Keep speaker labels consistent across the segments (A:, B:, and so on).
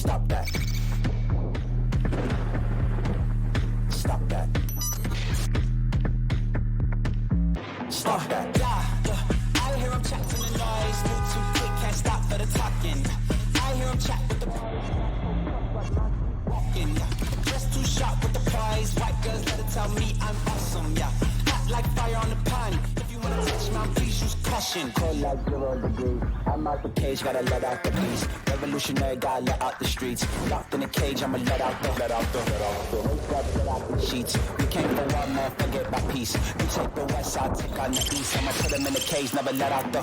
A: Stop that. Stop that. Stop that. I hear him chat to the noise. Move too quick, can't stop for the talking. I hear him chat with the walking. Just too sharp with the prize. White girls let it tell me I'm awesome. Yeah, hot like fire on the pan. If you wanna touch my, please use caution. Cold like 0 degrees. I'm out the cage, gotta let out the beast. Revolutionary, gotta let out the streets. Locked in a cage, I'ma let out the sheets. We came for one man, forget my peace. You take the west, I'll take on the east. I'ma put them in the cage, never let out the. I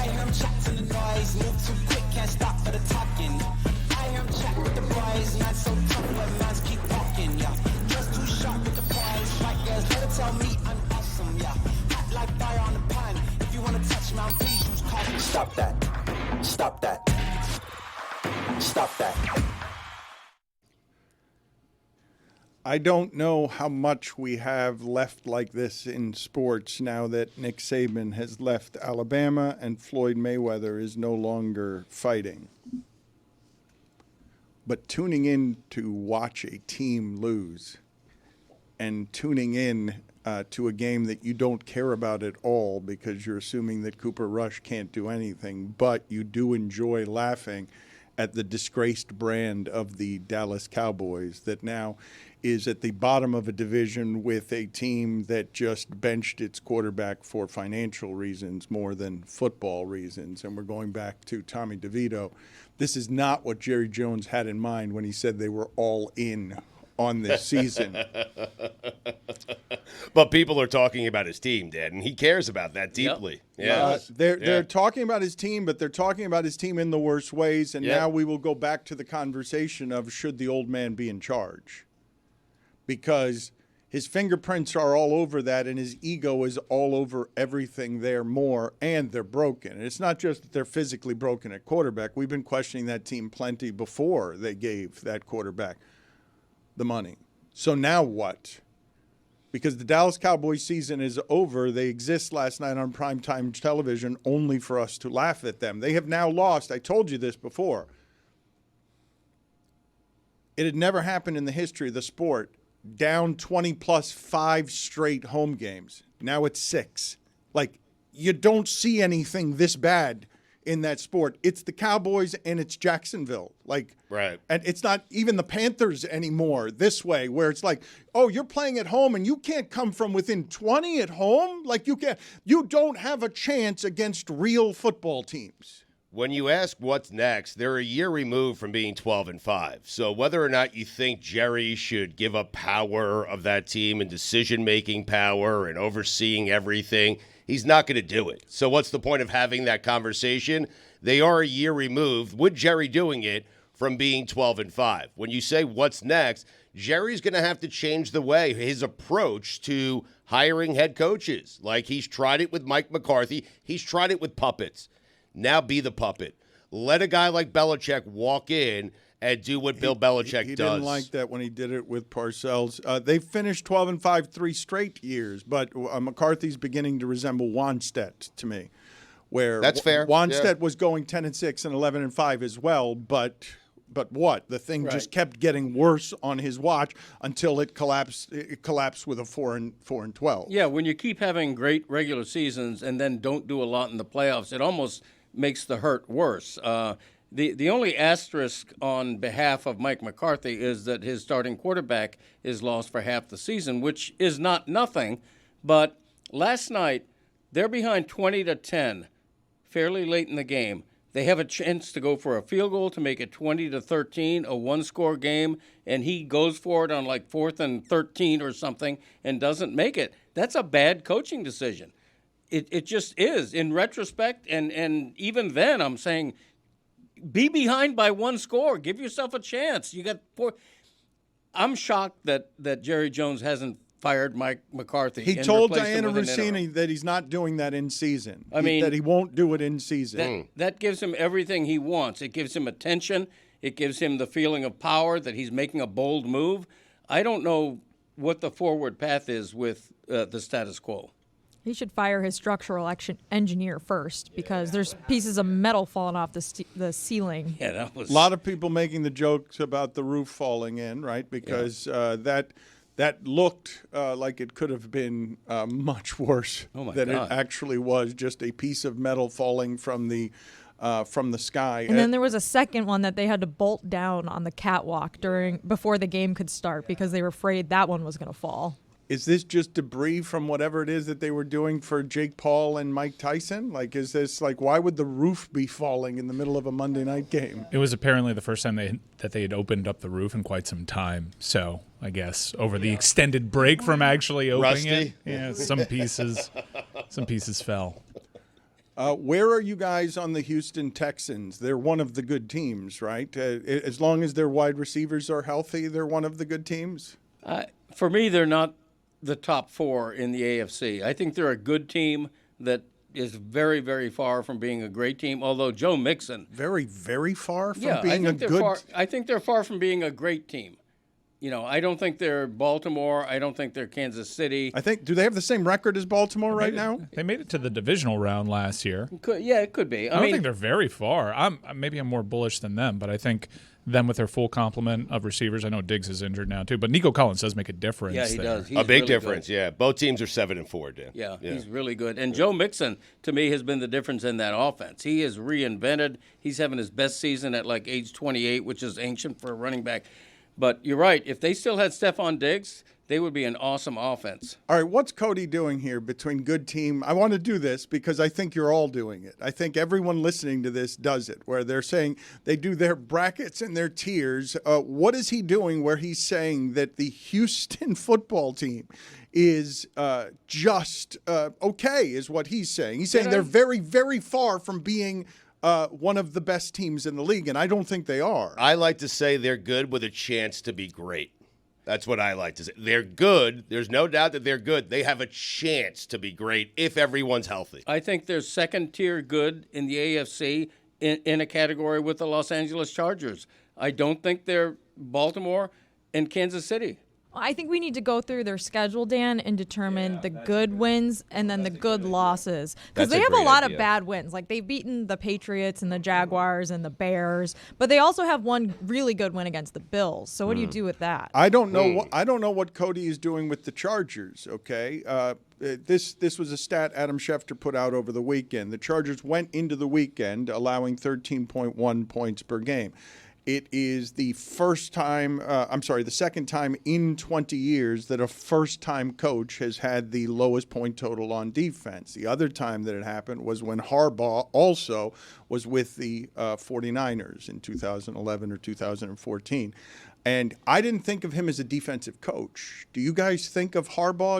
A: hear him chat to the noise. Move too quick, can't stop for the talking. I hear him chat with the boys. Not so tough, but mans keep walking. Yeah, just too sharp with the prize. White girls, let it tell me I'm awesome. Yeah, hot like fire on the pan. If you wanna touch my, please use caution. Stop that. Stop that. Stop that.
B: I don't know how much we have left like this in sports now that Nick Saban has left Alabama and Floyd Mayweather is no longer fighting. But tuning in to watch a team lose and tuning in to a game that you don't care about at all because you're assuming that Cooper Rush can't do anything, but you do enjoy laughing at the disgraced brand of the Dallas Cowboys that now is at the bottom of a division with a team that just benched its quarterback for financial reasons more than football reasons. And we're going back to Tommy DeVito. This is not what Jerry Jones had in mind when he said they were all in on this season.
C: But people are talking about his team, Dad, and he cares about that deeply.
B: Yep. Yeah. They're talking about his team, but they're talking about his team in the worst ways. And now we will go back to the conversation of should the old man be in charge? Because his fingerprints are all over that, and his ego is all over everything there more, and they're broken. And it's not just that they're physically broken at quarterback. We've been questioning that team plenty before they gave that quarterback the money. So now what? Because the Dallas Cowboys season is over. They exist last night on primetime television only for us to laugh at them. They have now lost. I told you this before. It had never happened in the history of the sport. Down 20 plus 5 straight home games. Now it's 6. Like, you don't see anything this bad in that sport. It's the Cowboys and it's Jacksonville. Like,
C: right.
B: And it's not even the Panthers anymore this way, where it's like, oh, you're playing at home and you can't come from within 20 at home. Like, you don't have a chance against real football teams.
C: When you ask what's next, they're a year removed from being 12-5. So whether or not you think Jerry should give up power of that team and decision-making power and overseeing everything, he's not going to do it. So what's the point of having that conversation? They are a year removed, with Jerry doing it, from being 12-5. When you say what's next, Jerry's going to have to change the way, his approach to hiring head coaches. Like he's tried it with Mike McCarthy. He's tried it with puppets. Now be the puppet. Let a guy like Belichick walk in and do what Bill Belichick
B: he
C: does.
B: He didn't like that when he did it with Parcells. They finished 12-5 3 straight years, but McCarthy's beginning to resemble Wanstead to me, where
C: that's fair.
B: Wanstead was going 10-6 and 11-5 as well, but what? The thing just kept getting worse on his watch until it collapsed. It collapsed with a 4-12.
D: Yeah, when you keep having great regular seasons and then don't do a lot in the playoffs, it almost makes the hurt worse. The only asterisk on behalf of Mike McCarthy is that his starting quarterback is lost for half the season, which is not nothing. But last night, they're behind 20-10, fairly late in the game. They have a chance to go for a field goal to make it 20-13, a one-score game, and he goes for it on like 4th and 13 or something and doesn't make it. That's a bad coaching decision. It just is. In retrospect, and even then, I'm saying, be behind by 1 score. Give yourself a chance. You got 4. I'm shocked that Jerry Jones hasn't fired Mike McCarthy.
B: He told Dianna Russini that he's not doing that in season. That he won't do it in season.
D: That gives him everything he wants. It gives him attention. It gives him the feeling of power that he's making a bold move. I don't know what the forward path is with the status quo.
E: He should fire his structural engineer first because there's pieces of metal falling off the ceiling.
D: Yeah, that was
B: A lot of people making the jokes about the roof falling in, right? Because that looked like it could have been much worse than it actually was. Just a piece of metal falling from the sky.
E: And then there was a second one that they had to bolt down on the catwalk before the game could start because they were afraid that one was going to fall.
B: Is this just debris from whatever it is that they were doing for Jake Paul and Mike Tyson? Like, is this why would the roof be falling in the middle of a Monday night game?
F: It was apparently the first time that they had opened up the roof in quite some time. So I guess over the extended break from actually opening it, some pieces fell.
B: Where are you guys on the Houston Texans? They're one of the good teams, right? As long as their wide receivers are healthy, they're one of the good teams?
D: For me, they're not the top 4 in the AFC. I think they're a good team that is very, very far from being a great team, although Joe Mixon.
B: Very, very far from being a good
D: I think they're far from being a great team. I don't think they're Baltimore. I don't think they're Kansas City.
B: Do they have the same record as Baltimore right now?
F: They made it to the divisional round last year.
D: It could be.
F: I don't think they're very far. I'm more bullish than them, but I think them with their full complement of receivers. I know Diggs is injured now too, but Nico Collins does make a difference.
D: Yeah, he does. He's
C: a big
D: really
C: difference.
D: Good.
C: Yeah, both teams are 7-4, Dan.
D: Yeah, he's really good. And Joe Mixon, to me, has been the difference in that offense. He is reinvented. He's having his best season at age 28, which is ancient for a running back. But you're right. If they still had Stephon Diggs, they would be an awesome offense.
B: All right, what's Cody doing here between good team? I want to do this because I think you're all doing it. I think everyone listening to this does it, where they're saying they do their brackets and their tiers. What is he doing where he's saying that the Houston football team is just okay, is what he's saying. He's saying they're very, very far from being one of the best teams in the league, and I don't think they are.
C: I like to say they're good with a chance to be great. That's what I like to say. They're good. There's no doubt that they're good. They have a chance to be great if everyone's healthy.
D: I think they're second-tier good in the AFC in a category with the Los Angeles Chargers. I don't think they're Baltimore and Kansas City.
E: I think we need to go through their schedule, Dan, and determine the good wins and then the good losses. Because they have a lot of bad wins. Like, they've beaten the Patriots and the Jaguars and the Bears, but they also have one really good win against the Bills. So what do you do with that?
B: I don't know what Cody is doing with the Chargers, okay? This was a stat Adam Schefter put out over the weekend. The Chargers went into the weekend allowing 13.1 points per game. It is the the second time in 20 years that a first-time coach has had the lowest point total on defense. The other time that it happened was when Harbaugh also was with the 49ers in 2011 or 2014. And I didn't think of him as a defensive coach. Do you guys think of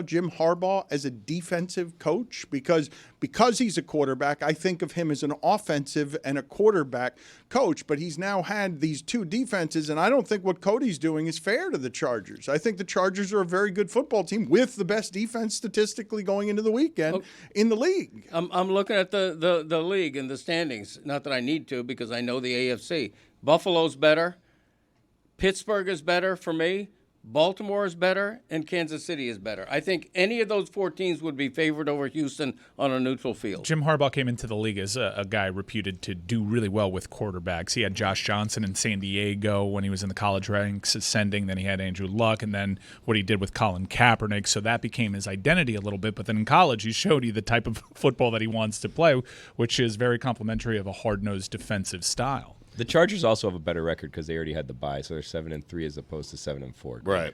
B: Jim Harbaugh, as a defensive coach? Because he's a quarterback, I think of him as an offensive and a quarterback coach. But he's now had these two defenses, and I don't think what Cody's doing is fair to the Chargers. I think the Chargers are a very good football team with the best defense statistically going into the weekend in the league.
D: I'm looking at the league and the standings. Not that I need to, because I know the AFC. Buffalo's better. Pittsburgh is better for me. Baltimore is better, and Kansas City is better. I think any of those 4 teams would be favored over Houston on a neutral field.
F: Jim Harbaugh came into the league as a guy reputed to do really well with quarterbacks. He had Josh Johnson in San Diego when he was in the college ranks ascending. Then he had Andrew Luck, and then what he did with Colin Kaepernick. So that became his identity a little bit. But then in college, he showed you the type of football that he wants to play, which is very complimentary of a hard-nosed defensive style.
G: The Chargers also have a better record because they already had the bye, so they're 7-3 as opposed to 7-4.
C: Right.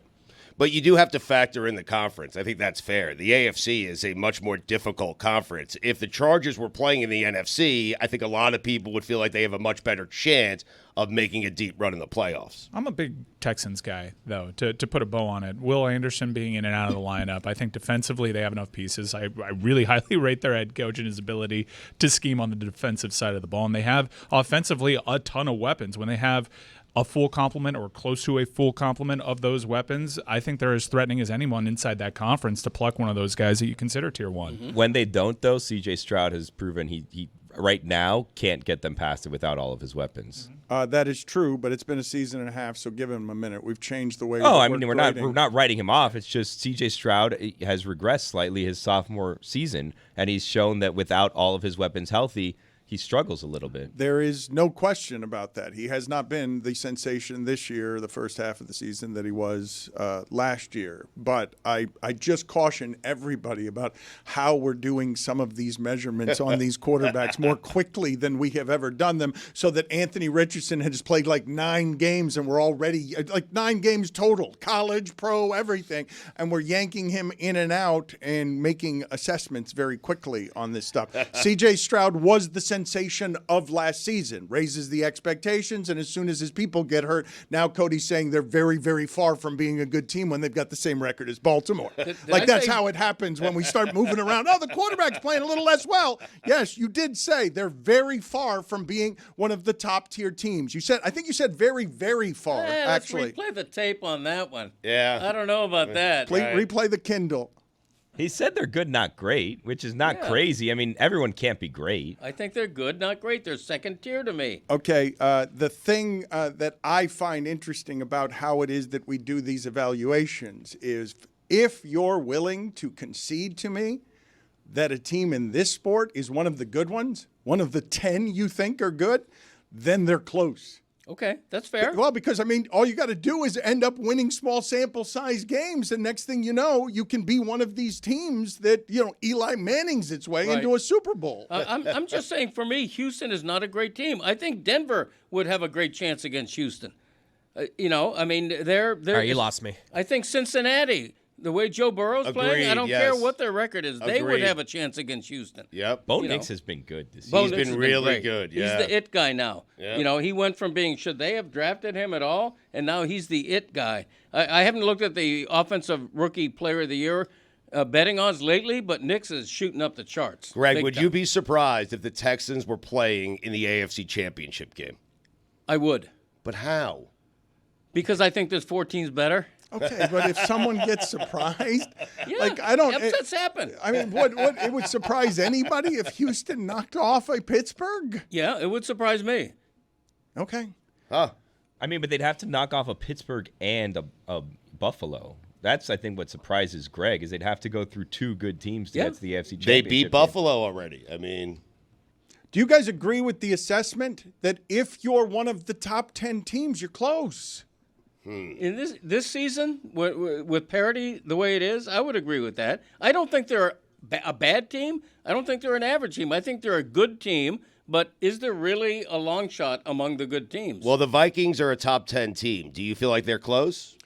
C: But you do have to factor in the conference. I think that's fair. The AFC is a much more difficult conference. If the Chargers were playing in the NFC, I think a lot of people would feel like they have a much better chance of making a deep run in the playoffs.
F: I'm a big Texans guy, though, to put a bow on it. Will Anderson being in and out of the lineup. I think defensively they have enough pieces. I really highly rate their head coach and his ability to scheme on the defensive side of the ball. And they have offensively a ton of weapons. When they have a full complement or close to a full complement of those weapons, I think they're as threatening as anyone inside that conference to pluck one of those guys that you consider tier 1.
G: Mm-hmm. When they don't, though, C.J. Stroud has proven he right now can't get them past it without all of his weapons.
B: That is true, but it's been a season and a half, so give him a minute. We've changed the way.
G: We're not writing him off. It's just C.J. Stroud has regressed slightly his sophomore season, and he's shown that without all of his weapons healthy, he struggles a little bit.
B: There is no question about that. He has not been the sensation this year, the first half of the season, that he was last year. But I just caution everybody about how we're doing some of these measurements on these quarterbacks more quickly than we have ever done them, so that Anthony Richardson has played like 9 games, and we're already like 9 games total, college, pro, everything, and we're yanking him in and out and making assessments very quickly on this stuff. C.J. Stroud was the sensation of last season, raises the expectations, and as soon as his people get hurt, now Cody's saying they're very, very far from being a good team when they've got the same record as Baltimore. That's how it happens when we start moving around. Oh, the quarterback's playing a little less well. Yes, you did say they're very far from being one of the top-tier teams. I think you said very, very far, actually.
D: Let's replay the tape on that one.
C: Yeah.
D: I don't know about that.
B: Replay the Kindle.
G: He said they're good, not great, which is not crazy. I mean, everyone can't be great.
D: I think they're good, not great. They're second tier to me.
B: Okay, the thing that I find interesting about how it is that we do these evaluations is if you're willing to concede to me that a team in this sport is one of the good ones, one of the 10 you think are good, then they're close.
D: Okay, that's fair.
B: Well, because, I mean, all you got to do is end up winning small sample size games, and next thing you know, you can be one of these teams that, Eli Manning's its way into a Super Bowl.
D: I'm just saying, for me, Houston is not a great team. I think Denver would have a great chance against Houston. I mean, they're
H: All right, you lost me.
D: I think Cincinnati, the way Joe Burrow's playing, I don't care what their record is. They would have a chance against Houston.
C: Yep.
G: Bo Nix has been good this year.
C: He's been really good. Yeah.
D: He's the it guy now.
C: Yeah.
D: He went from being, should they have drafted him at all? And now he's the it guy. I haven't looked at the Offensive Rookie Player of the Year betting odds lately, but Nix is shooting up the charts.
C: Greg, would you be surprised if the Texans were playing in the AFC Championship game?
D: I would.
C: But how?
D: Because I think there's 4 teams better.
B: Okay, but if someone gets surprised,
D: upsets happen.
B: I mean, what it would surprise anybody if Houston knocked off a Pittsburgh?
D: Yeah, it would surprise me.
B: Okay.
C: Huh.
G: I mean, but they'd have to knock off a Pittsburgh and a Buffalo. That's, I think, what surprises Greg, is they'd have to go through 2 good teams to get to the AFC Championship.
C: They beat Buffalo already. I mean,
B: do you guys agree with the assessment that if you're one of the top 10 teams, you're close?
D: In this season, with parity the way it is, I would agree with that. I don't think they're a bad team. I don't think they're an average team. I think they're a good team, but is there really a long shot among the good teams?
C: Well, the Vikings are a top 10 team. Do you feel like they're close?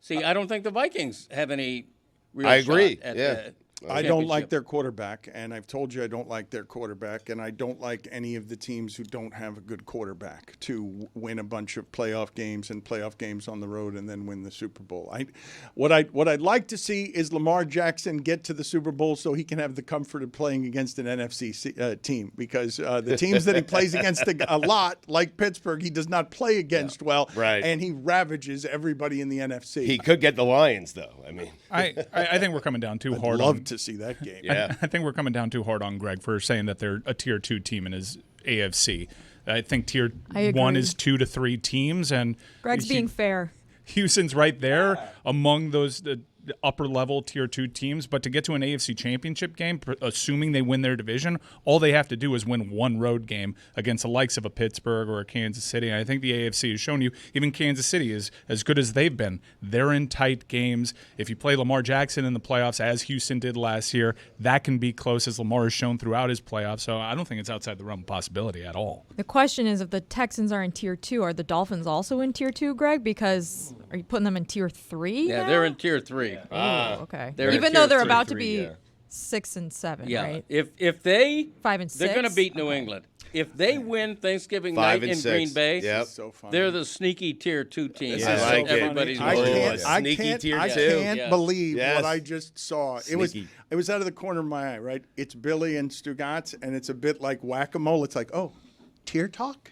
D: See, I don't think the Vikings have any real
C: I agree.
D: shot at
C: the
B: I don't like their quarterback, and I've told you I don't like their quarterback, and I don't like any of the teams who don't have a good quarterback to win a bunch of playoff games and playoff games on the road and then win the Super Bowl. What I'd like to see is Lamar Jackson get to the Super Bowl so he can have the comfort of playing against an NFC team, because the teams that he plays against a lot, like Pittsburgh, he does not play against well,
C: right,
B: and he ravages everybody in the NFC.
C: He could get the Lions, though. I mean,
F: I think we're coming down too hard.
B: To see that game.
C: Yeah.
F: I think we're coming down too hard on Greg for saying that they're a tier 2 team in his AFC. I think tier 1 is 2 to 3 teams, and
E: Greg's being fair.
F: Houston's right there among those upper level tier 2 teams. But to get to an AFC championship game, assuming they win their division, all they have to do is win one road game against the likes of a Pittsburgh or a Kansas City. And I think the AFC has shown you, even Kansas City is as good as they've been. They're in tight games. If you play Lamar Jackson in the playoffs, as Houston did last year, that can be close, as Lamar has shown throughout his playoffs. So I don't think it's outside the realm of possibility at all.
E: The question is, if the Texans are in tier 2, are the Dolphins also in tier 2, Greg? Because are you putting them in tier 3?
D: Yeah, they're in tier 3.
E: Okay.
D: They're
E: Even
D: in
E: though
D: tier
E: they're
D: 3,
E: about to be 6 and 7, right?
D: If they
E: 5 and 6,
D: they're going to beat New England. If they win Thanksgiving night in
C: 6.
D: Green Bay,
C: Yep.
B: So funny.
D: they're the sneaky tier 2 team.
C: I like it.
D: Everybody's
B: I
D: worried
B: can't,
D: about.
B: I
C: Sneaky
B: can't,
C: tier
B: I
C: two.
B: can't
D: Yes.
B: believe
C: Yes.
B: what I just saw. It was out of the corner of my eye, right? It's Billy and Stugotz, and it's a bit like whack-a-mole. It's like, oh, tier talk?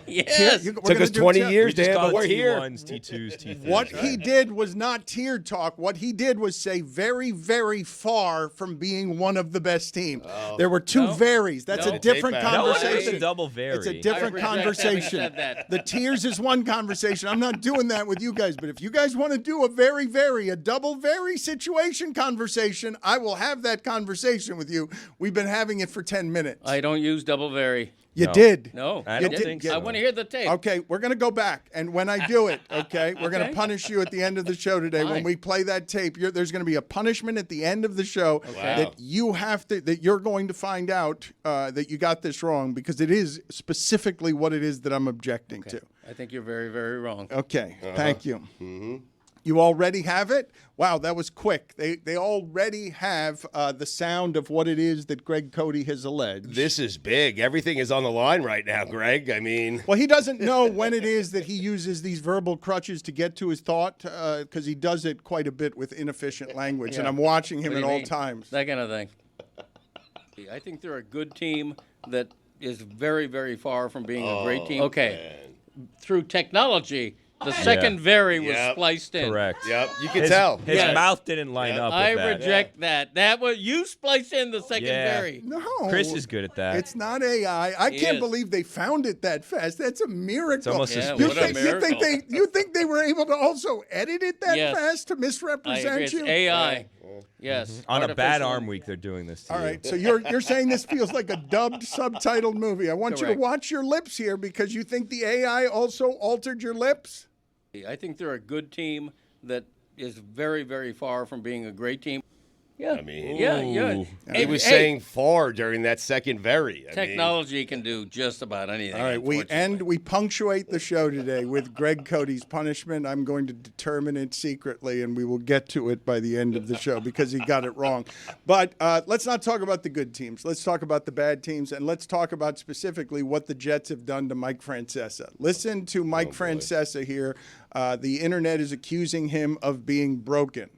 D: Yes.
C: Took us 20 years, Dan, but we're here.
G: T1s, T2s, T3s.
B: What he did was not tier talk. What he did was say very, very far from being one of the best teams. There were two varies. That's a different conversation.
G: It's a double vary.
B: It's a different conversation. The tiers is one conversation. I'm not doing that with you guys. But if you guys want to do a double vary situation conversation, I will have that conversation with you. We've been having it for 10 minutes.
D: I don't use double vary.
B: You did.
D: No,
G: I don't think so.
D: I want to hear the tape.
B: Okay, we're going to go back. And when I do it, okay, we're going to punish you at the end of the show today.
D: Fine.
B: When we play that tape, there's going to be a punishment at the end of the show that you're going to find out that you got this wrong, because it is specifically what it is that I'm objecting to.
D: I think you're very, very wrong.
B: Okay, thank you. Mm-hmm. You already have it? Wow, that was quick. They already have the sound of what it is that Greg Cote has alleged.
C: This is big. Everything is on the line right now, Greg. I mean,
B: well, he doesn't know when it is that he uses these verbal crutches to get to his thought, because he does it quite a bit with inefficient language, and I'm watching him at all times.
D: That kind of thing. I think they're a good team that is very, very far from being a great team. Okay. Through technology, the second vary was spliced in.
G: Correct.
C: Yep, you can tell.
G: His mouth didn't line up with
D: I
G: that.
D: reject that. That was you spliced in the second vary.
B: No.
G: Chris is good at that.
B: It's not AI. I can't believe they found it that fast. That's a miracle.
G: It's almost
B: you think they were able to also edit it that fast to misrepresent you?
D: It's AI. Yes.
G: Mm-hmm. On a bad arm week, they're doing this to
B: All
G: you.
B: right, so you're saying this feels like a dubbed, subtitled movie. I want you to watch your lips here, because you think the AI also altered your lips?
D: I think they're a good team that is very, very far from being a great team. Yeah.
C: I mean,
D: He
C: was saying far during that second very.
D: Technology can do just about anything.
B: All right, we punctuate the show today with Greg Cote's punishment. I'm going to determine it secretly, and we will get to it by the end of the show, because he got it wrong. But let's not talk about the good teams. Let's talk about the bad teams, and let's talk about specifically what the Jets have done to Mike Francesa. Listen to Mike Francesa here. The internet is accusing him of being broken.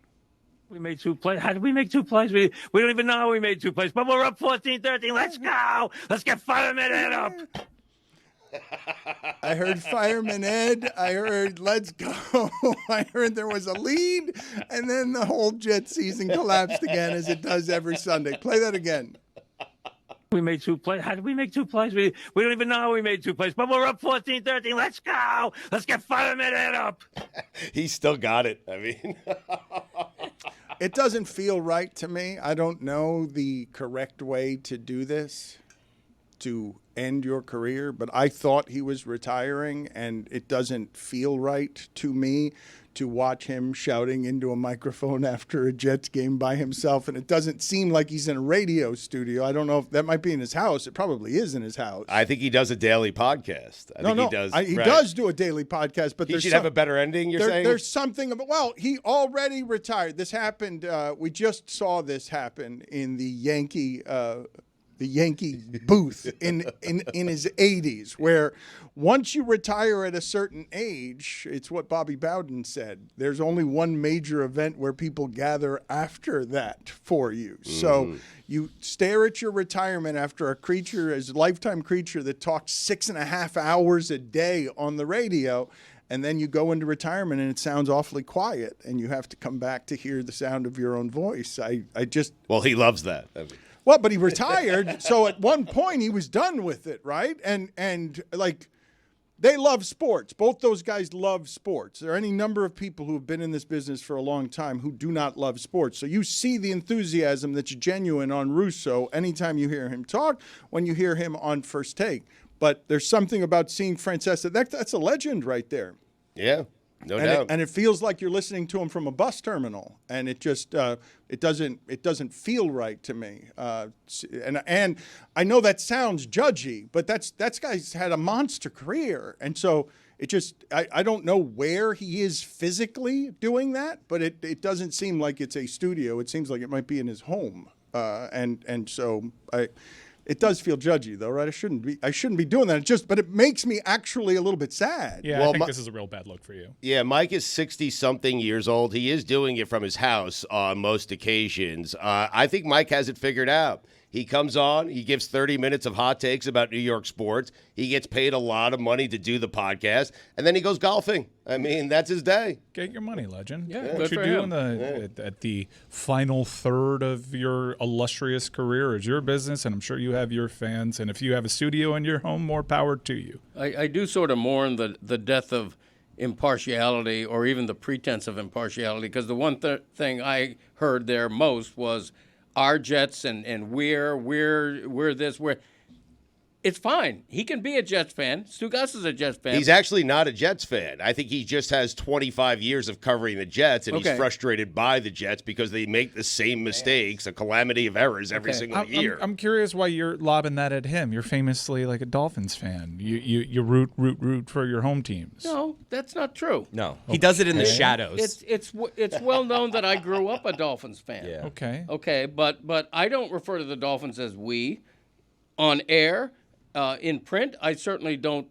H: We made 2 plays. How did we make 2 plays? We don't even know how we made 2 plays, but we're up 14-13. Let's go. Let's get Fireman Ed up.
B: I heard Fireman Ed. I heard let's go. I heard there was a lead, and then the whole Jet season collapsed again, as it does every Sunday. Play that again.
H: We made 2 plays. How did we make 2 plays? We don't even know how we made 2 plays, but we're up 14-13. Let's go. Let's get Fireman Ed up.
C: He still got it. I mean,
B: it doesn't feel right to me. I don't know the correct way to do this, to end your career, but I thought he was retiring, and it doesn't feel right to me to watch him shouting into a microphone after a Jets game by himself, and it doesn't seem like he's in a radio studio. I don't know if that might be in his house. It probably is in his house.
C: I think he does a daily podcast.
B: He does do a daily podcast, but
C: he should have a better ending, you're saying?
B: There's something about, well, he already retired. This happened, we just saw this happen in the Yankee booth in his 80s, where once you retire at a certain age, it's what Bobby Bowden said, there's only one major event where people gather after that for you. So you stare at your retirement after a lifetime creature that talks 6.5 hours a day on the radio, and then you go into retirement and it sounds awfully quiet, and you have to come back to hear the sound of your own voice. Well,
C: he loves that.
B: Well, but he retired, so at one point he was done with it, right? And like, they love sports. Both those guys love sports. There are any number of people who have been in this business for a long time who do not love sports. So you see the enthusiasm that's genuine on Russo anytime you hear him talk, when you hear him on First Take. But there's something about seeing Francesa. That's a legend right there.
C: Yeah. No doubt.
B: And it feels like you're listening to him from a bus terminal, and it just it doesn't feel right to me. And I know that sounds judgy, but that guy's had a monster career, and so it just I don't know where he is physically doing that, but it doesn't seem like it's a studio. It seems like it might be in his home, and so it does feel judgy, though, right? I shouldn't be doing that. But it makes me actually a little bit sad.
F: Yeah, I think this is a real bad look for you.
C: Yeah, Mike is 60-something years old. He is doing it from his house on most occasions. I think Mike has it figured out. He comes on, he gives 30 minutes of hot takes about New York sports. He gets paid a lot of money to do the podcast, and then he goes golfing. I mean, that's his day.
F: Get your money, legend.
D: Yeah,
F: what
D: good
F: you
D: for
F: do
D: him.
F: at the final third of your illustrious career is your business, and I'm sure you have your fans. And if you have a studio in your home, more power to you.
D: I do sort of mourn the death of impartiality, or even the pretense of impartiality, because the one thing I heard there most was our Jets and we're this, we're. It's fine. He can be a Jets fan. Stugotz is a Jets fan.
C: He's actually not a Jets fan. I think he just has 25 years of covering the Jets, and he's frustrated by the Jets because they make the same mistakes, a calamity of errors every single year.
F: I'm curious why you're lobbing that at him. You're famously like a Dolphins fan. You root for your home teams.
D: No, that's not true.
G: No.
I: He does it in the shadows.
D: It's well known that I grew up a Dolphins fan.
G: Yeah.
F: Okay.
D: Okay, but I don't refer to the Dolphins as we on air. In print, I certainly don't.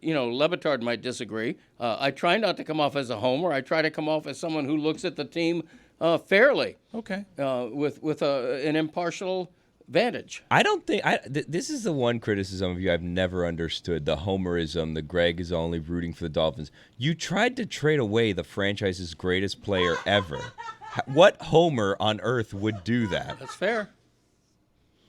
D: Le Batard might disagree. I try not to come off as a homer. I try to come off as someone who looks at the team fairly.
F: Okay.
D: With an impartial vantage.
G: I don't think this is the one criticism of you I've never understood, the homerism, the Greg is only rooting for the Dolphins. You tried to trade away the franchise's greatest player ever. What homer on earth would do that?
D: That's fair.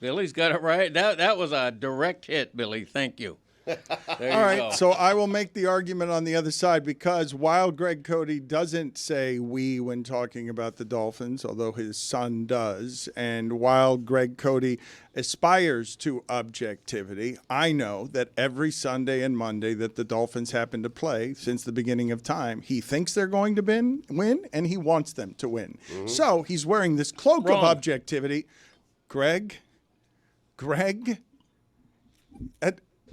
D: Billy's got it right. That was a direct hit, Billy. Thank you. There
B: All right,
D: go.
B: so I will make the argument on the other side, because while Greg Cote doesn't say we when talking about the Dolphins, although his son does, and while Greg Cote aspires to objectivity, I know that every Sunday and Monday that the Dolphins happen to play since the beginning of time, he thinks they're going to win, and he wants them to win. So he's wearing this cloak of objectivity. Greg,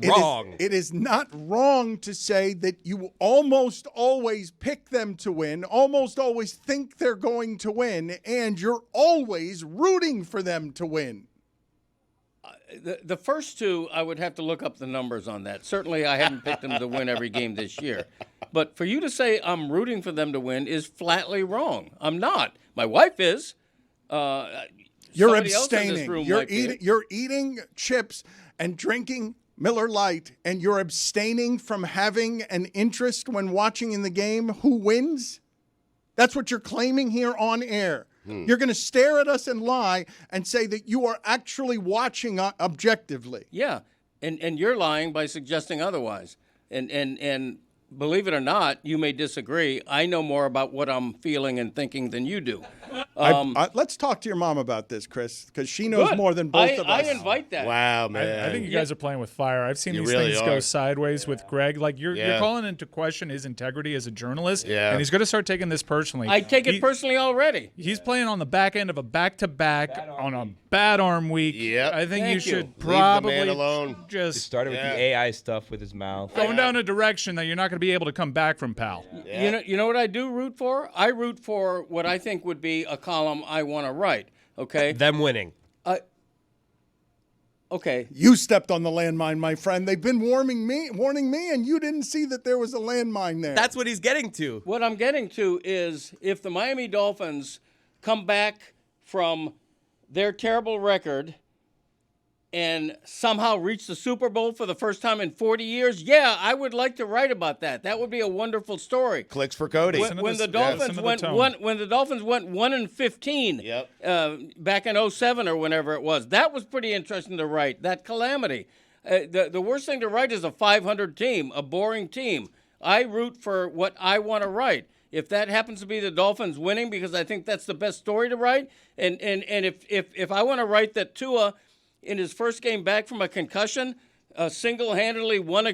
C: Wrong.
B: It is not wrong to say that you almost always pick them to win, almost always think they're going to win, and you're always rooting for them to win.
D: The first two, I would have to look up the numbers on that. Certainly, I haven't picked them to win every game this year. But for you to say I'm rooting for them to win is flatly wrong. I'm not. My wife is.
B: You're
D: Somebody else in this
B: abstaining.
D: room
B: You're
D: might be.
B: eating chips and drinking Miller Lite, and you're abstaining from having an interest when watching in the game who wins? That's what you're claiming here on air. You're going to stare at us and lie and say that you are actually watching objectively.
D: Yeah, and you're lying by suggesting otherwise. And believe it or not, you may disagree. I know more about what I'm feeling and thinking than you do.
B: Let's talk to your mom about this, Chris, because she knows
D: Good.
B: more than both of us.
D: I invite that.
C: Wow, man.
F: I think you guys are playing with fire. I've seen these
C: really
F: things go
C: are.
F: sideways with Greg. Like you're calling into question his integrity as a journalist,
C: Yeah.
F: and he's going to start taking this personally.
D: I take it personally already.
F: He's playing on the back end of a back-to-back on a bad arm week.
C: Yep.
F: I think
D: Thank
F: you
D: you.
F: should
C: Leave the
F: probably
C: man alone.
F: just
G: Started with the AI stuff with his mouth.
F: going down a direction that you're not going to be able to come back from, pal.
D: You know what I do root for? I root for what I think would be a column I want to write. Okay.
I: Them winning.
D: Okay.
B: You stepped on the landmine, my friend. They've been warning me, and you didn't see that there was a landmine there.
I: That's what he's getting to.
D: What I'm getting to is if the Miami Dolphins come back from their terrible record and somehow reach the Super Bowl for the first time in 40 years, yeah, I would like to write about that. That would be a wonderful story.
C: Clicks for Cody.
D: When the Dolphins went 1-15 back in 07 or whenever it was, that was pretty interesting to write. That calamity. The worst thing to write is a 500 team, a boring team. I root for what I want to write. If that happens to be the Dolphins winning, because I think that's the best story to write, and if I want to write that Tua in his first game back from a concussion, single-handedly won a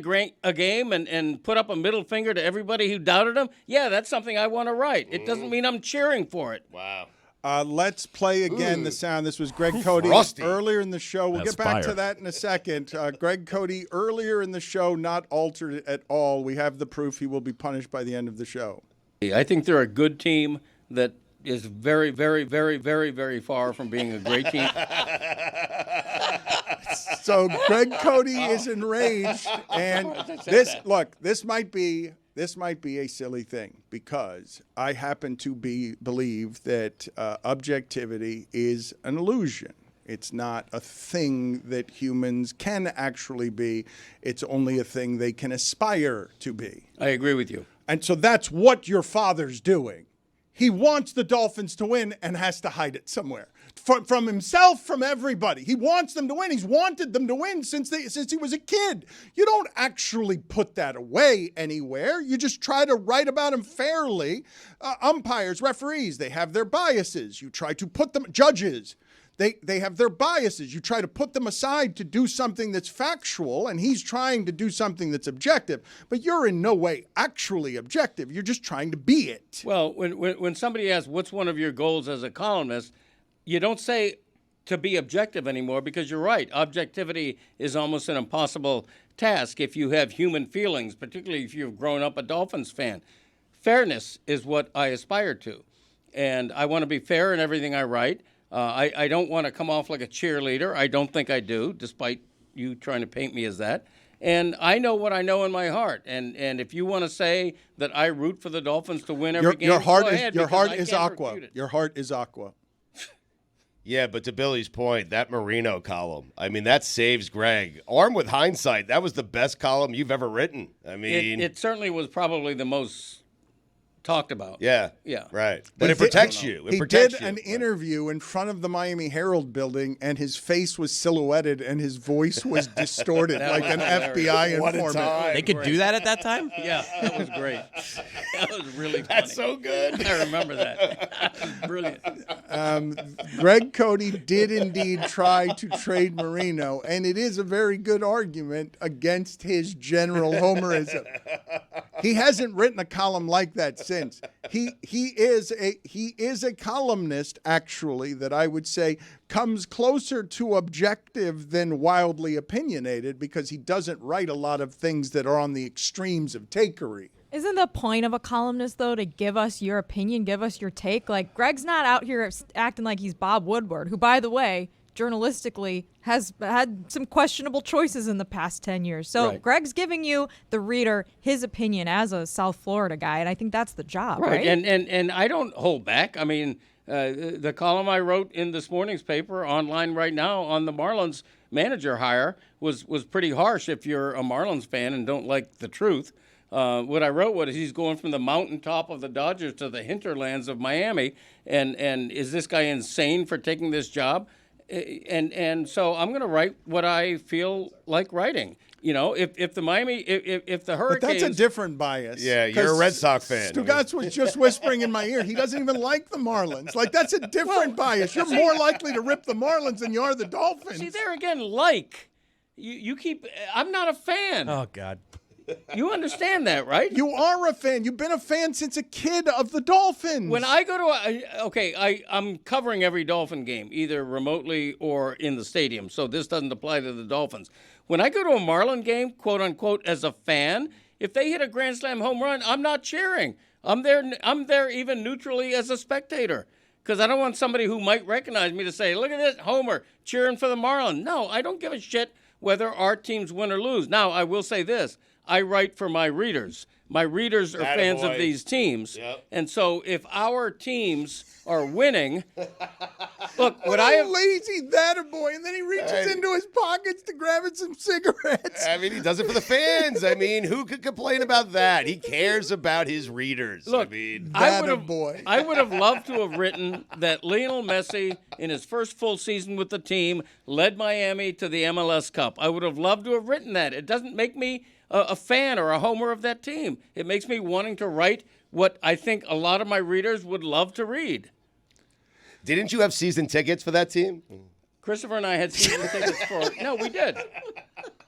D: game and put up a middle finger to everybody who doubted him, yeah, that's something I want to write. It doesn't mean I'm cheering for it.
C: Wow.
B: Let's play again the sound. This was Greg Cote earlier in the show. We'll
F: That's
B: get back to
F: fire.
B: that in a second. Greg Cote earlier in the show, not altered at all. We have the proof. He will be punished by the end of the show.
D: I think they're a good team that is very, very, very, very, very far from being a great team.
B: So Greg Cote is enraged, and this might be a silly thing, because I happen to believe that objectivity is an illusion. It's not a thing that humans can actually be. It's only a thing they can aspire to be.
D: I agree with you.
B: And so that's what your father's doing. He wants the Dolphins to win and has to hide it somewhere. From himself, from everybody. He wants them to win. He's wanted them to win since he was a kid. You don't actually put that away anywhere. You just try to write about him fairly. Umpires, referees, they have their biases. You try to put them, judges, they have their biases. You try to put them aside to do something that's factual, and he's trying to do something that's objective. But you're in no way actually objective. You're just trying to be it.
D: Well, when somebody asks, what's one of your goals as a columnist, you don't say to be objective anymore because you're right. Objectivity is almost an impossible task if you have human feelings, particularly if you've grown up a Dolphins fan. Fairness is what I aspire to, and I want to be fair in everything I write. I don't want to come off like a cheerleader. I don't think I do, despite you trying to paint me as that. And I know what I know in my heart. And if you want to say that I root for the Dolphins to win every game,
B: your heart
D: go
B: is
D: ahead,
B: your heart
D: I
B: is
D: can't
B: aqua.
D: refute it.
B: Your heart is aqua.
C: Yeah, but to Billy's point, that Marino column, I mean, that saves Greg. Armed with hindsight, that was the best column you've ever written. I mean,
D: It certainly was probably the most talked about.
C: Yeah.
D: Yeah.
C: Right. But it protects you. It
B: He
C: protects
B: did
C: you.
B: an interview in front of the Miami Herald building, and his face was silhouetted and his voice was distorted like an FBI
C: What a
B: informant.
C: time.
I: They could do that at that time?
D: Yeah, that was great. That was really funny.
C: That's so good.
D: I remember that. That was brilliant.
B: Greg Cote did indeed try to trade Marino, and it is a very good argument against his general homerism. He hasn't written a column like that since. He is a columnist, actually, that I would say comes closer to objective than wildly opinionated, because he doesn't write a lot of things that are on the extremes of takery.
E: Isn't the point of a columnist, though, to give us your opinion, give us your take? Like, Greg's not out here acting like he's Bob Woodward, who, by the way, journalistically has had some questionable choices in the past 10 years. So
D: Right.
E: Greg's giving you, the reader, his opinion as a South Florida guy, and I think that's the job, right?
D: And I don't hold back. I mean, the column I wrote in this morning's paper online right now on the Marlins manager hire was pretty harsh if you're a Marlins fan and don't like the truth. What I wrote was he's going from the mountaintop of the Dodgers to the hinterlands of Miami, and is this guy insane for taking this job? And so I'm going to write what I feel like writing. You know, if the Hurricanes.
B: But that's a different bias.
C: Yeah, you're a Red Sox fan.
B: Stugotz was just whispering in my ear. He doesn't even like the Marlins. Like, that's a different bias. You're more likely to rip the Marlins than you are the Dolphins.
D: See, there again, you keep. I'm not a fan.
I: Oh, God.
D: You understand that, right?
B: You are a fan. You've been a fan since a kid of the Dolphins.
D: When I go to I'm covering every Dolphin game, either remotely or in the stadium, so this doesn't apply to the Dolphins. When I go to a Marlin game, quote unquote, as a fan, if they hit a grand slam home run, I'm not cheering. I'm there even neutrally as a spectator, because I don't want somebody who might recognize me to say, "Look at this Homer cheering for the Marlins." No, I don't give a shit whether our teams win or lose. Now, I will say this. I write for my readers. My readers are fans of these teams.
C: Yep.
D: And so if our teams are winning, look,
B: what a lazy that boy. And then he reaches into his pockets to grab some cigarettes.
C: I mean, he does it for the fans. I mean, who could complain about that? He cares about his readers.
D: Look,
C: I mean,
D: I would have loved to have written that Lionel Messi, in his first full season with the team, led Miami to the MLS Cup. I would have loved to have written that. It doesn't make me a fan or a homer of that team. It makes me wanting to write what I think a lot of my readers would love to read.
C: Didn't you have season tickets for that team?
D: Christopher and I had season tickets for. No, we did,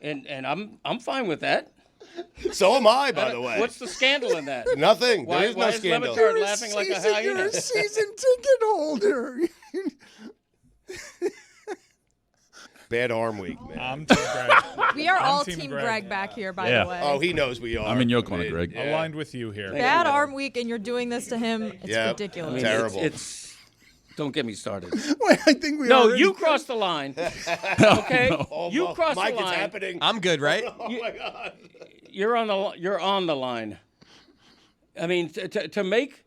D: and I'm fine with that.
C: So am I, by the way.
D: What's the scandal in that?
C: Nothing.
D: Why
C: There is no scandal.
D: Le Batard laughing like a hyena?
B: You're a season ticket holder.
C: Bad arm week, man.
F: I'm Team Greg.
E: We are all
F: Team
E: Team
F: Greg.
E: Greg back here, by
J: Yeah.
E: the way.
C: Oh, he knows we are.
J: I'm in your corner, Greg.
C: Yeah.
F: Aligned with you here.
E: Bad arm week, and you're doing this to him. It's
C: Yeah.
E: ridiculous.
C: I mean, terrible.
D: It's don't get me started.
B: Wait, I think we
D: No,
B: already
D: you crossed the line. Okay, you crossed
C: Mike,
D: the
C: it's
D: line.
C: happening.
I: I'm good, right?
C: Oh, my God.
D: You're on the line. I mean, to make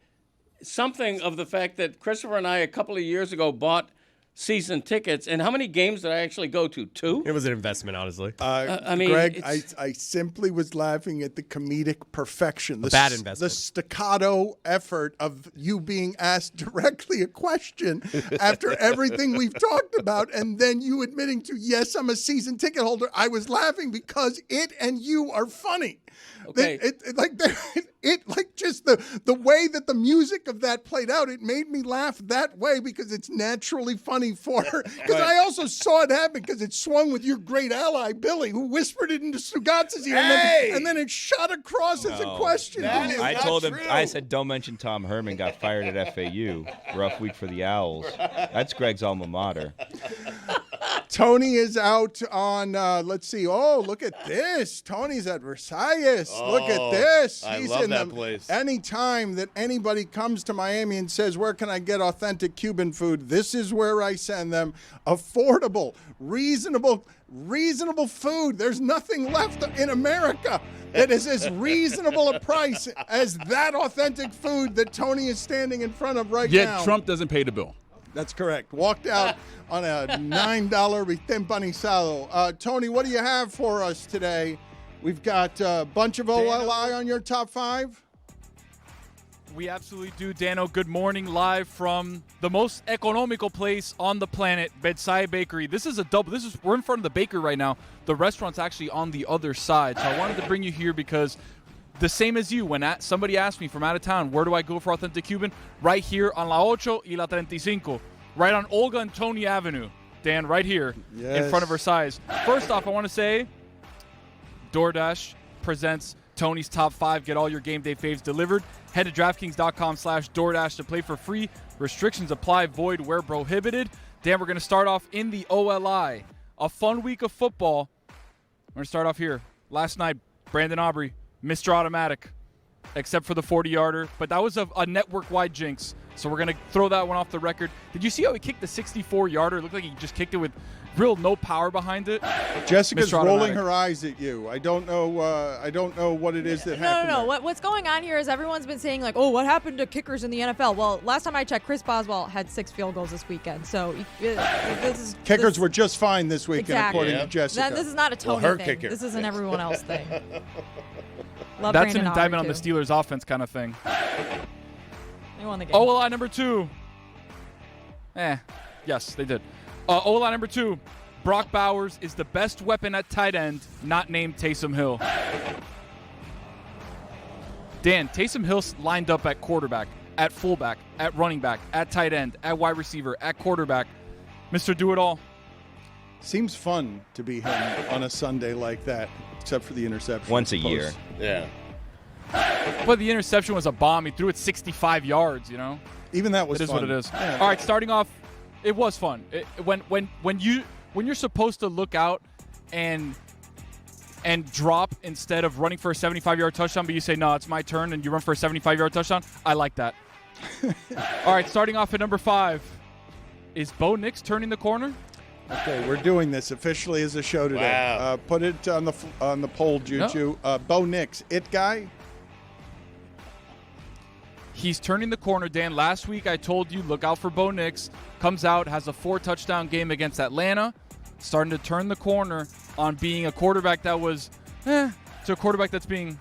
D: something of the fact that Christopher and I a couple of years ago bought season tickets. And how many games did I actually go to? 2?
I: It was an investment, honestly.
D: I mean,
B: Greg, I simply was laughing at the comedic perfection. The
I: bad investment.
B: The staccato effort of you being asked directly a question after everything we've talked about, and then you admitting to, yes, I'm a season ticket holder. I was laughing because it and you are funny.
D: Okay.
B: Just the way that the music of that played out, it made me laugh that way because it's naturally funny for her. Because I also saw it happen because it swung with your great ally, Billy, who whispered it into Stugotz's ear, and then it shot across as a question.
G: I told him, I said, don't mention Tom Herman got fired at FAU. Rough week for the Owls. That's Greg's alma mater.
B: Tony is out on, let's see. Oh, look at this. Tony's at Versailles. Look at this.
C: I
B: He's
C: love
B: in
C: that place.
B: Anytime that anybody comes to Miami and says, where can I get authentic Cuban food? This is where I send them. Affordable, reasonable food. There's nothing left in America that is as reasonable a price as that authentic food that Tony is standing in front of right now.
J: Yet Trump doesn't pay the bill.
B: That's correct. Walked out on a $9 empanizado. Tony, what do you have for us today? We've got a bunch of OLI on your top 5.
K: We absolutely do, Dano. Good morning, live from the most economical place on the planet, Versailles Bakery. This is a double. We're in front of the bakery right now. The restaurant's actually on the other side. So I wanted to bring you here because the same as you, when somebody asked me from out of town, where do I go for authentic Cuban? Right here on La Ocho y La 35, right on Olga and Tony Avenue. Dan, right here in front of Versailles. First off, I want to say DoorDash presents Tony's Top 5. Get all your game day faves delivered. Head to DraftKings.com/DoorDash to play for free. Restrictions apply, void where prohibited. Dan, we're going to start off in the OLI. A fun week of football. We're going to start off here. Last night, Brandon Aubrey, Mr. Automatic, except for the 40-yarder. But that was a network-wide jinx, so we're going to throw that one off the record. Did you see how he kicked the 64-yarder? It looked like he just kicked it with real no power behind it.
B: Jessica's rolling her eyes at you. I don't know what it is that happened.
E: No. What's going on here is everyone's been saying, like, oh, what happened to kickers in the NFL? Well, last time I checked, Chris Boswell had 6 field goals this weekend. So
B: kickers were just fine this weekend,
E: exactly.
B: according to Jessica.
E: This is not a Tony thing.
C: Kicker.
E: This is an everyone else thing.
K: That's
E: Brandon
K: an indictment on
E: Aubrey,
K: the
E: too.
K: Steelers' offense kind of thing.
E: They won the game.
K: O-line number 2. Yes, they did. O-line number 2. Brock Bowers is the best weapon at tight end, not named Taysom Hill. Dan, Taysom Hill lined up at quarterback, at fullback, at running back, at tight end, at wide receiver, at quarterback. Mr. Do-It-All.
B: Seems fun to be him on a Sunday like that, except for the interception.
G: Once a year.
C: Yeah.
K: But the interception was a bomb. He threw it 65 yards, you know?
B: Even that was
K: fun. It is what it is.
B: Yeah.
K: All right, starting off, it was fun. When you're supposed to look out and drop instead of running for a 75-yard touchdown, but you say, no, it's my turn, and you run for a 75-yard touchdown, I like that. All right, starting off at number 5. Is Bo Nix turning the corner?
B: Okay, we're doing this officially as a show today.
C: Wow.
B: Put it on the poll, Juju.
K: No.
B: Bo Nix, it guy?
K: He's turning the corner, Dan. Last week I told you, look out for Bo Nix. Comes out, has a 4-touchdown game against Atlanta. Starting to turn the corner on being a quarterback that was, to a quarterback that's being,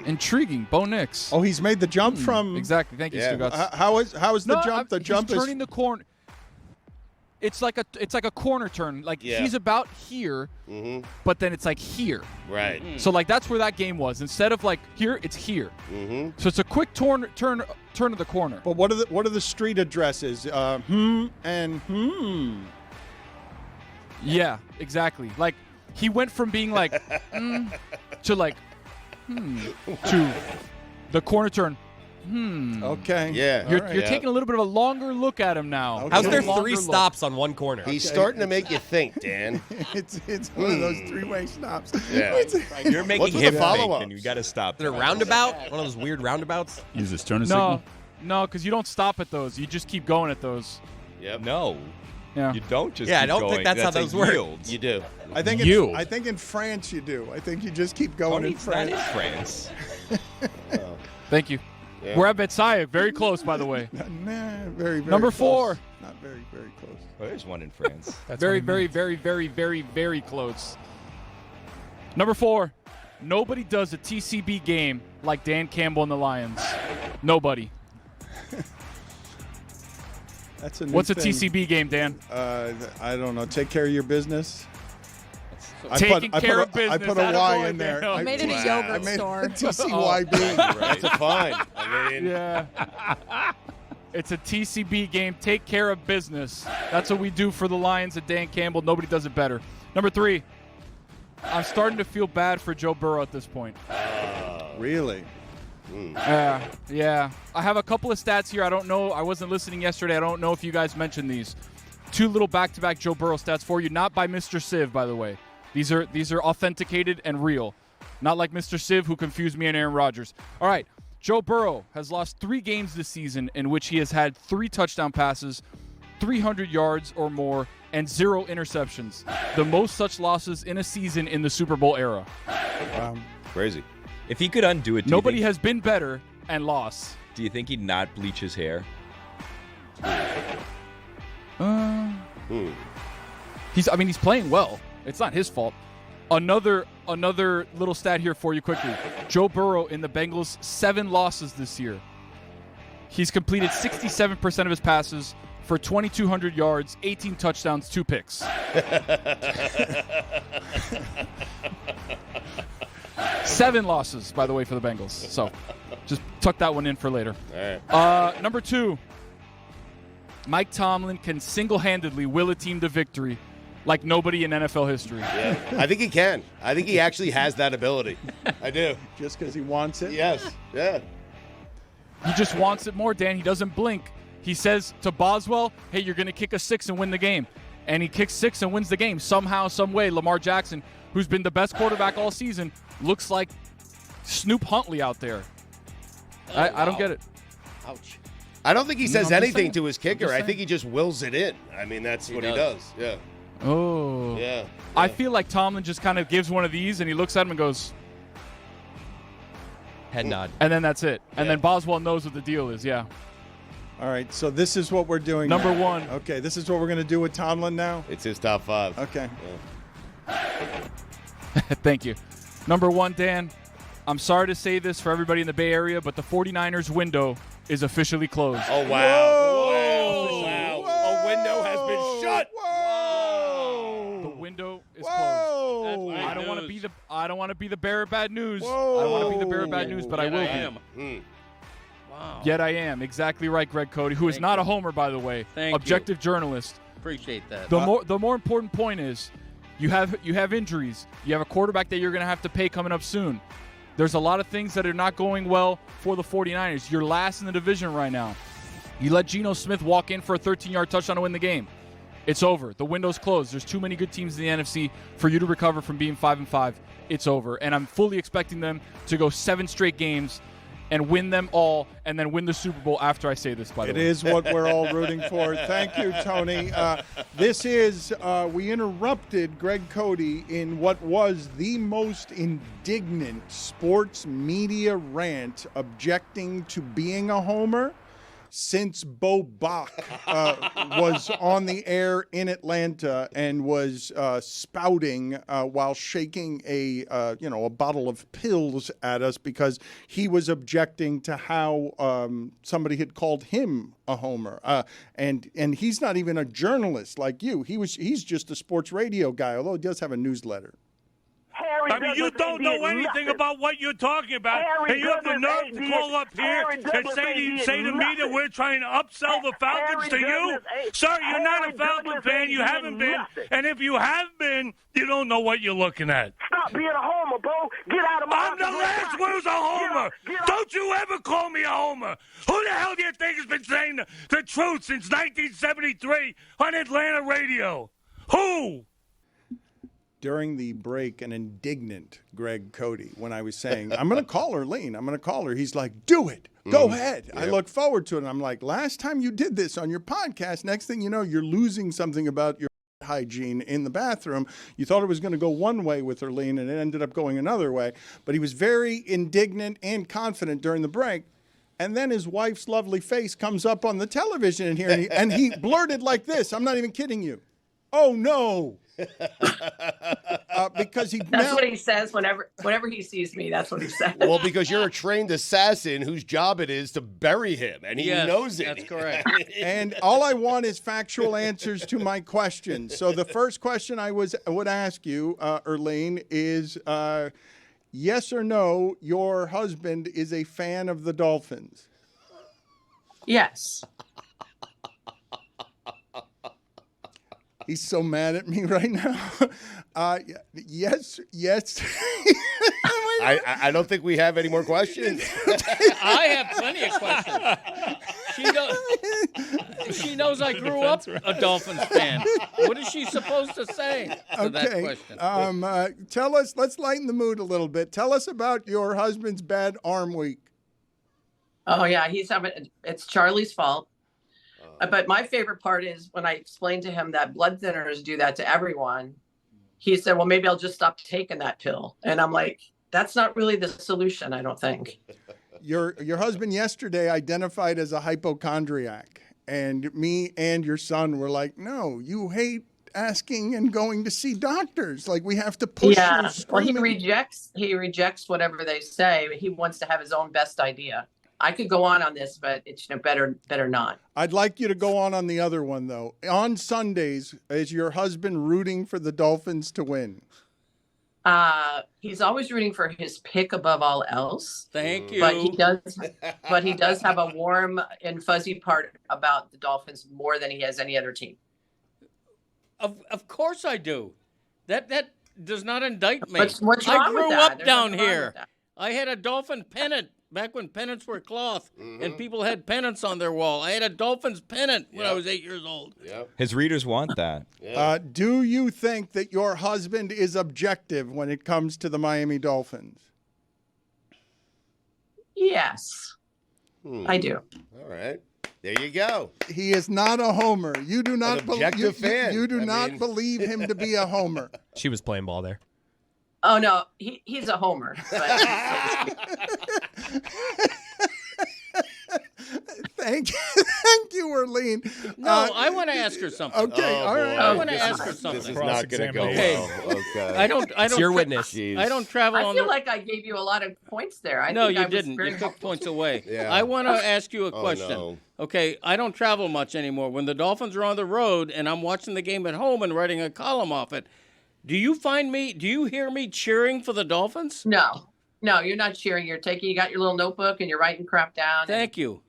K: intriguing. Bo Nix.
B: Oh, he's made the jump from.
K: Exactly. Thank you, Stugotz.
B: How is the jump? The jump
K: he's
B: is
K: turning the corner. It's like a corner turn. Like he's about here, but then it's like here.
C: Right.
K: So like that's where that game was. Instead of like here, it's here. So it's a quick turn of the corner.
B: But what are the street addresses? And.
K: Yeah, exactly. Like he went from being like to like to the corner turn.
B: Okay.
C: Yeah.
K: You're taking a little bit of a longer look at him now.
B: Okay.
I: How's there
K: Longer
I: 3
K: look.
I: stops on one corner?
C: He's starting to make you think, Dan.
B: it's one of those 3-way stops.
C: Yeah.
G: You're making
C: What's with
G: him
C: the
G: think,
C: follow-ups?
G: and you got to stop.
I: Is there a roundabout? One of those weird roundabouts?
J: Use this turn signal.
K: No, because you don't stop at those. You just keep going at those.
C: Yep.
G: No.
K: Yeah.
G: You don't just
I: Yeah,
G: keep
I: I don't
G: going.
I: think that's how those work.
G: Yield.
C: You do.
B: I think in France you do. I think you just keep going in France.
G: That is France.
K: Thank you.
C: Yeah.
K: We're at Versailles. Very close, by the way.
B: Nah, very, very
K: Number
B: close.
K: 4.
B: very, very close.
G: Well, there's one in France.
F: That's
K: Very,
F: what he
K: very,
F: meant.
K: very, very, very, very close. Number 4, nobody does a TCB game like Dan Campbell and the Lions. Nobody.
B: That's a new
K: What's a
B: thing.
K: TCB game, Dan?
B: I don't know. Take care of your business.
K: Taking care of business.
B: I put a Y in there.
K: Daniel.
B: I
E: made it a yogurt store.
B: TCYB.
C: That's a fine. I mean,
K: Yeah. It's a TCB game. Take care of business. That's what we do for the Lions and Dan Campbell. Nobody does it better. Number 3, I'm starting to feel bad for Joe Burrow at this point.
B: Really?
K: Yeah. I have a couple of stats here. I don't know. I wasn't listening yesterday. I don't know if you guys mentioned these. 2 little back-to-back Joe Burrow stats for you, not by Mr. Civ, by the way. These are authenticated and real. Not like Mr. Civ, who confused me and Aaron Rodgers. All right. Joe Burrow has lost 3 games this season in which he has had 3 touchdown passes, 300 yards or more, and 0 interceptions. The most such losses in a season in the Super Bowl era.
C: crazy.
G: If he could undo it,
K: Nobody has been better and lost.
G: Do you think he'd not bleach his hair?
K: He's playing well. It's not his fault. Another little stat here for you quickly. Joe Burrow in the Bengals, 7 losses this year. He's completed 67% of his passes for 2,200 yards, 18 touchdowns, 2 picks. 7 losses, by the way, for the Bengals. So just tuck that one in for later.
C: All right.
K: Number 2, Mike Tomlin can single-handedly will a team to victory like nobody in NFL history.
C: Yeah, I think he can. I think he actually has that ability. I do.
B: Just because he wants it?
C: Yes. Yeah.
K: He just wants it more, Dan. He doesn't blink. He says to Boswell, hey, you're going to kick a 6 and win the game. And he kicks 6 and wins the game. Somehow, some way, Lamar Jackson, who's been the best quarterback all season, looks like Snoop Huntley out there. I don't get it.
C: Ouch. I don't think he says
K: I'm just
C: anything
K: saying.
C: to his kicker.
K: I'm just
C: I think he just wills it in. I mean, that's what he does. Yeah.
K: Oh.
C: Yeah.
K: I feel like Tomlin just kind of gives one of these and he looks at him and goes,
I: Head nod.
K: and then that's it. And then Boswell knows what the deal is. Yeah.
B: All right, so this is what we're doing
K: Number
B: now.
K: 1.
B: Okay, this is what we're going to do with Tomlin now?
C: It's his top 5.
B: Okay.
K: Thank you. Number 1, Dan, I'm sorry to say this for everybody in the Bay Area, but the 49ers window is officially closed.
C: Oh, wow. Wow. A window has been shut.
K: The window is closed. I don't want to be the bearer of bad news. I don't want to be the bearer of bad news, but I will be.
D: Wow.
K: Yet I am. Exactly right, Greg Cote, who is not a homer, by the way. Objective journalist.
D: Appreciate that.
K: The more important point is you have injuries. You have a quarterback that you're going to have to pay coming up soon. There's a lot of things that are not going well for the 49ers. You're last in the division right now. You let Geno Smith walk in for a 13-yard touchdown to win the game. It's over. The window's closed. There's too many good teams in the NFC for you to recover from being 5-5. It's over. And I'm fully expecting them to go 7 straight games and win them all, and then win the Super Bowl after I say this, by the way.
B: It is what we're all rooting for. Thank you, Tony. This is, we interrupted Greg Cote in what was the most indignant sports media rant objecting to being a homer since Bo Bach was on the air in Atlanta and was spouting while shaking a bottle of pills at us because he was objecting to how somebody had called him a homer. And he's not even a journalist like you. He's just a sports radio guy, although he does have a newsletter.
H: I mean, you don't know anything about what you're talking about, and you have the nerve to call up here and say to me that we're trying to upsell the Falcons to you? Sir, you're not a Falcon fan. You haven't been. And if you have been, you don't know what you're looking at.
L: Stop being a homer, Bo. Get out of my
H: I'm the last who's a homer. Don't you ever call me a homer. Who the hell do you think has been saying the truth since 1973 on Atlanta radio? Who?
B: During the break, an indignant Greg Cote, when I was saying, I'm going to call Earleen. I'm going to call her. He's like, do it. Go ahead. Yep. I look forward to it. And I'm like, last time you did this on your podcast, next thing you know, you're losing something about your hygiene in the bathroom. You thought it was going to go one way with Earleen, and it ended up going another way. But he was very indignant and confident during the break. And then his wife's lovely face comes up on the television in here, and he blurted like this. I'm not even kidding you. Oh, no. Because
M: That's what he says whenever he sees me. That's what he says.
C: Well, because you're a trained assassin whose job it is to bury him, and he knows it.
D: That's correct.
B: And all I want is factual answers to my questions. So the first question I would ask you, Earleen, is yes or no, your husband is a fan of the Dolphins?
M: Yes.
B: He's so mad at me right now. Yes.
C: I don't think we have any more questions.
D: I have plenty of questions. She knows I grew up a Dolphins fan. What is she supposed to say to that question?
B: Tell us, let's lighten the mood a little bit. Tell us about your husband's bad arm week.
M: Oh, yeah. It's Charlie's fault. But my favorite part is when I explained to him that blood thinners do that to everyone. He said, well, maybe I'll just stop taking that pill. And I'm like, that's not really the solution, I don't think.
B: Your husband yesterday identified as a hypochondriac. And me and your son were like, no, you hate asking and going to see doctors. Like, we have to push you.
M: Well, he rejects whatever they say. He wants to have his own best idea. I could go on this, but it's better not.
B: I'd like you to go on the other one, though. On Sundays, is your husband rooting for the Dolphins to win?
M: He's always rooting for his pick above all else.
D: Thank you.
M: But he does have a warm and fuzzy part about the Dolphins more than he has any other team.
D: Of course I do. That does not indict me.
M: What's wrong
D: I
M: with
D: grew
M: that?
D: up
M: There's
D: down
M: nothing wrong
D: here.
M: with that.
D: I had a Dolphin pennant back when pennants were cloth and people had pennants on their wall. I had a Dolphins pennant when I was 8 years old.
C: Yep.
G: His readers want that.
B: Do you think that your husband is objective when it comes to the Miami Dolphins?
M: Yes, I do.
C: All right. There you go.
B: He is not a homer. You do not
C: fan.
B: You do not believe him to be a homer.
I: She was playing ball there.
M: Oh, no, he's a homer. But
B: Thank you, Earleen.
D: No, I want to ask her something.
B: Okay, all right.
D: I want to ask her something.
C: This is not going to go well. Okay.
D: I don't.
I: It's your witness.
D: I don't travel.
M: I feel like I gave you a lot of points there.
D: No,
M: think
D: you
M: I was
D: didn't.
M: very
D: You took
M: helpful.
D: points away.
C: Yeah.
D: I want to ask you a
C: Oh,
D: question.
C: no.
D: Okay, I don't travel much anymore. When the Dolphins are on the road and I'm watching the game at home and writing a column off it, do you hear me cheering for the Dolphins?
M: No, you're not cheering. You got your little notebook and you're writing crap down.
D: Thank you.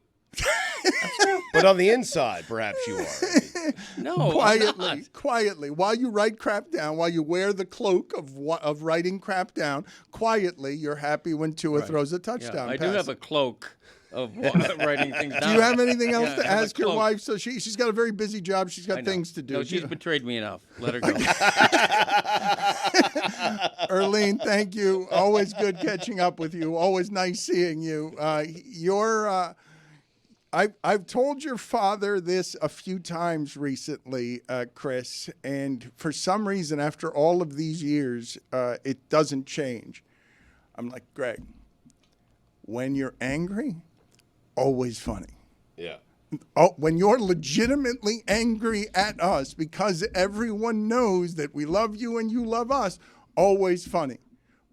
C: But on the inside, perhaps you are.
D: No, I'm not.
B: Quietly, while you write crap down, while you wear the cloak of writing crap down, quietly, you're happy when Tua throws a touchdown
D: I
B: pass.
D: do have a cloak of writing things down.
B: Do you have anything else to
D: I have a
B: ask your
D: cloak.
B: wife? So she's got a very busy job. She's got things to do.
D: No, she's betrayed me enough. Let her go.
B: Earleen, thank you. Always good catching up with you. Always nice seeing you. I've told your father this a few times recently, Chris, and for some reason, after all of these years, it doesn't change. I'm like, Greg, when you're angry, always funny.
C: Yeah.
B: Oh, when you're legitimately angry at us because everyone knows that we love you and you love us, always funny.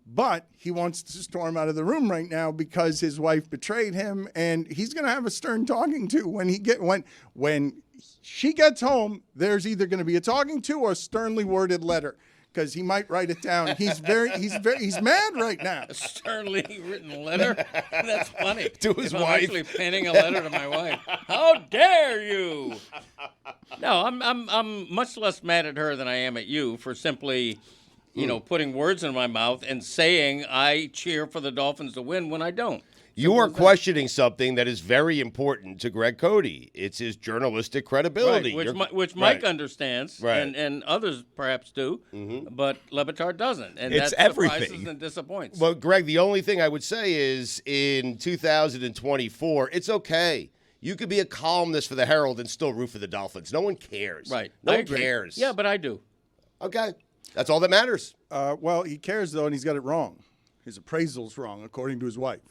B: But he wants to storm out of the room right now because his wife betrayed him, and he's going to have a stern talking to when she gets home. There's either going to be a talking to or a sternly worded letter because he might write it down. He's mad right now.
D: A sternly written letter? That's funny.
C: To his
D: I'm
C: wife.
D: actually penning a letter to my wife. How dare you? No, I'm much less mad at her than I am at you for simply, putting words in my mouth and saying I cheer for the Dolphins to win when I don't.
C: You are questioning something that is very important to Greg Cote. It's his journalistic credibility.
D: Right, which Mike understands,
C: Right.
D: and others perhaps do, but Le Batard doesn't. And
G: It's
D: that
G: everything.
D: surprises and disappoints.
C: Well, Greg, the only thing I would say is in 2024, it's okay. You could be a columnist for the Herald and still root for the Dolphins. No one cares.
D: Right.
C: No
D: I
C: one
D: agree.
C: cares.
D: Yeah, but I do.
C: Okay. That's all that matters.
B: Well, he cares, though, and he's got it wrong. His appraisal's wrong, according to his wife.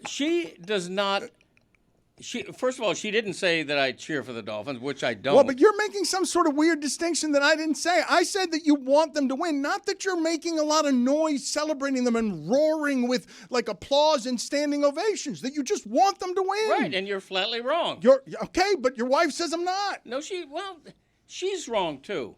D: She does not. First of all, she didn't say that I cheer for the Dolphins, which I don't.
B: Well, but you're making some sort of weird distinction that I didn't say. I said that you want them to win, not that you're making a lot of noise celebrating them and roaring with like applause and standing ovations, that you just want them to win.
D: Right, and you're flatly wrong.
B: You're okay, but your wife says I'm not.
D: No, she's wrong too.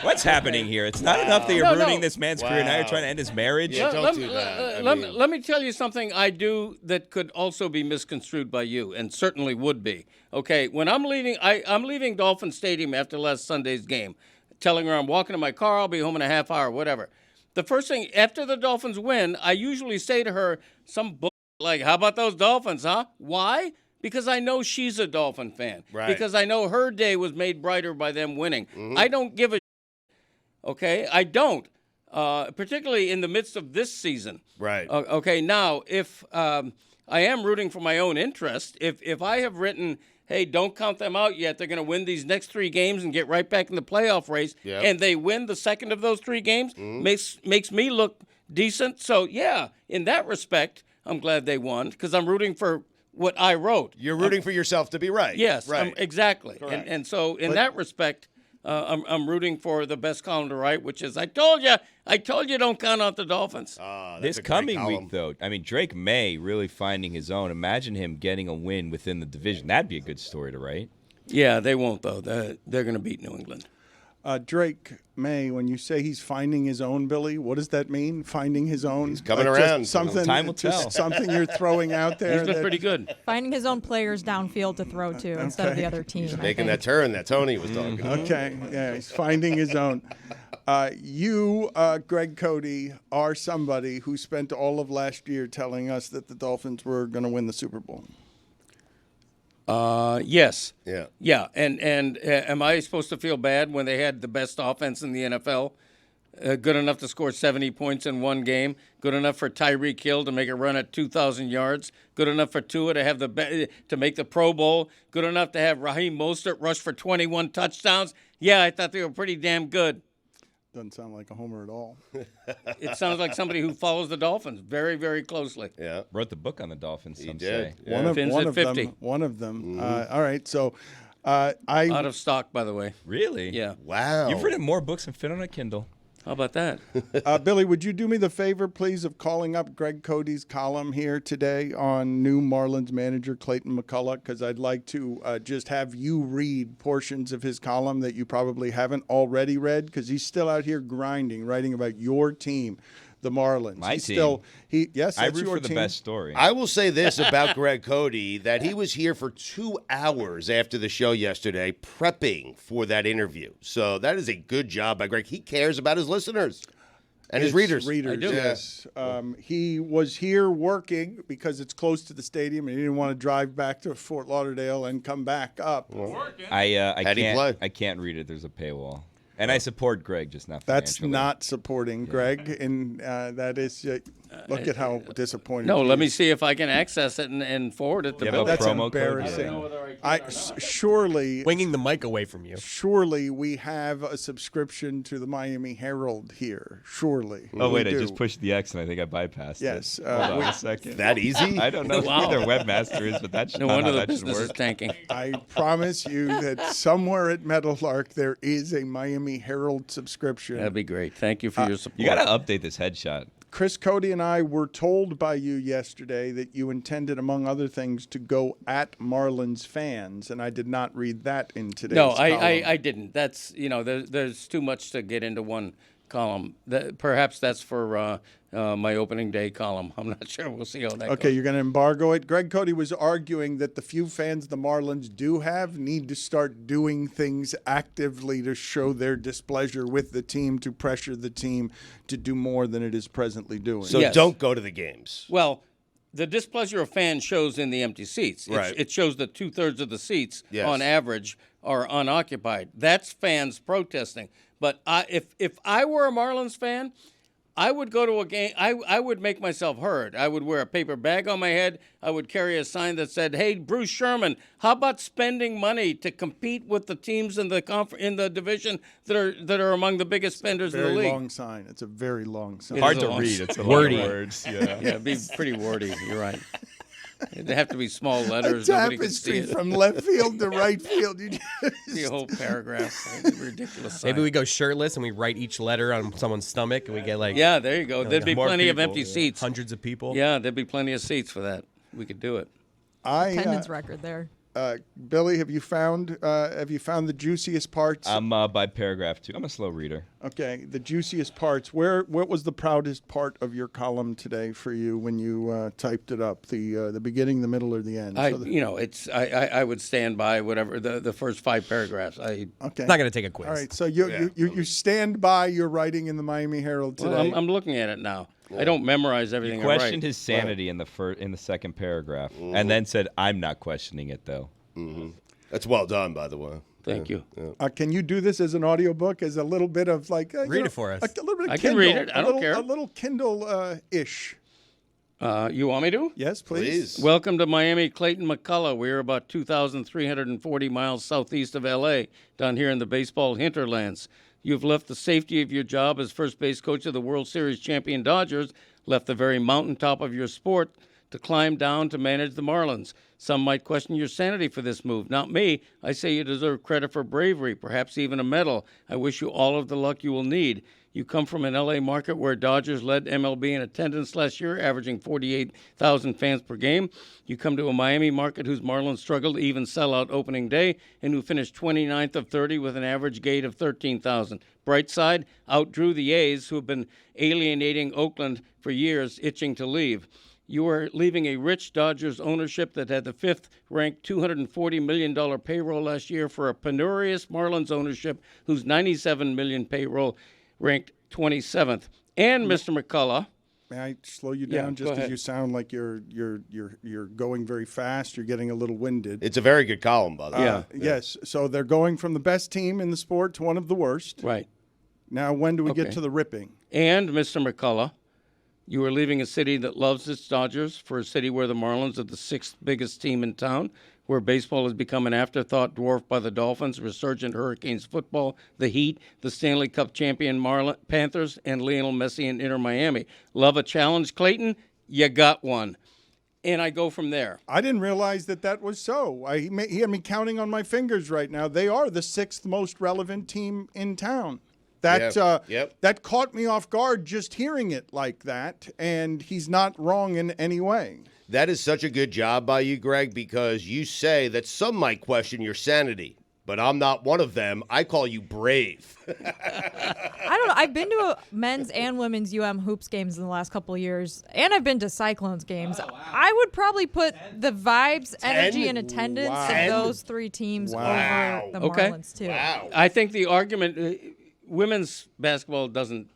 G: What's happening here? It's not enough that you're ruining this man's career. Now you're trying to end his marriage.
C: Yeah, don't do that.
D: Let me tell you something I do that could also be misconstrued by you, and certainly would be. Okay, when I'm leaving, I'm leaving Dolphin Stadium after last Sunday's game, telling her I'm walking to my car, I'll be home in a half hour, whatever. The first thing, after the Dolphins win, I usually say to her some like, how about those Dolphins, huh? Why? Because I know she's a Dolphin fan.
C: Right.
D: Because I know her day was made brighter by them winning. I don't give a okay? I don't, particularly in the midst of this season.
C: Right.
D: Okay, now, if I am rooting for my own interest, if I have written, hey, don't count them out yet, they're going to win these next 3 games and get right back in the playoff race, and they win the second of those 3 games, makes me look decent. So, yeah, in that respect, I'm glad they won because I'm rooting for what I wrote.
C: You're rooting for yourself to be right.
D: Yes,
C: right.
D: Exactly. And so in that respect, I'm rooting for the best column to write, which is I told you don't count out the Dolphins.
G: This coming week, though, I mean, Drake May really finding his own. Imagine him getting a win within the division. That'd be a good story to write.
D: Yeah, they won't, though. They're going to beat New England.
B: Drake May, when you say he's finding his own, Billy, what does that mean? Finding his own?
C: He's coming around.
B: Something,
G: time will tell.
B: Something you're throwing out there.
D: He's been pretty good.
E: Finding his own players downfield to throw to instead of the other team.
C: He's making that turn that Tony was talking about.
B: Okay, yeah, he's finding his own. You, Greg Cote, are somebody who spent all of last year telling us that the Dolphins were going to win the Super Bowl.
D: Yes.
C: Yeah.
D: Yeah. And am I supposed to feel bad when they had the best offense in the NFL? Good enough to score 70 points in one game. Good enough for Tyreek Hill to make a run at 2,000 yards. Good enough for Tua to have to make the Pro Bowl. Good enough to have Raheem Mostert rush for 21 touchdowns. Yeah, I thought they were pretty damn good.
B: Doesn't sound like a homer at all.
D: It sounds like somebody who follows the Dolphins very, very closely.
C: Yeah.
G: Wrote the book on the Dolphins, some
C: did.
G: say.
C: Yeah.
B: One of them. All right, so I
D: out of stock, by the way.
G: Really?
D: Yeah.
C: Wow.
G: You've written more books than fit on a Kindle.
D: How about that?
B: Billy, would you do me the favor, please, of calling up Greg Cote's column here today on new Marlins manager Clayton McCullough? Because I'd like to just have you read portions of his column that you probably haven't already read, because he's still out here grinding, writing about your team, the Marlins.
G: My
B: he's
G: team.
B: Still, yes,
G: I
B: that's
G: root
B: your
G: for the
B: team.
G: best story.
C: I will say this about Greg Cote, that he was here for 2 hours after the show yesterday prepping for that interview. So that is a good job by Greg. He cares about his listeners and his readers.
B: I do. Yes. He was here working because it's close to the stadium, and he didn't want to drive back to Fort Lauderdale and come back up.
G: I can't read it. There's a paywall. And I support Greg, just not
B: That's
G: financially.
B: not supporting Greg, and that is look at how disappointed.
D: No,
B: he
D: let me
B: is.
D: see if I can access it and forward it to
G: You
D: Bill.
G: have a
B: That's
G: promo code?
B: embarrassing. Surely,
I: Winging the mic away from you.
B: surely we have a subscription to the Miami Herald here. Surely.
G: Oh, wait,
B: we
G: I
B: do.
G: just pushed the X and I think I bypassed
B: Yes,
G: it. Hold on a second.
C: That easy?
G: I don't know
D: Wow.
G: who their webmaster is, but that's
D: No
G: not
D: wonder
G: how
D: the
G: that should
D: business is
G: work.
D: tanking.
B: I promise you that somewhere at Meadowlark there is a Miami Herald subscription.
D: That'd be great. Thank you for your support.
G: You got to update this headshot.
B: Chris Cote and I were told by you yesterday that you intended, among other things, to go at Marlins fans, and I did not read that in today's
D: No,
B: column.
D: I didn't. That's, there's too much to get into one column. Perhaps that's for my opening day column. I'm not sure. We'll see how that goes.
B: Okay, you're going to embargo it. Greg Cote was arguing that the few fans the Marlins do have need to start doing things actively to show their displeasure with the team, to pressure the team to do more than it is presently doing.
C: So
D: Yes.
C: don't go to the games.
D: Well, the displeasure of fans shows in the empty seats.
C: Right.
D: It shows that 2/3 of the seats,
C: Yes.
D: on average, are unoccupied. That's fans protesting. But if I were a Marlins fan, I would go to a game. I would make myself heard. I would wear a paper bag on my head. I would carry a sign that said, "Hey, Bruce Sherman, how about spending money to compete with the teams in the division that are among the biggest spenders in the league?"
B: Very long sign. It's a very long sign.
G: Hard to read. It's a
I: wordy.
G: lot of words. Yeah.
D: Yeah, it'd be pretty wordy. You're right. It'd have to be small letters.
B: A
D: Nobody could see
B: tapestry
D: it.
B: from left field to right field. You
D: The whole paragraph. Ridiculous.
I: Maybe we go shirtless and we write each letter on someone's stomach and we get like
D: Yeah, there you go. There'd be
G: more
D: plenty of
G: people,
D: empty
G: yeah.
D: seats.
I: hundreds of people.
D: Yeah, there'd be plenty of seats for that. We could do it.
E: Attendance record there.
B: Billy, have you found the juiciest parts?
G: I'm by paragraph 2. I'm a slow reader.
B: Okay, the juiciest parts. What was the proudest part of your column today for you when you typed it up? The beginning, the middle, or the end?
D: I would stand by whatever the first 5 paragraphs.
B: Okay.
I: Not going to take a quiz.
B: All right, so you stand by your writing in the Miami Herald today.
D: Well, I'm looking at it now. I don't memorize everything.
G: He questioned his sanity in the second paragraph, and then said, "I'm not questioning it, though."
C: Mm-hmm. That's well done, by the way.
D: Thank you.
C: Yeah.
B: Can you do this as an audiobook, as a little bit of like
I: read it for us?
B: A little bit of
D: I
B: Kindle,
D: can read it. I don't care.
B: A little Kindle ish.
D: You want me to?
B: Yes, please.
D: Welcome to Miami, Clayton McCullough. We're about 2,340 miles southeast of L.A., down here in the baseball hinterlands. You've left the safety of your job as first base coach of the World Series champion Dodgers, left the very mountaintop of your sport to climb down to manage the Marlins. Some might question your sanity for this move. Not me. I say you deserve credit for bravery, perhaps even a medal. I wish you all of the luck you will need. You come from an L.A. market where Dodgers led MLB in attendance last year, averaging 48,000 fans per game. You come to a Miami market whose Marlins struggled to even sell out opening day and who finished 29th of 30 with an average gate of 13,000. Bright side, outdrew the A's, who have been alienating Oakland for years, itching to leave. You are leaving a rich Dodgers ownership that had the 5th-ranked $240 million payroll last year for a penurious Marlins ownership whose $97 million payroll ranked 27th. And Mr. McCullough.
B: May I slow you down just because you sound like you're going very fast. You're getting a little winded.
C: It's a very good column, by the way.
B: Yes. So they're going from the best team in the sport to one of the worst.
D: Right.
B: Now, when do we get to the ripping?
D: And Mr. McCullough, you are leaving a city that loves its Dodgers for a city where the Marlins are the 6th biggest team in town, where baseball has become an afterthought dwarfed by the Dolphins, resurgent Hurricanes football, the Heat, the Stanley Cup champion Panthers, and Lionel Messi and Inter Miami. Love a challenge, Clayton? You got one. And I go from there.
B: I didn't realize that was so. He had me counting on my fingers right now. They are the 6th most relevant team in town. That caught me off guard just hearing it like that, and he's not wrong in any way.
C: That is such a good job by you, Greg, because you say that some might question your sanity, but I'm not one of them. I call you brave.
E: I don't know. I've been to men's and women's hoops games in the last couple of years, and I've been to Cyclones games. Oh, wow. I would probably put the vibes, energy, and attendance of those 3 teams over the Marlins, too.
C: Wow.
D: I think the argument... women's basketball doesn't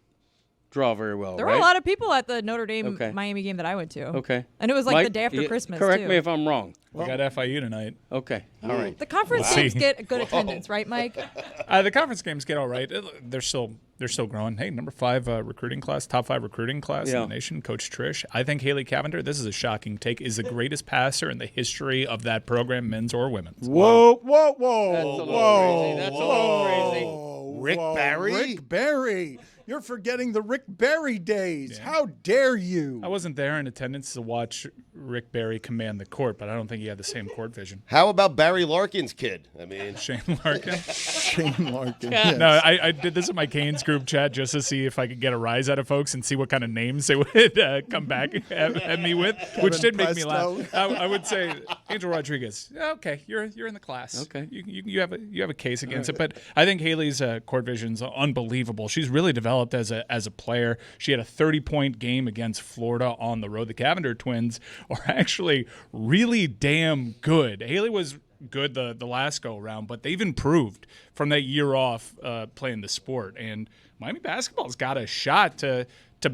D: draw very well.
E: There were a lot of people at the Notre Dame Miami game that I went to.
D: Okay.
E: And it was like
D: Mike,
E: the day after Christmas.
D: Correct me if I'm wrong.
F: We got FIU tonight.
D: Okay. All right.
E: The conference games get good attendance, right, Mike?
F: The conference games get all right. They're still growing. Hey, number 5 recruiting class, top 5 recruiting class in the nation. Coach Trish. I think Haley Cavender, this is a shocking take, is the greatest passer in the history of that program, men's or women's.
B: Whoa.
D: That's a little crazy.
C: Rick Barry?
B: Rick Barry. You're forgetting the Rick Barry days. Yeah. How dare you?
F: I wasn't there in attendance to watch Rick Barry command the court, but I don't think he had the same court vision.
C: How about Barry Larkin's kid? I mean,
F: Shane Larkin.
B: Shane Larkin. Yes.
F: No, I did this in my Canes group chat just to see if I could get a rise out of folks and see what kind of names they would come back at me with, which did make me laugh. I would say Angel Rodriguez. Okay, you're in the class.
D: Okay,
F: you have a case against it, but I think Haley's court vision's unbelievable. She's really developed as a player. She had a 30-point game against Florida on the road. The Cavender twins are actually really damn good. Haley was good the last go-around, but they've improved from that year off playing the sport. And Miami basketball's got a shot to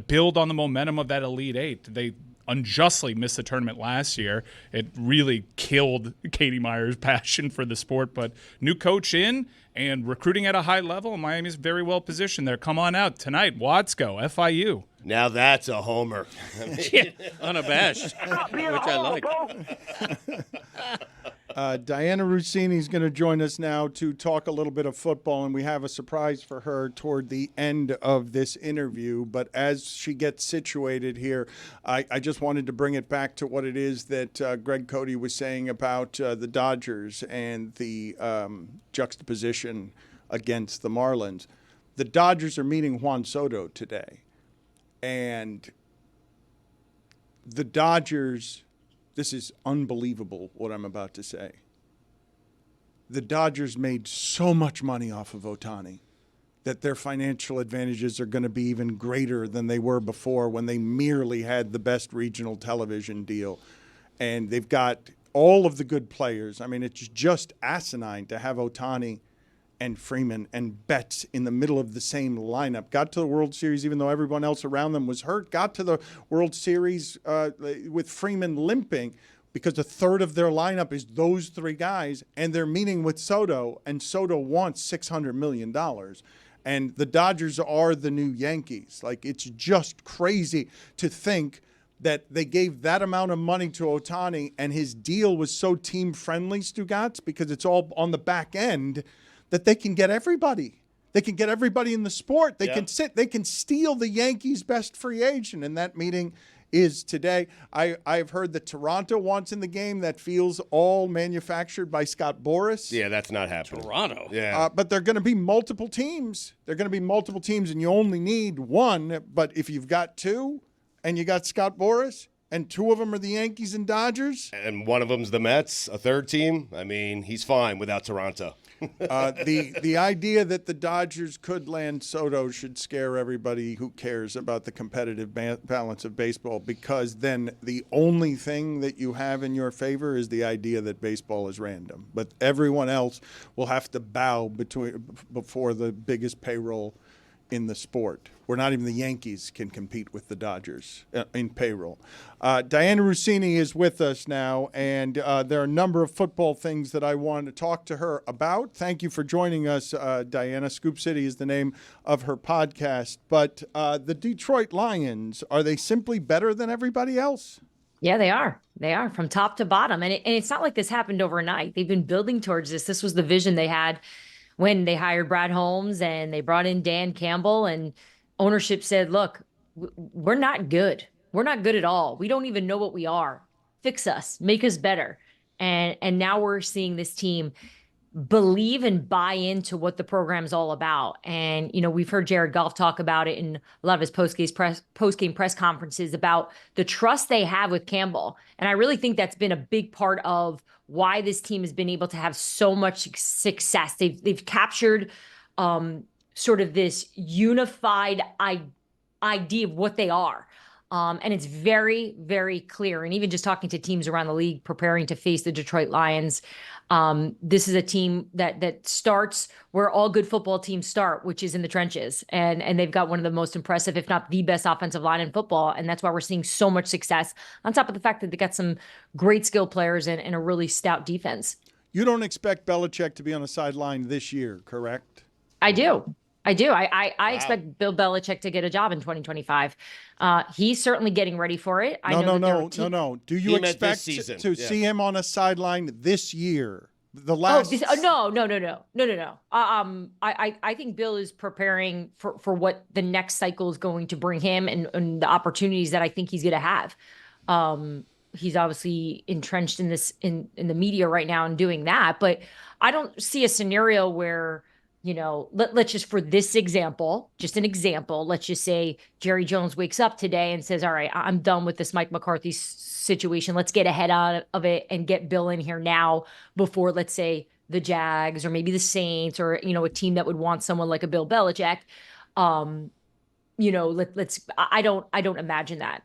F: build on the momentum of that Elite Eight. They unjustly missed the tournament last year. It really killed Katie Meyer's passion for the sport, but new coach in and recruiting at a high level, Miami's very well positioned there. Come on out tonight, Watsco, FIU.
C: Now that's a homer.
D: Yeah, unabashed, which I like.
B: Dianna Russini is going to join us now to talk a little bit of football, and we have a surprise for her toward the end of this interview. But as she gets situated here, I just wanted to bring it back to what it is that Greg Cote was saying about the Dodgers and the juxtaposition against the Marlins. The Dodgers are meeting Juan Soto today, and the Dodgers... This is unbelievable what I'm about to say. The Dodgers made so much money off of Ohtani that their financial advantages are going to be even greater than they were before when they merely had the best regional television deal. And they've got all of the good players. I mean, it's just asinine to have Ohtani and Freeman and Betts in the middle of the same lineup. Got to the World Series even though everyone else around them was hurt. Got to the World Series with Freeman limping because a third of their lineup is those three guys, and they're meeting with Soto, and Soto wants $600 million. And the Dodgers are the new Yankees. Like, it's just crazy to think that they gave that amount of money to Ohtani, and his deal was so team-friendly, Stugotz, because it's all on the back end, that they can get everybody. They can get everybody in the sport. They can steal the Yankees' best free agent, and that meeting is today. I've heard that Toronto wants in the game. That feels all manufactured by Scott Boras.
C: Yeah, that's not happening.
D: Toronto.
C: Yeah.
B: But there are going to be multiple teams. And you only need one. But if you've got two, and you got Scott Boras, and two of them are the Yankees and Dodgers,
C: and one of them's the Mets, a third team, I mean, he's fine without Toronto.
B: The idea that the Dodgers could land Soto should scare everybody who cares about the competitive balance of baseball, because then the only thing that you have in your favor is the idea that baseball is random. But everyone else will have to bow before the biggest payroll in the sport, where not even the Yankees can compete with the Dodgers in payroll. Dianna Russini is with us now, and there are a number of football things that I want to talk to her about. Thank you for joining us, Dianna. Scoop City is the name of her podcast. But the Detroit Lions, are they simply better than everybody else?
N: Yeah, they are. They are from top to bottom. And it's not like this happened overnight. They've been building towards this. This was the vision they had when they hired Brad Holmes and they brought in Dan Campbell, and ownership said, look, we're not good. We're not good at all. We don't even know what we are. Fix us, make us better. And now we're seeing this team believe and buy into what the program's all about. And, you know, we've heard Jared Goff talk about it in a lot of his post-game press conferences about the trust they have with Campbell. And I really think that's been a big part of why this team has been able to have so much success. They've captured sort of this unified idea of what they are. And it's very, very clear. And even just talking to teams around the league preparing to face the Detroit Lions, this is a team that starts where all good football teams start, which is in the trenches. And they've got one of the most impressive, if not the best offensive line in football. And that's why we're seeing so much success, on top of the fact that they got some great skill players and a really stout defense. You don't expect Belichick to be on the sideline this year, correct? I do. I expect Bill Belichick to get a job in 2025. He's certainly getting ready for it. No. Do you expect to see him on a sideline this year? No. I think Bill is preparing for what the next cycle is going to bring him and the opportunities that I think he's going to have. He's obviously entrenched in this in the media right now and doing that, but I don't see a scenario where, you know, let's just, for this example, just an example, let's just say Jerry Jones wakes up today and says, all right, I'm done with this Mike McCarthy situation. Let's get ahead of it and get Bill in here now before, let's say, the Jags or maybe the Saints or, you know, a team that would want someone like a Bill Belichick. You know, I don't imagine that.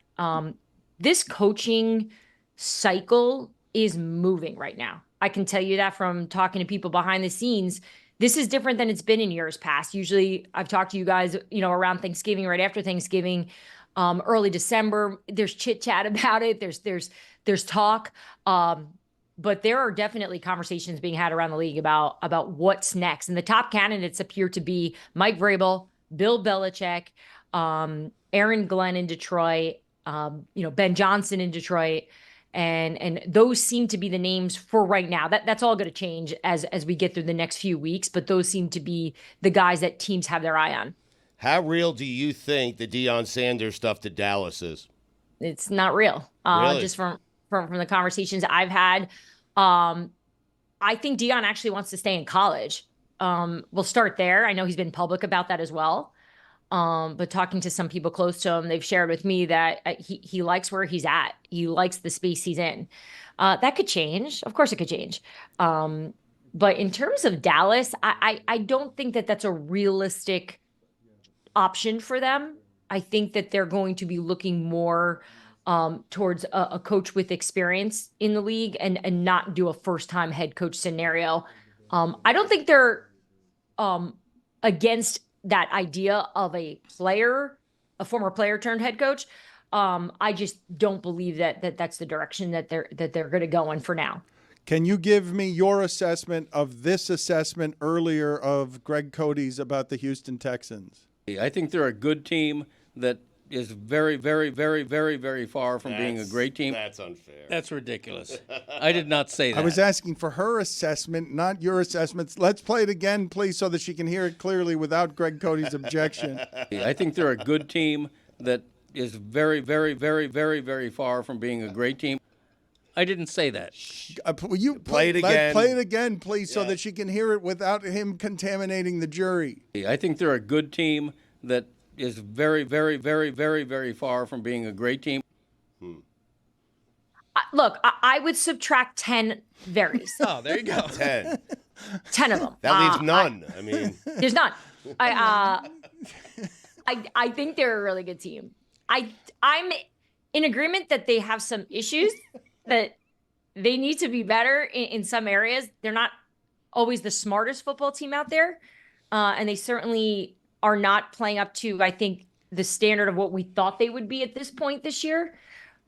N: This coaching cycle is moving right now. I can tell you that from talking to people behind the scenes. This is different than it's been in years past. Usually I've talked to you guys, you know, around Thanksgiving, right after Thanksgiving, early December, there's chit chat about it. There's talk. But there are definitely conversations being had around the league about what's next. And the top candidates appear to be Mike Vrabel, Bill Belichick, Aaron Glenn in Detroit, Ben Johnson in Detroit. And those seem to be the names for right now. That's all going to change as we get through the next few weeks. But those seem to be the guys that teams have their eye on.
C: How real do you think the Deion Sanders stuff to Dallas is?
N: It's not real.
C: Really?
N: Just from the conversations I've had. I think Deion actually wants to stay in college. We'll start there. I know he's been public about that as well. But talking to some people close to him, they've shared with me that he likes where he's at. He likes the space he's in. That could change. Of course it could change. But in terms of Dallas, I don't think that that's a realistic option for them. I think that they're going to be looking more towards a coach with experience in the league and not do a first-time head coach scenario. I don't think they're against that idea of a former player turned head coach. I just don't believe that that's the direction that they're going to go in for now.
B: Can you give me your assessment of this assessment earlier of Greg Cote's about the Houston Texans?
D: I think they're a good team that is very, very, very, very, very far from being a great team.
C: That's unfair.
D: That's ridiculous. I did not say that.
B: I was asking for her assessment, not your assessments. Let's play it again, please, so that she can hear it clearly without Greg Cote's objection.
D: I think they're a good team that is very, very, very, very, very far from being a great team. I didn't say that.
B: Will you
C: play it again?
B: Play it again, please, so that she can hear it without him contaminating the jury.
D: I think they're a good team that is very, very, very, very, very far from being a great team.
N: Look, I would subtract 10 varies.
I: Oh, there you go.
C: 10.
N: 10 of them.
C: That leaves none. I mean,
N: there's none. I think they're a really good team. I'm in agreement that they have some issues, that they need to be better in some areas. They're not always the smartest football team out there, and they certainly are not playing up to, I think, the standard of what we thought they would be at this point this year.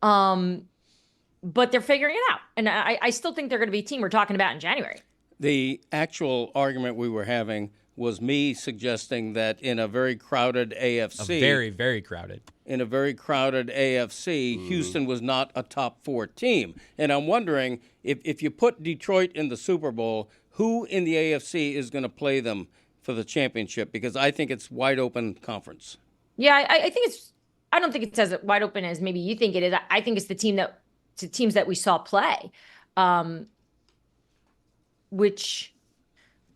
N: But they're figuring it out. And I still think they're going to be a team we're talking about in January.
D: The actual argument we were having was me suggesting that in a very crowded AFC.
I: Very, very crowded.
D: In a very crowded AFC, Houston was not a top 4 team. And I'm wondering, if you put Detroit in the Super Bowl, who in the AFC is going to play them for the championship? Because I think it's wide open conference.
N: Yeah, I think I don't think it's as wide open as maybe you think it is. I think it's the teams that we saw play, which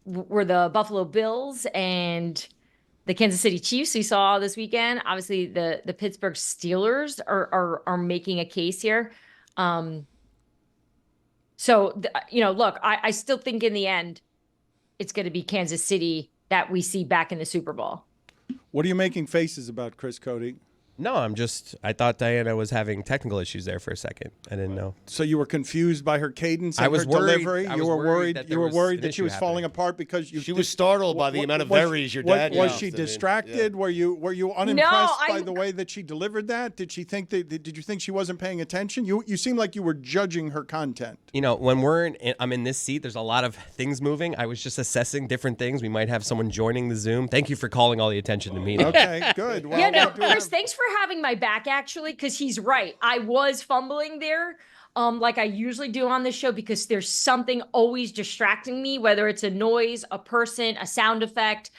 N: were the Buffalo Bills and the Kansas City Chiefs we saw this weekend. Obviously, the Pittsburgh Steelers are making a case here. Look, I still think in the end, it's going to be Kansas City that we see back in the Super Bowl.
B: What are you making faces about, Chris Cote?
I: No, I thought Diana was having technical issues there for a second. I didn't know.
B: So you were confused by her cadence and
I: I was
B: her
I: worried,
B: delivery?
I: I
B: You
I: was
B: were worried that she was
I: happening.
B: falling apart because
C: she was startled by the amount of berries your dad
B: Was
C: used.
B: she
C: I mean,
B: distracted?
C: yeah.
B: Were you unimpressed by the way that she delivered that? Did you think she wasn't paying attention? You seem like you were judging her content.
I: You know, when I'm in this seat, there's a lot of things moving. I was just assessing different things. We might have someone joining the Zoom. Thank you for calling all the attention to me.
B: Okay, good. Well,
N: Chris, thanks for having my back, actually, because he's right. I was fumbling there, like I usually do on this show, because there's something always distracting me, whether it's a noise, a person, a sound effect.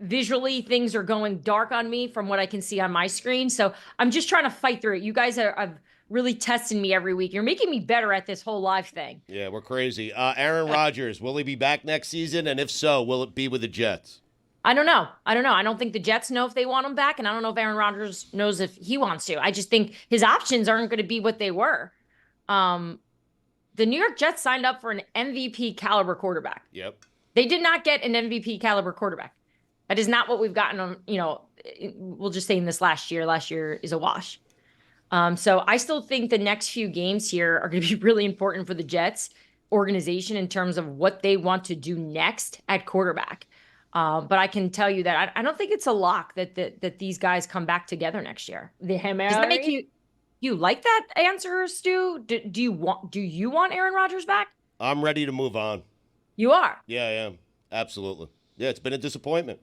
N: Visually, things are going dark on me from what I can see on my screen. So I'm just trying to fight through it. You guys are really testing me every week. You're making me better at this whole live thing.
C: Yeah, we're crazy. Aaron Rodgers, will he be back next season? And if so, will it be with the Jets?
N: I don't know. I don't think the Jets know if they want him back, and I don't know if Aaron Rodgers knows if he wants to. I just think his options aren't going to be what they were. The New York Jets signed up for an MVP caliber quarterback.
C: Yep.
N: They did not get an MVP caliber quarterback. That is not what we've gotten on, we'll just say in this last year. Last year is a wash. So I still think the next few games here are going to be really important for the Jets organization in terms of what they want to do next at quarterback. But I can tell you that I don't think it's a lock that these guys come back together next year. Does that make you like that answer, Stu? Do you want Aaron Rodgers back?
C: I'm ready to move on.
N: You are?
C: Yeah, I am. Absolutely. Yeah, it's been a disappointment.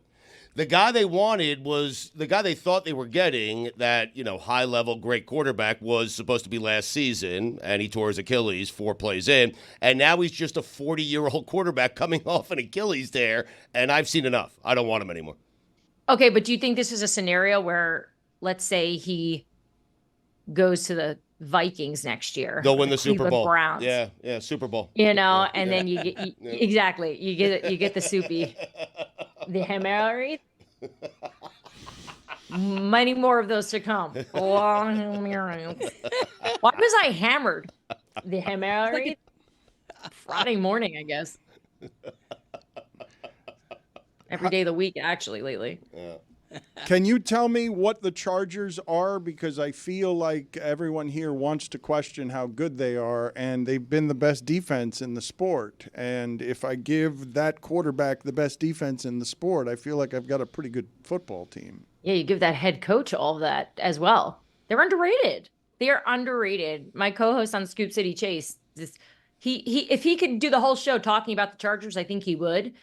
C: The guy they wanted was the guy they thought they were getting, that, high-level great quarterback, was supposed to be last season, and he tore his Achilles 4 plays in, and now he's just a 40-year-old quarterback coming off an Achilles tear, and I've seen enough. I don't want him anymore.
N: Okay, but do you think this is a scenario where, let's say he goes to the Vikings next year?
C: They'll win the Super Bowl.
N: Browns.
C: Yeah, Super Bowl.
N: And then you get exactly you get the soupy, the hemorrhoid. Many more of those to come. Why was I hammered? The hemorrhoid. Friday morning, I guess. Every day of the week, actually, lately.
C: Yeah.
B: Can you tell me what the Chargers are? Because I feel like everyone here wants to question how good they are, and they've been the best defense in the sport. And if I give that quarterback the best defense in the sport, I feel like I've got a pretty good football team.
N: Yeah, you give that head coach all of that as well. They're underrated. They are underrated. My co-host on Scoop City Chase, if he could do the whole show talking about the Chargers, I think he would.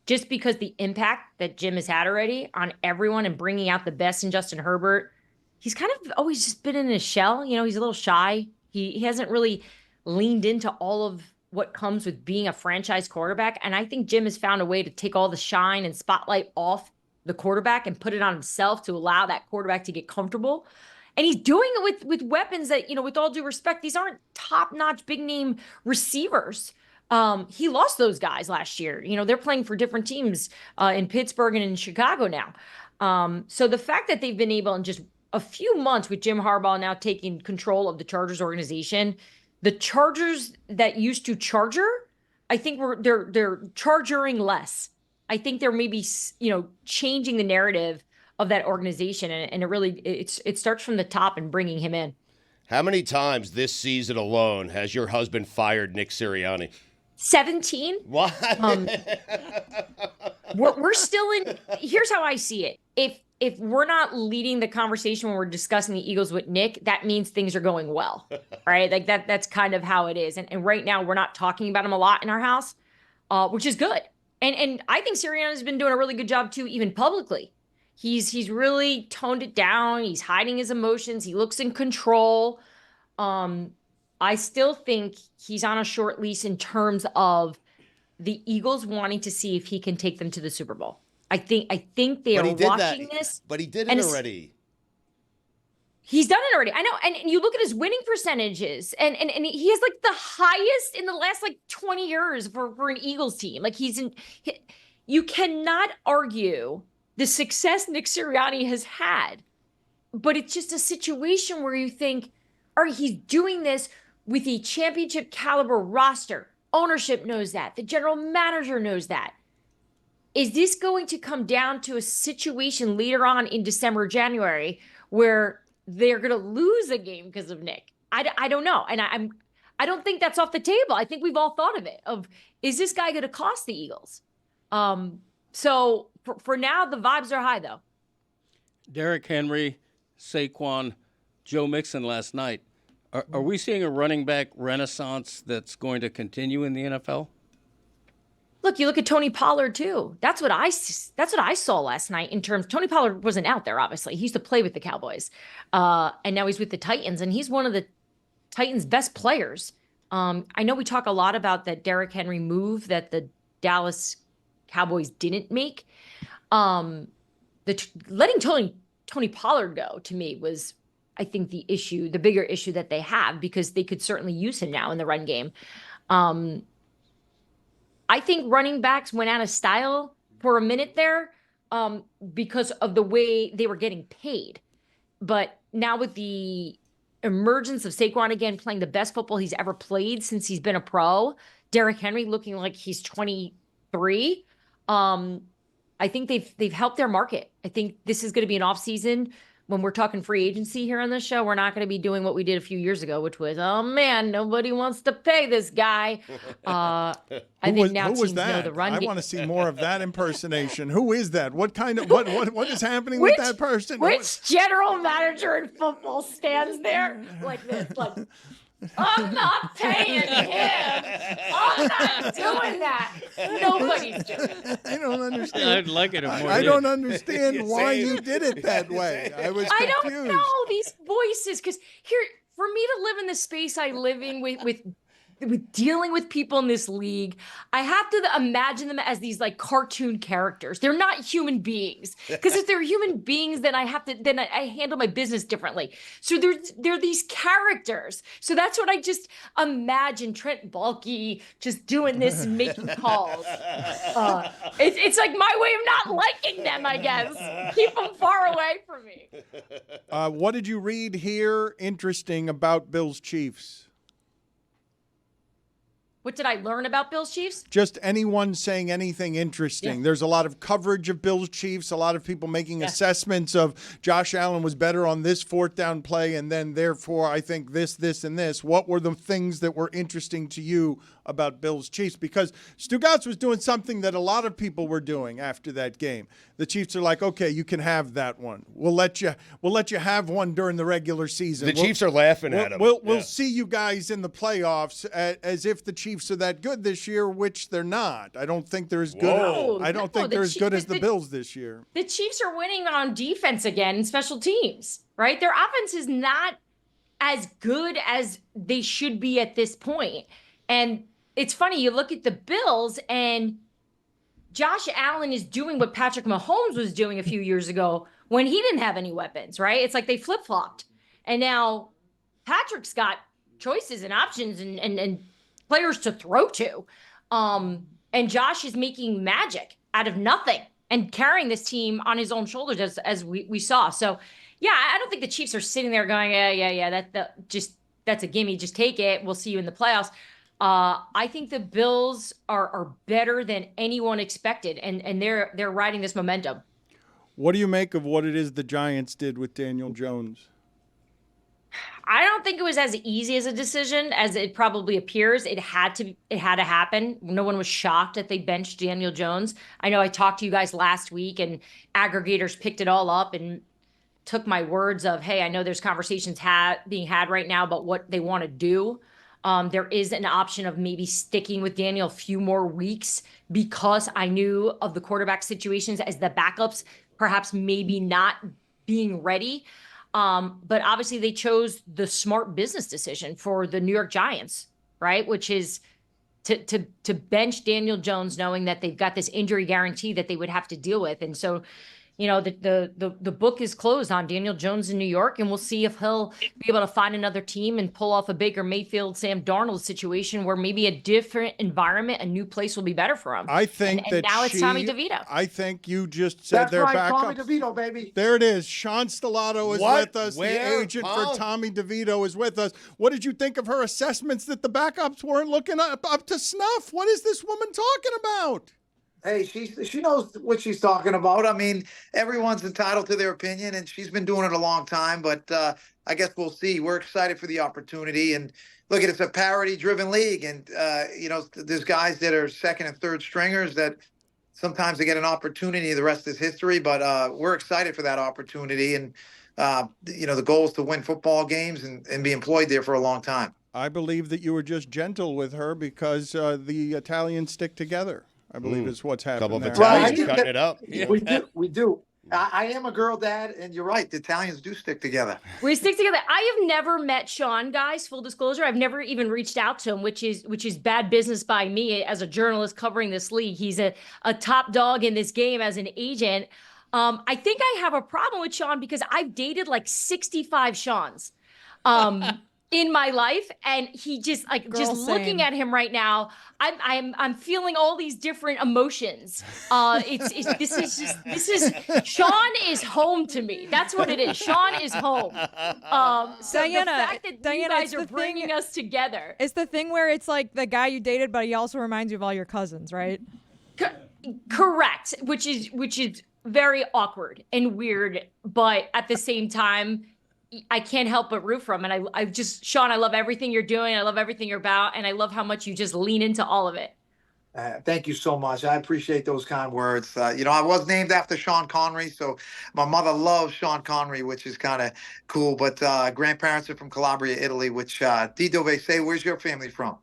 N: Just because the impact that Jim has had already on everyone and bringing out the best in Justin Herbert. He's kind of always just been in his shell. He's a little shy. He hasn't really leaned into all of what comes with being a franchise quarterback. And I think Jim has found a way to take all the shine and spotlight off the quarterback and put it on himself to allow that quarterback to get comfortable. And he's doing it with weapons that, with all due respect, these aren't top-notch, big-name receivers. He lost those guys last year. They're playing for different teams in Pittsburgh and in Chicago now. So the fact that they've been able in just a few months with Jim Harbaugh now taking control of the Chargers organization, the Chargers that used to charger, I think they're chargering less. I think they're maybe, changing the narrative of that organization. And it starts from the top and bringing him in.
C: How many times this season alone has your husband fired Nick Sirianni?
N: 17.
C: What?
N: We're still in. Here's how I see it. If we're not leading the conversation when we're discussing the Eagles with Nick, that means things are going well, right? Like that's kind of how it is. And right now we're not talking about him a lot in our house, which is good. And I think Sirianni's been doing a really good job too, even publicly. He's really toned it down. He's hiding his emotions. He looks in control. I still think he's on a short leash in terms of the Eagles wanting to see if he can take them to the Super Bowl. I think they are watching this.
C: But he did it already.
N: He's done it already. I know. And you look at his winning percentages, and he has like the highest in the last 20 years for an Eagles team. Like you cannot argue the success Nick Sirianni has had, but it's just a situation where you think, all right, he's doing this with a championship caliber roster. Ownership knows that. The general manager knows that. Is this going to come down to a situation later on in December, January, where they're going to lose a game because of Nick? I don't know. And I don't think that's off the table. I think we've all thought of it, is this guy going to cost the Eagles? So for now, the vibes are high, though.
D: Derrick Henry, Saquon, Joe Mixon last night. Are we seeing a running back renaissance that's going to continue in the NFL?
N: Look, you look at Tony Pollard too. That's what I saw last night in terms. Tony Pollard wasn't out there, obviously. He used to play with the Cowboys, and now he's with the Titans, and he's one of the Titans' best players. I know we talk a lot about that Derrick Henry move that the Dallas Cowboys didn't make. Letting Tony Pollard go, to me, was, I think, the bigger issue that they have, because they could certainly use him now in the run game. I think running backs went out of style for a minute there because of the way they were getting paid. But now with the emergence of Saquon again playing the best football he's ever played since he's been a pro, Derrick Henry looking like he's 23, I think they've helped their market. I think this is going to be an offseason. When we're talking free agency here on this show, we're not going to be doing what we did a few years ago, which was, oh man, nobody wants to pay this guy. I think now teams know the run.
B: I want to see more of that impersonation. Who is that? What is happening with that person?
N: Which general manager in football stands there like this? Like, I'm not paying him. I'm not doing that. Nobody's doing it.
B: I don't understand.
D: I'd like it if more
B: I
D: did.
B: don't understand why you did it that way. I was confused.
N: I don't know these voices because here, for me to live in the space I live in with dealing with people in this league, I have to imagine them as these like cartoon characters. They're not human beings. Because if they're human beings, then I handle my business differently. So they're these characters. So that's what I just imagine Trent Baalke just doing this and making calls. It's like my way of not liking them, I guess. Keep them far away from me.
B: What did you read here interesting about Bills Chiefs?
N: What did I learn about Bills Chiefs?
B: Just anyone saying anything interesting. There's a lot of coverage of Bills Chiefs, a lot of people making assessments of Josh Allen was better on this fourth down play, and then therefore I think this, and this. What were the things that were interesting to you about Bills Chiefs? Because Stugotz was doing something that a lot of people were doing after that game. The Chiefs are like, okay, you can have that one. We'll let you have one during the regular season.
C: The Chiefs are laughing at him.
B: We'll see you guys in the playoffs as if the Chiefs are that good this year, which they're not. I don't think they're as good.
N: Whoa.
B: I don't think they're as good as the Bills this year.
N: The Chiefs are winning on defense again and special teams, right? Their offense is not as good as they should be at this point. And it's funny, you look at the Bills and Josh Allen is doing what Patrick Mahomes was doing a few years ago when he didn't have any weapons, right? It's like they flip-flopped. And now Patrick's got choices and options and players to throw to. And Josh is making magic out of nothing and carrying this team on his own shoulders as we saw. So, yeah, I don't think the Chiefs are sitting there going, yeah, that's a gimme, just take it. We'll see you in the playoffs. I think the Bills are better than anyone expected, and they're riding this momentum.
B: What do you make of what it is the Giants did with Daniel Jones?
N: I don't think it was as easy as a decision as it probably appears. It had to happen. No one was shocked that they benched Daniel Jones. I know I talked to you guys last week, and aggregators picked it all up and took my words of, hey, I know there's conversations being had right now about what they want to do. There is an option of maybe sticking with Daniel a few more weeks because I knew of the quarterback situations as the backups, perhaps maybe not being ready. But obviously they chose the smart business decision for the New York Giants, right? Which is to bench Daniel Jones, knowing that they've got this injury guarantee that they would have to deal with. And so, you know, the book is closed on Daniel Jones in New York, and we'll see if he'll be able to find another team and pull off a Baker Mayfield, Sam Darnold situation where maybe a different environment, a new place will be better for him.
B: I think
N: and now it's Tommy DeVito.
B: I think you just said they're back up.
L: Tommy DeVito, baby.
B: There it is. Sean Stellato is with us. The agent for Tommy DeVito is with us. What did you think of her assessments that the backups weren't looking up to snuff? What is this woman talking about?
O: Hey, she knows what she's talking about. I mean, everyone's entitled to their opinion, and she's been doing it a long time. But I guess we'll see. We're excited for the opportunity. And look, it's a parity-driven league. And, you know, there's guys that are second and third stringers that sometimes they get an opportunity. The rest is history. But we're excited for that opportunity. And, you know, the goal is to win football games and be employed there for a long time.
B: I believe that you were just gentle with her because the Italians stick together. I believe is what's happening.
C: Couple of
B: there.
C: Italians cutting it up.
O: We do. I am a girl dad, and you're right. The Italians do stick together.
N: We stick together. I have never met Sean, guys. Full disclosure, I've never even reached out to him, which is bad business by me as a journalist covering this league. He's a top dog in this game as an agent. I think I have a problem with Sean because I've dated like 65 Seans. In my life, and he just like looking at him right now, I'm feeling all these different emotions. This is Sean is home to me. That's what it is. Sean is home. So Dianna, the fact that you guys are bringing us together.
E: It's the thing where it's like the guy you dated, but he also reminds you of all your cousins, right?
N: Correct. Which is very awkward and weird, but at the same time, I can't help but root for him. And I just, Sean, I love everything you're doing. I love everything you're about. And I love how much you just lean into all of it.
O: Thank you so much. I appreciate those kind words. I was named after Sean Connery, so my mother loves Sean Connery, which is kind of cool. But grandparents are from Calabria, Italy, which Di dove sei, where's your family from?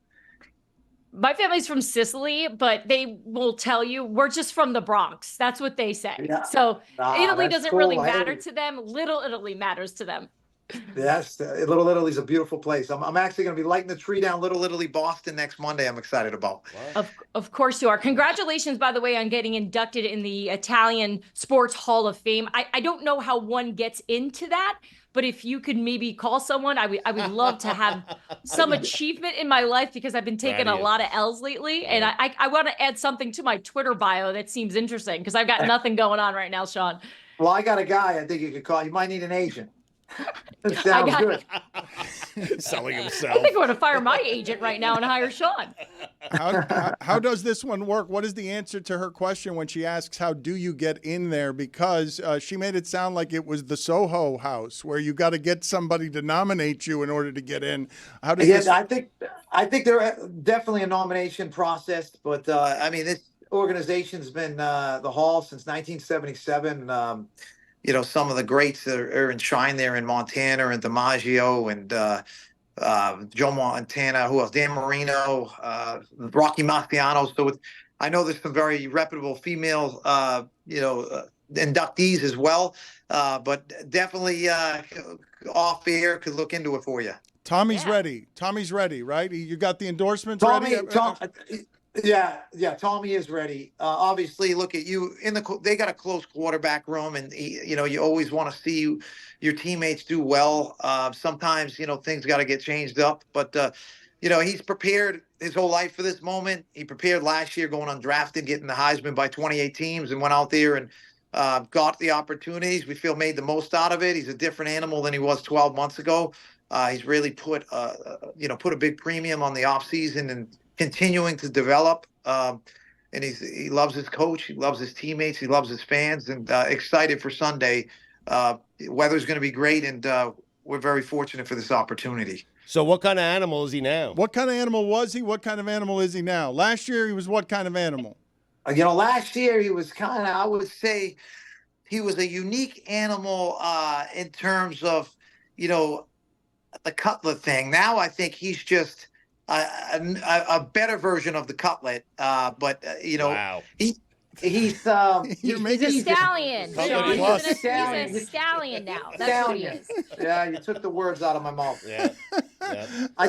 N: My family's from Sicily, but they will tell you we're just from the Bronx. That's what they say.
O: Yeah.
N: So Italy
O: that's
N: doesn't
O: cool.
N: really matter
O: Hey.
N: to them. Little Italy matters to them.
O: Yes, Little Italy's a beautiful place. I'm actually going to be lighting the tree down Little Italy, Boston next Monday. I'm excited about.
N: Of course you are. Congratulations, by the way, on getting inducted in the Italian Sports Hall of Fame. I don't know how one gets into that, but if you could maybe call someone, I would love to have some achievement in my life because I've been taking a lot of L's lately. And I want to add something to my Twitter bio that seems interesting because I've got nothing going on right now, Sean.
O: Well, I got a guy I think you could call. You might need an agent. That sounds good.
C: Selling
N: I
C: himself.
N: think I'm going to fire my agent right now and hire Sean.
B: How does this one work? What is the answer to her question when she asks, how do you get in there? Because she made it sound like it was the Soho House where you got to get somebody to nominate you in order to get in. How does this...
O: I think there definitely a nomination process, but this organization's been the Hall since 1977. Some of the greats that are enshrined there in Montana and DiMaggio and Joe Montana, who else? Dan Marino, Rocky Marciano. So I know there's some very reputable female, inductees as well. But definitely off air could look into it for you.
B: Tommy's ready. Tommy's ready, right? You got the endorsements ready?
O: Yeah, Tommy is ready. Obviously, look at you they got a close quarterback room, and you always want to see your teammates do well. Sometimes things got to get changed up, but he's prepared his whole life for this moment. He prepared last year going undrafted, getting the Heisman by 28 teams, and went out there and got the opportunities. We feel made the most out of it. He's a different animal than he was 12 months ago. He's really put a big premium on the offseason and continuing to develop, and he loves his coach, he loves his teammates, he loves his fans, and excited for Sunday. Weather's going to be great, and we're very fortunate for this opportunity.
C: So what kind of animal is he now?
B: What kind of animal was he? What kind of animal is he now? Last year he was what kind of animal?
O: Last year he was I would say he was a unique animal in terms of, the cutlet thing. Now I think he's just a better version of the cutlet, but
C: wow.
O: he's
N: He's a stallion. He's a stallion now. That's what he is.
O: Yeah, you took the words out of my mouth.
C: Yeah.
O: I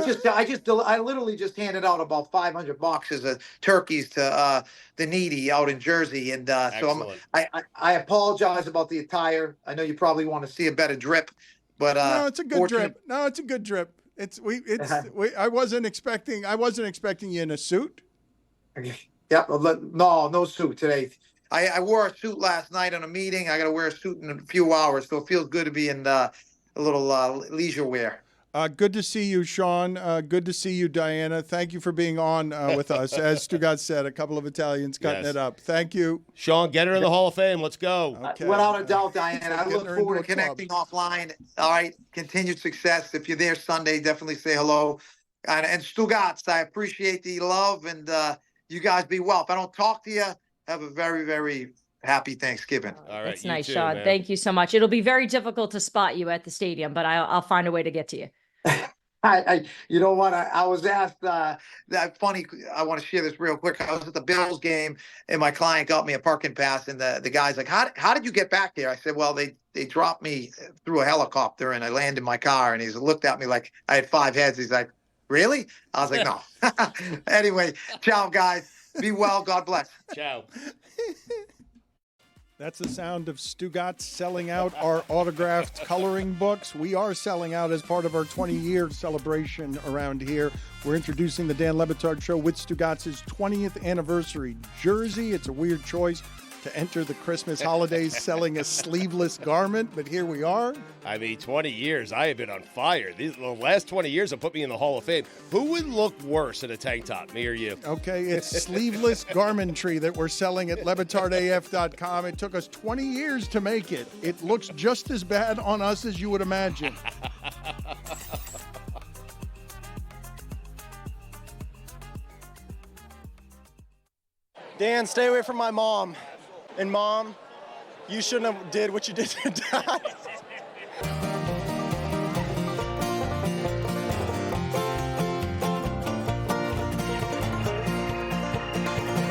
O: literally just handed out about 500 boxes of turkeys to the needy out in Jersey, and so I apologize about the attire. I know you probably want to see a better drip, but
B: no, it's a good drip. No, it's a good drip. I wasn't expecting you in a suit.
O: Yep. No suit today. I wore a suit last night on a meeting. I got to wear a suit in a few hours, so it feels good to be in a little leisure wear.
B: Good to see you, Sean. Good to see you, Dianna. Thank you for being on with us. As Stugotz said, a couple of Italians cutting it up. Thank you.
C: Sean, get her in the Hall of Fame. Let's go.
O: Okay. Without a doubt, Dianna. I look forward to connecting offline. All right. Continued success. If you're there Sunday, definitely say hello. And Stugotz, I appreciate the love, and you guys be well. If I don't talk to you, have a very, very happy Thanksgiving.
C: All right.
N: That's nice,
C: too,
N: Sean.
C: man.
N: Thank you so much. It'll be very difficult to spot you at the stadium, but I'll find a way to get to you.
O: You know what? I was asked that funny. I want to share this real quick. I was at the Bills game, and my client got me a parking pass, and the guy's like, "How did you get back there?" I said, "Well, they dropped me through a helicopter, and I landed in my car." And he looked at me like I had 5 heads. He's like, "Really?" I was like, "No." Anyway, ciao, guys. Be well. God bless.
C: Ciao.
B: That's the sound of Stugotz selling out our autographed coloring books. We are selling out as part of our 20-year celebration around here. We're introducing the Dan Le Batard Show with Stugotz's 20th anniversary jersey. It's a weird choice to enter the Christmas holidays selling a sleeveless garment, but here we are.
C: 20 years, I have been on fire. The last 20 years have put me in the Hall of Fame. Who would look worse in a tank top, me or you?
B: Okay, it's sleeveless garmentry that we're selling at LeBatardAF.com. It took us 20 years to make it. It looks just as bad on us as you would imagine.
P: Dan, stay away from my mom. And Mom, you shouldn't have did what you did to Dad.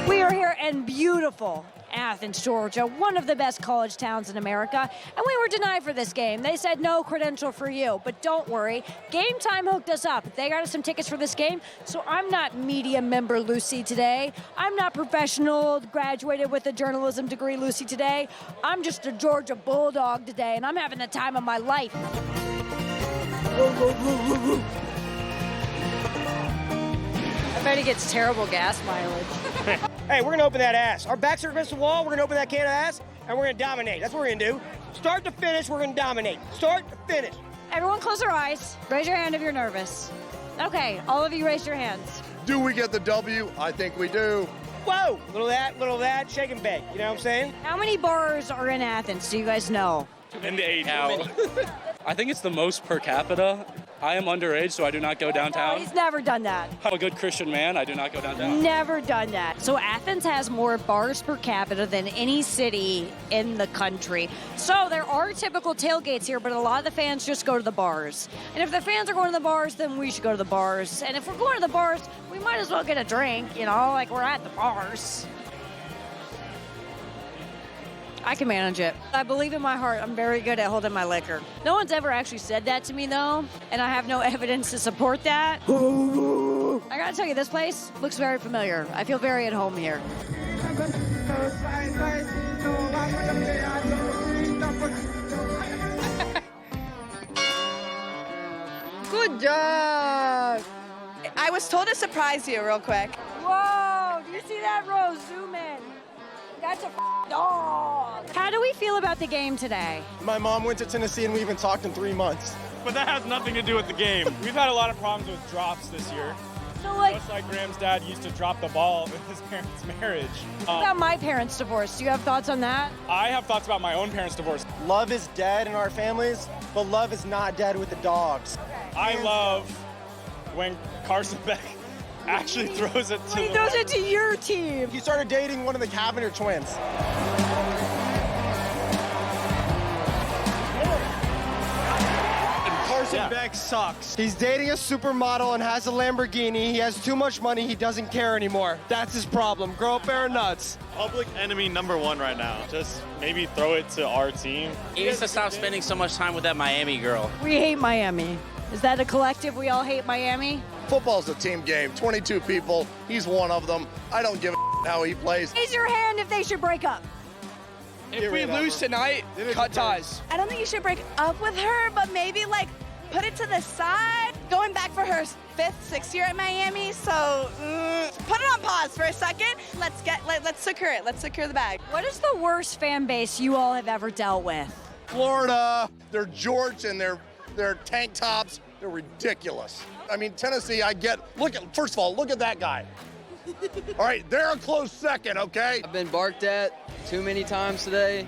Q: We are here in beautiful Athens, Georgia, one of the best college towns in America, and we were denied for this game. They said no credential for you, but don't worry. Game Time hooked us up. They got us some tickets for this game, so I'm not media member Lucy today. I'm not professional, graduated with a journalism degree Lucy today. I'm just a Georgia Bulldog today, and I'm having the time of my life. I bet he gets terrible gas mileage.
R: Hey, we're going to open that ass. Our backs are against the wall. We're going to open that can of ass, and we're going to dominate. That's what we're going to do. Start to finish, we're going to dominate. Start to finish.
Q: Everyone close their eyes. Raise your hand if you're nervous. Okay, all of you raise your hands.
P: Do we get the W? I think we do.
R: Whoa! Little of that, shake and bake. You know what I'm saying?
Q: How many bars are in Athens? Do you guys know?
S: In the 8. I think it's the most per capita. I am underage, so I do not go downtown.
Q: No, he's never done that.
S: I'm a good Christian man. I do not go downtown.
Q: Never done that. So Athens has more bars per capita than any city in the country. So there are typical tailgates here, but a lot of the fans just go to the bars. And if the fans are going to the bars, then we should go to the bars. And if we're going to the bars, we might as well get a drink, you know, like we're at the bars. I can manage it. I believe in my heart I'm very good at holding my liquor. No one's ever actually said that to me, though, and I have no evidence to support that. I gotta tell you, this place looks very familiar. I feel very at home here.
T: Good job. I was told to surprise you real quick.
Q: Whoa, do you see that, Rose? Zoom in. That's a dog. How do we feel about the game today?
P: My mom went to Tennessee and we haven't talked in 3 months.
U: But that has nothing to do with the game. We've had a lot of problems with drops this year.
Q: So, like,
U: just like Graham's dad used to drop the ball in his parents' marriage.
Q: What about my parents' divorce? Do you have thoughts on that?
U: I have thoughts about my own parents' divorce.
P: Love is dead in our families, but love is not dead with the dogs.
U: Okay. I love when Carson Beck actually throws it to
Q: he throws it to your team.
P: He started dating one of the Cavanagh twins. Carson Beck sucks. He's dating a supermodel and has a Lamborghini. He has too much money. He doesn't care anymore. That's his problem. Grow a pair of nuts.
U: Public enemy number 1 right now. Just maybe throw it to our team.
V: He needs to stop spending so much time with that Miami girl.
Q: We hate Miami. Is that a collective? We all hate Miami?
P: Football's a team game. 22 people. He's one of them. I don't give a how he plays.
Q: Raise your hand if they should break up.
U: If we lose tonight, cut ties.
T: I don't think you should break up with her, but maybe like put it to the side. Going back for her 5th, 6th year at Miami, so put it on pause for a second. Let's secure it. Let's secure the bag.
Q: What is the worst fan base you all have ever dealt with?
P: Florida, they're jorts and they're tank tops. They're ridiculous. I mean, Tennessee, first of all, look at that guy. All right, they're a close second, okay?
W: I've been barked at too many times today.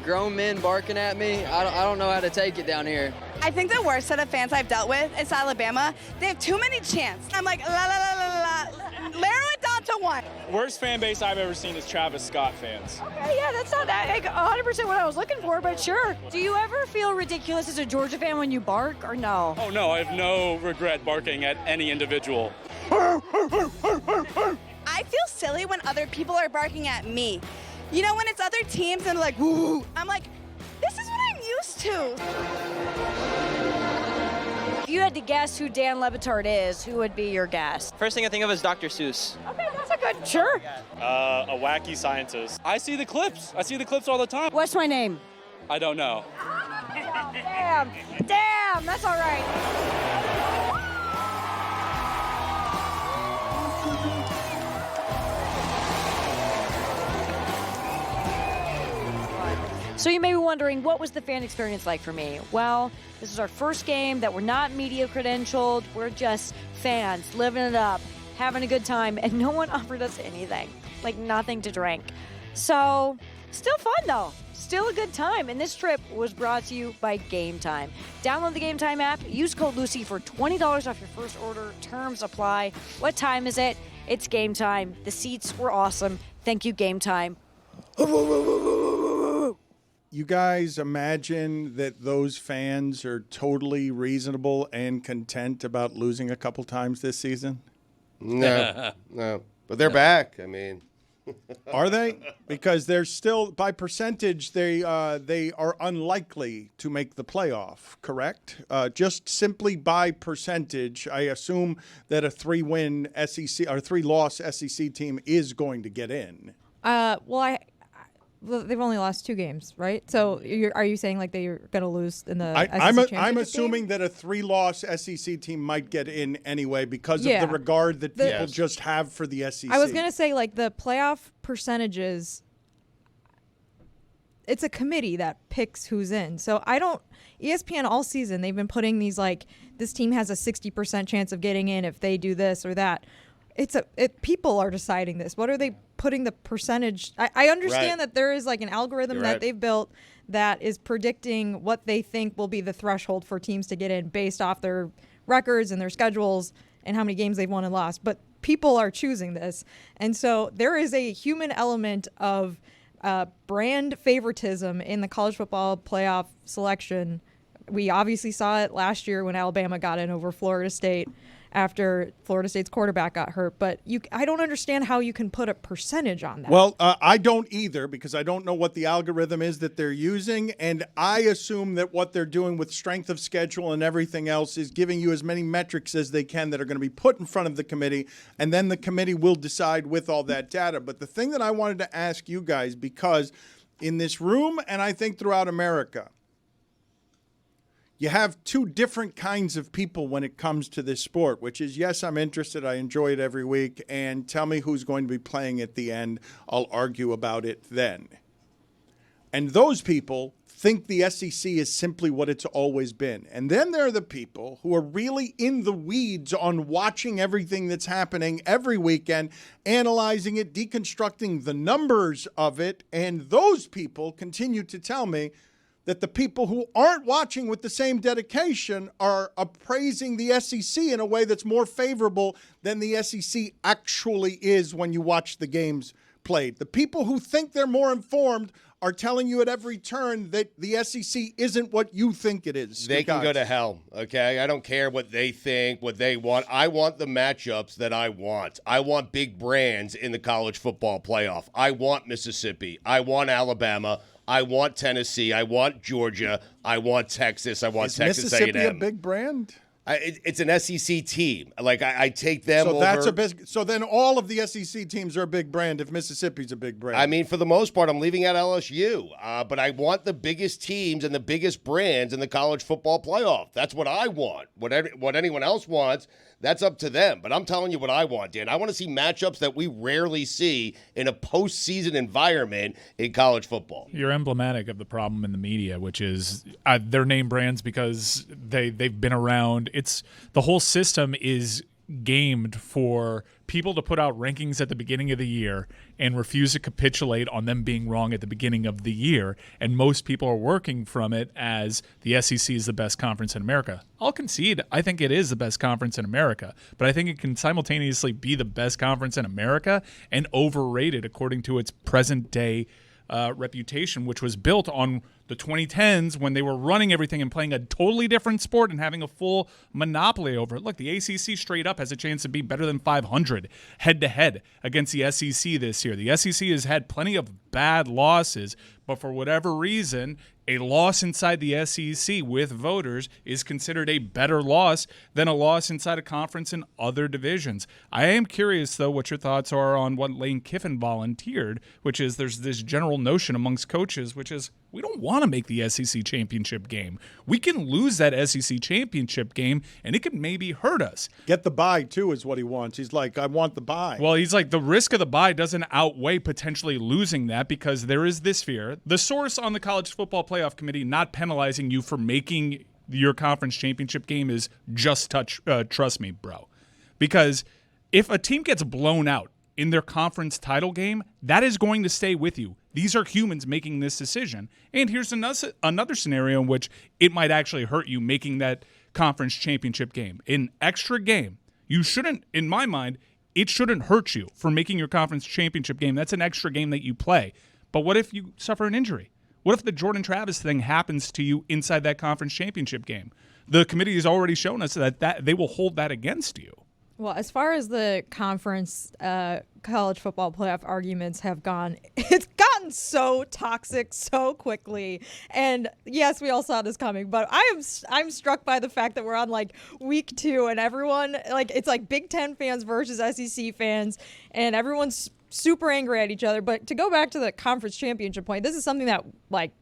W: Grown men barking at me. I don't know how to take it down here.
T: I think the worst set of fans I've dealt with is Alabama. They have too many chants. I'm like, la, la, la, la, la. Narrow it down to 1.
U: Worst fan base I've ever seen is Travis Scott fans.
Q: Okay, yeah, that's not 100% what I was looking for, but sure. Do you ever feel ridiculous as a Georgia fan when you bark, or no?
S: Oh, no, I have no regret barking at any individual.
T: I feel silly when other people are barking at me. You know, when it's other teams and like, woo, I'm like, this is what I'm used to.
Q: If you had to guess who Dan Le Batard is, who would be your guess?
W: First thing I think of is Dr. Seuss.
Q: Okay, that's a good, sure.
U: A wacky scientist. I see the clips. I see the clips all the time.
Q: What's my name?
S: I don't know.
Q: Damn, that's all right. So you may be wondering, what was the fan experience like for me? Well, this is our first game that we're not media credentialed. We're just fans, living it up, having a good time, and no one offered us anything, like nothing to drink. So, still fun though. Still a good time. And this trip was brought to you by Game Time. Download the Game Time app, use code Lucy for $20 off your first order. Terms apply. What time is it? It's game time. The seats were awesome. Thank you, Game Time.
B: You guys imagine that those fans are totally reasonable and content about losing a couple times this season?
C: No, no. But they're back. I mean,
B: are they? Because they're still, by percentage, they are unlikely to make the playoff. Correct? Just simply by percentage, I assume that a 3-win SEC or 3-loss SEC team is going to get in.
E: Well, they've only lost 2 games, right? So are you saying like they're going to lose in the SEC championship
B: I'm assuming
E: game?
B: that a 3-loss SEC team might get in anyway because of the regard that people just have for the SEC.
E: I was going to say like the playoff percentages, it's a committee that picks who's in. So ESPN all season, they've been putting these like, this team has a 60% chance of getting in if they do this or that. People are deciding this. What are they putting the percentage? I understand that there is like an algorithm that they've built that is predicting what they think will be the threshold for teams to get in based off their records and their schedules and how many games they've won and lost. But people are choosing this. And so there is a human element of brand favoritism in the college football playoff selection. We obviously saw it last year when Alabama got in over Florida State after Florida State's quarterback got hurt. But I don't understand how you can put a percentage on that.
B: Well, I don't either because I don't know what the algorithm is that they're using. And I assume that what they're doing with strength of schedule and everything else is giving you as many metrics as they can that are going to be put in front of the committee. And then the committee will decide with all that data. But the thing that I wanted to ask you guys, because in this room and I think throughout America, you have 2 different kinds of people when it comes to this sport, which is, yes, I'm interested. I enjoy it every week. And tell me who's going to be playing at the end. I'll argue about it then. And those people think the SEC is simply what it's always been. And then there are the people who are really in the weeds on watching everything that's happening every weekend, analyzing it, deconstructing the numbers of it. And those people continue to tell me that the people who aren't watching with the same dedication are appraising the SEC in a way that's more favorable than the SEC actually is when you watch the games played. The people who think they're more informed are telling you at every turn that the SEC isn't what you think it is.
C: They can go to hell, okay? I don't care what they think, what they want. I want the matchups that I want. I want big brands in the college football playoff. I want Mississippi. I want Alabama. I want Tennessee. I want Georgia. I want Texas. I want Texas A&M.
B: Mississippi a big brand?
C: It's an SEC team. Like, I take them over.
B: That's a big. So then all of the SEC teams are a big brand if Mississippi's a big brand.
C: I mean, for the most part, I'm leaving out LSU. But I want the biggest teams and the biggest brands in the college football playoff. That's what I want. What anyone else wants, that's up to them. But I'm telling you what I want, Dan. I want to see matchups that we rarely see in a postseason environment in college football.
F: You're emblematic of the problem in the media, which is they're name brands because they've been around. It's the whole system is gamed for people to put out rankings at the beginning of the year and refuse to capitulate on them being wrong at the beginning of the year. And most people are working from it as the SEC is the best conference in America. I'll concede, I think it is the best conference in America, but I think it can simultaneously be the best conference in America and overrated according to its present day reputation, which was built on the 2010s when they were running everything and playing a totally different sport and having a full monopoly over it. Look, the ACC straight up has a chance to be better than 500 head-to-head against the SEC this year. The SEC has had plenty of bad losses, but for whatever reason, a loss inside the SEC with voters is considered a better loss than a loss inside a conference in other divisions. I am curious, though, what your thoughts are on what Lane Kiffin volunteered, which is there's this general notion amongst coaches, which is we don't want to make the SEC championship game. We can lose that SEC championship game, and it could maybe hurt us.
B: Get the bye, too, is what he wants. He's like, I want the bye.
F: Well, he's like, the risk of the bye doesn't outweigh potentially losing that because there is this fear. The source on the College Football Playoff Committee not penalizing you for making your conference championship game is just trust me, bro. Because if a team gets blown out in their conference title game, that is going to stay with you. These are humans making this decision. And here's another scenario in which it might actually hurt you making that conference championship game. An extra game. You shouldn't, in my mind, It shouldn't hurt you for making your conference championship game. That's an extra game that you play. But what if you suffer an injury? What if the Jordan Travis thing happens to you inside that conference championship game? The committee has already shown us that they will hold that against you.
E: Well, as far as the conference college football playoff arguments have gone, it's gotten so toxic so quickly. And yes, we all saw this coming, but I'm struck by the fact that we're on like week 2 and everyone it's like Big Ten fans versus SEC fans, and everyone's super angry at each other. But to go back to the conference championship point, this is something that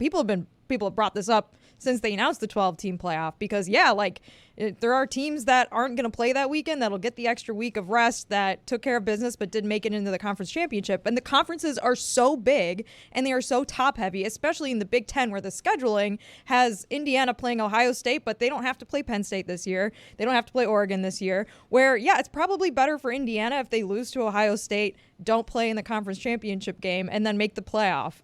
E: people have brought this up since they announced the 12-team playoff, because there are teams that aren't going to play that weekend that'll get the extra week of rest that took care of business but didn't make it into the conference championship. And the conferences are so big and they are so top-heavy, especially in the Big Ten, where the scheduling has Indiana playing Ohio State, but they don't have to play Penn State this year. They don't have to play Oregon this year, where, it's probably better for Indiana if they lose to Ohio State, don't play in the conference championship game, and then make the playoff.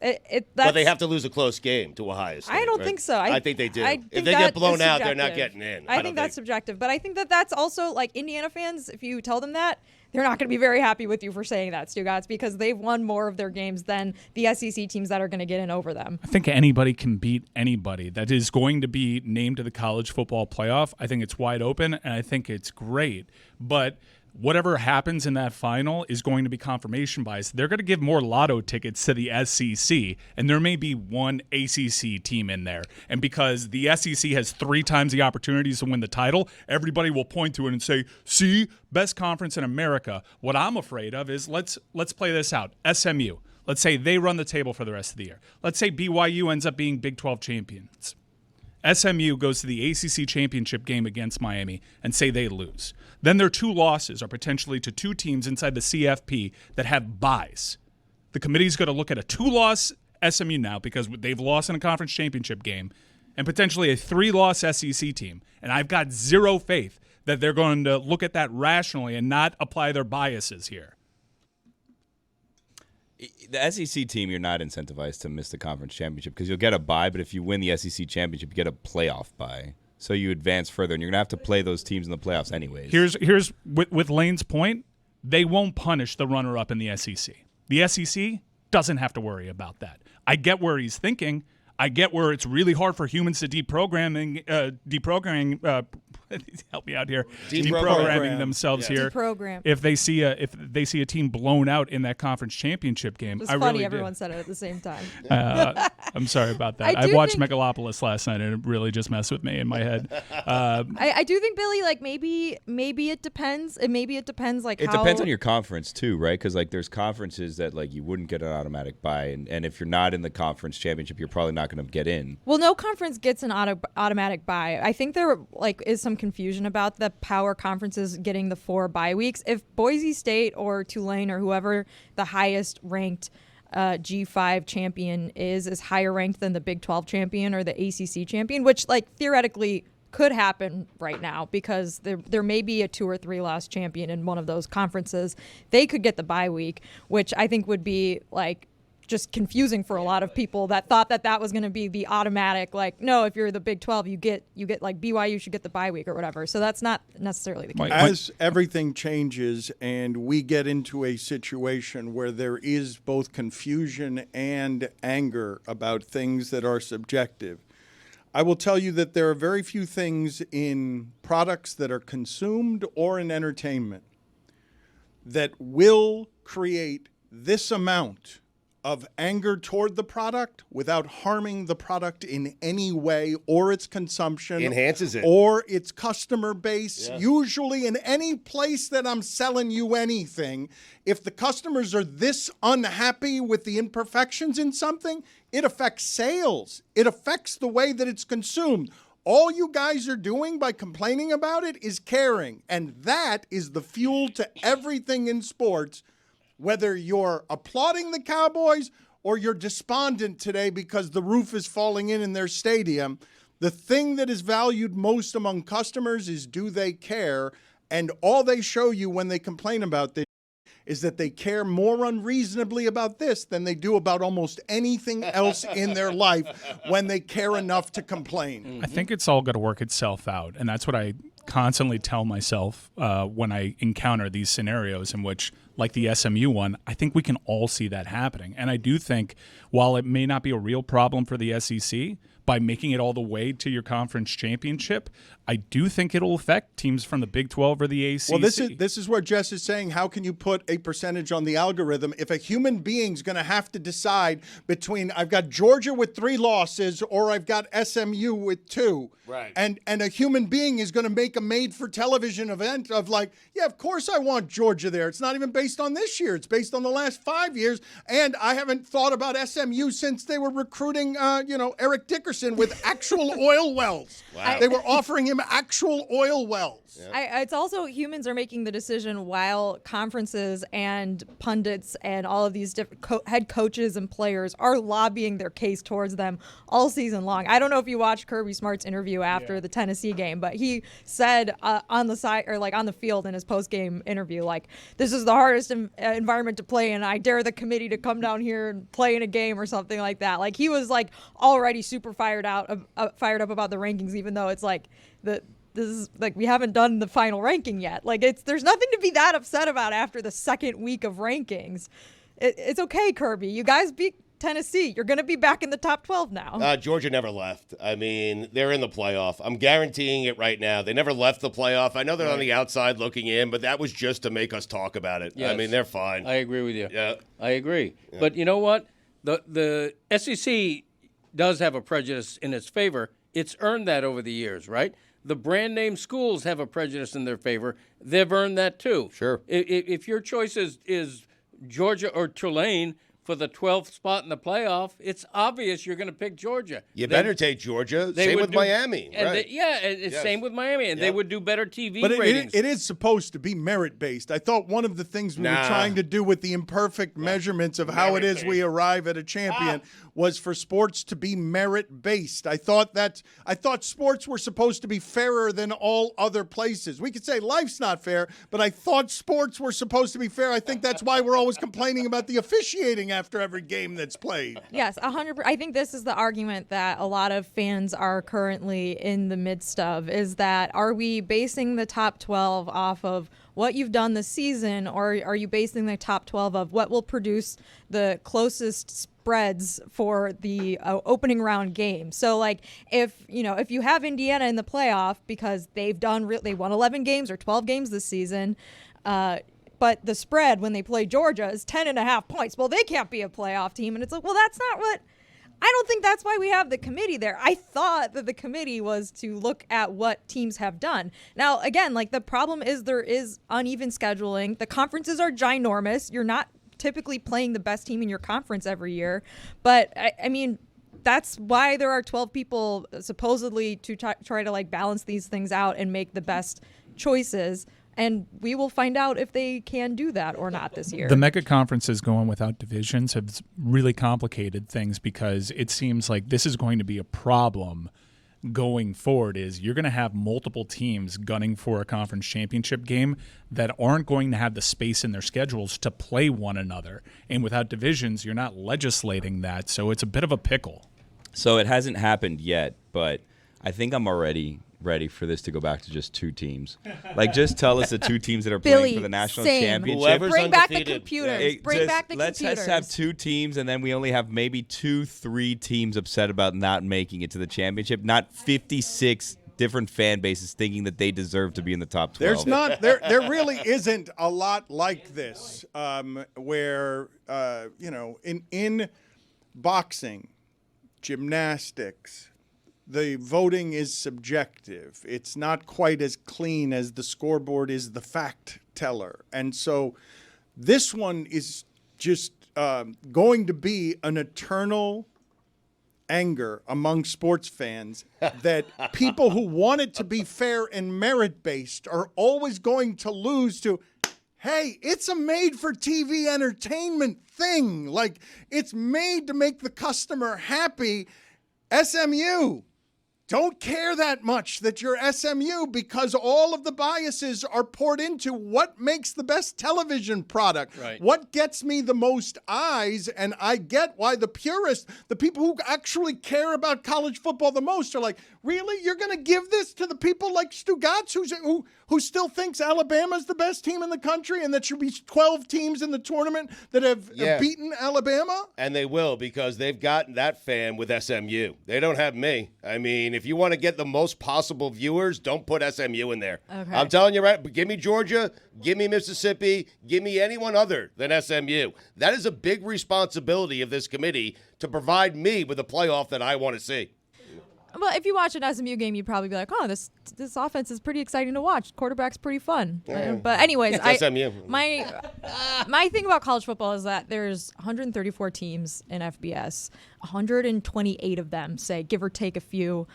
C: But they have to lose a close game to Ohio State.
E: I don't think so.
C: I think they do. If they get blown out, they're not getting in.
E: I think that's subjective. But I think that's also, Indiana fans, if you tell them that, they're not going to be very happy with you for saying that, Stugotz, because they've won more of their games than the SEC teams that are going to get in over them.
F: I think anybody can beat anybody that is going to be named to the college football playoff. I think it's wide open, and I think it's great. But whatever happens in that final is going to be confirmation bias. They're going to give more lotto tickets to the SEC, and there may be one ACC team in there. And because the SEC has 3 times the opportunities to win the title, everybody will point to it and say, see, best conference in America. What I'm afraid of is let's play this out. SMU, let's say they run the table for the rest of the year. Let's say BYU ends up being Big 12 champions. SMU goes to the ACC championship game against Miami and say they lose. Then their 2 losses are potentially to 2 teams inside the CFP that have buys. The committee's going to look at a 2-loss SMU now because they've lost in a conference championship game, and potentially a 3-loss SEC team. And I've got zero faith that they're going to look at that rationally and not apply their biases here.
G: The SEC team, you're not incentivized to miss the conference championship because you'll get a bye, but if you win the SEC championship, you get a playoff bye. So you advance further, and you're going to have to play those teams in the playoffs anyways.
F: Here's with Lane's point, they won't punish the runner-up in the SEC. The SEC doesn't have to worry about that. I get where he's thinking. I get where it's really hard for humans to deprogramming help me out here. Deprogramming themselves here.
E: Deprogram.
F: If they see a team blown out in that conference championship game.
E: It's funny everyone said it at the same time.
F: I'm sorry about that. I watched Megalopolis last night and it really just messed with me in my head.
E: I do think, Billy, maybe it depends. Maybe it depends
G: it depends on your conference too, right? Because there's conferences that you wouldn't get an automatic bye, and if you're not in the conference championship, you're probably not going to get in.
E: Well, no conference gets an automatic bye. I think there is some confusion about the power conferences getting the 4 bye weeks. If Boise State or Tulane or whoever the highest ranked G5 champion is higher ranked than the Big 12 champion or the ACC champion, which theoretically could happen right now because there may be a 2 or 3 loss champion in one of those conferences. They could get the bye week, which I think would be just confusing for a lot of people that thought that was going to be the automatic, no, if you're the Big 12, you get BYU should get the bye week or whatever. So that's not necessarily the case.
B: As everything changes and we get into a situation where there is both confusion and anger about things that are subjective, I will tell you that there are very few things in products that are consumed or in entertainment that will create this amount of anger toward the product without harming the product in any way or its consumption.
C: Enhances it.
B: Or its customer base. Yeah. Usually in any place that I'm selling you anything, if the customers are this unhappy with the imperfections in something, it affects sales. It affects the way that it's consumed. All you guys are doing by complaining about it is caring. And that is the fuel to everything in sports. Whether you're applauding the Cowboys or you're despondent today because the roof is falling in their stadium, the thing that is valued most among customers is do they care? And all they show you when they complain about this is that they care more unreasonably about this than they do about almost anything else in their life when they care enough to complain.
F: I think it's all going to work itself out, and that's what I constantly tell myself when I encounter these scenarios in which, like the SMU one, I think we can all see that happening. And I do think, while it may not be a real problem for the SEC, by making it all the way to your conference championship, I do think it'll affect teams from the Big 12 or the ACC.
B: Well, this is where Jess is saying, how can you put a percentage on the algorithm if a human being's going to have to decide between I've got Georgia with 3 losses or I've got SMU with 2.
C: Right.
B: And a human being is going to make a made-for-television event of like, yeah, of course I want Georgia there. It's not even based on this year. It's based on the last 5 years. And I haven't thought about SMU since they were recruiting, Eric Dickerson with actual oil wells.
C: Wow.
B: They were offering him actual oil wells.
E: It's also humans are making the decision while conferences and pundits and all of these different head coaches and players are lobbying their case towards them all season long. I don't know if you watched Kirby Smart's interview after the Tennessee game, but he said on the side or like on the field in his post-game interview, like, this is the hardest environment to play in. I dare the committee to come down here and play in a game or something like that. Like, he was like already super fired up about the rankings, even though it's like this is like we haven't done the final ranking yet. Like, there's nothing to be that upset about after the second week of rankings. It's okay, Kirby. You guys beat Tennessee. You're going to be back in the top 12 now.
C: Georgia never left. I mean, they're in the playoff. I'm guaranteeing it right now. They never left the playoff. I know they're on the outside looking in, but that was just to make us talk about it.
D: Yes.
C: I mean, they're fine.
D: I agree with you.
C: Yeah.
D: I agree.
C: Yeah.
D: But you know what? The SEC does have a prejudice in its favor. It's earned that over the years, right? The brand name schools have a prejudice in their favor. They've earned that too.
C: Sure.
D: If your choice is Georgia or Tulane for the 12th spot in the playoff, it's obvious you're going to pick Georgia.
C: You better take Georgia. Same with Miami.
D: And
C: right.
D: Same with Miami. And they would do better TV
B: But
D: ratings.
B: it is supposed to be merit-based. I thought one of the things we were trying to do with the imperfect measurements of how it is we arrive at a champion was for sports to be merit-based. I thought sports were supposed to be fairer than all other places. We could say life's not fair, but I thought sports were supposed to be fair. I think that's why we're always complaining about the officiating after every game that's played.
E: Yes, 100%. I think this is the argument that a lot of fans are currently in the midst of, is that are we basing the top 12 off of what you've done this season, or are you basing the top 12 of what will produce the closest spreads for the opening round game? So, like, if you have Indiana in the playoff because they won 11 games or 12 games this season, but the spread when they play Georgia is 10.5 points. Well, they can't be a playoff team. And it's like, well, that's not what – I don't think that's why we have the committee there. I thought that the committee was to look at what teams have done. Now, again, like, the problem is there is uneven scheduling. The conferences are ginormous. You're not typically playing the best team in your conference every year. But, I mean – that's why there are 12 people supposedly to try to like balance these things out and make the best choices. And we will find out if they can do that or not this year.
F: The mega conferences going without divisions have really complicated things, because it seems like this is going to be a problem going forward. Is you're going to have multiple teams gunning for a conference championship game that aren't going to have the space in their schedules to play one another. And without divisions, you're not legislating that. So it's a bit of a pickle.
G: So it hasn't happened yet, but I think I'm already ready for this to go back to just 2 teams. Like, just tell us the 2 teams that are playing for the national championship.
C: Whoever's
E: Bring back the
C: undefeated.
E: computers. Bring back the
G: let's
E: computers.
G: just have 2 teams, and then we only have maybe 2-3 teams upset about not making it to the championship, not 56 different fan bases thinking that they deserve to be in the top 12.
B: There really isn't a lot like this, where in boxing, gymnastics, the voting is subjective. It's not quite as clean as the scoreboard is the fact teller. And so this one is just going to be an eternal anger among sports fans that people who want it to be fair and merit-based are always going to lose to, hey, it's a made-for-TV entertainment thing. Like, it's made to make the customer happy. SMU, don't care that much that you're SMU because all of the biases are poured into what makes the best television product.
D: Right.
B: What gets me the most eyes, and I get why the purists, the people who actually care about college football the most are like, really? You're going to give this to the people like Stugotz who still thinks Alabama's the best team in the country and that should be 12 teams in the tournament that have beaten Alabama?
C: And they will, because they've gotten that fan with SMU. They don't have me. I mean, if you want to get the most possible viewers, don't put SMU in there.
E: Okay.
C: I'm telling you, right? But give me Georgia, give me Mississippi, give me anyone other than SMU. That is a big responsibility of this committee to provide me with a playoff that I want to see.
E: Well, if you watch an SMU game, you'd probably be like, "Oh, this offense is pretty exciting to watch. Quarterback's pretty fun." But anyways,
C: SMU.
E: My thing about college football is that there's 134 teams in FBS. 128 of them, say, give or take a few,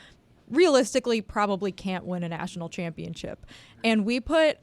E: realistically probably can't win a national championship. And we put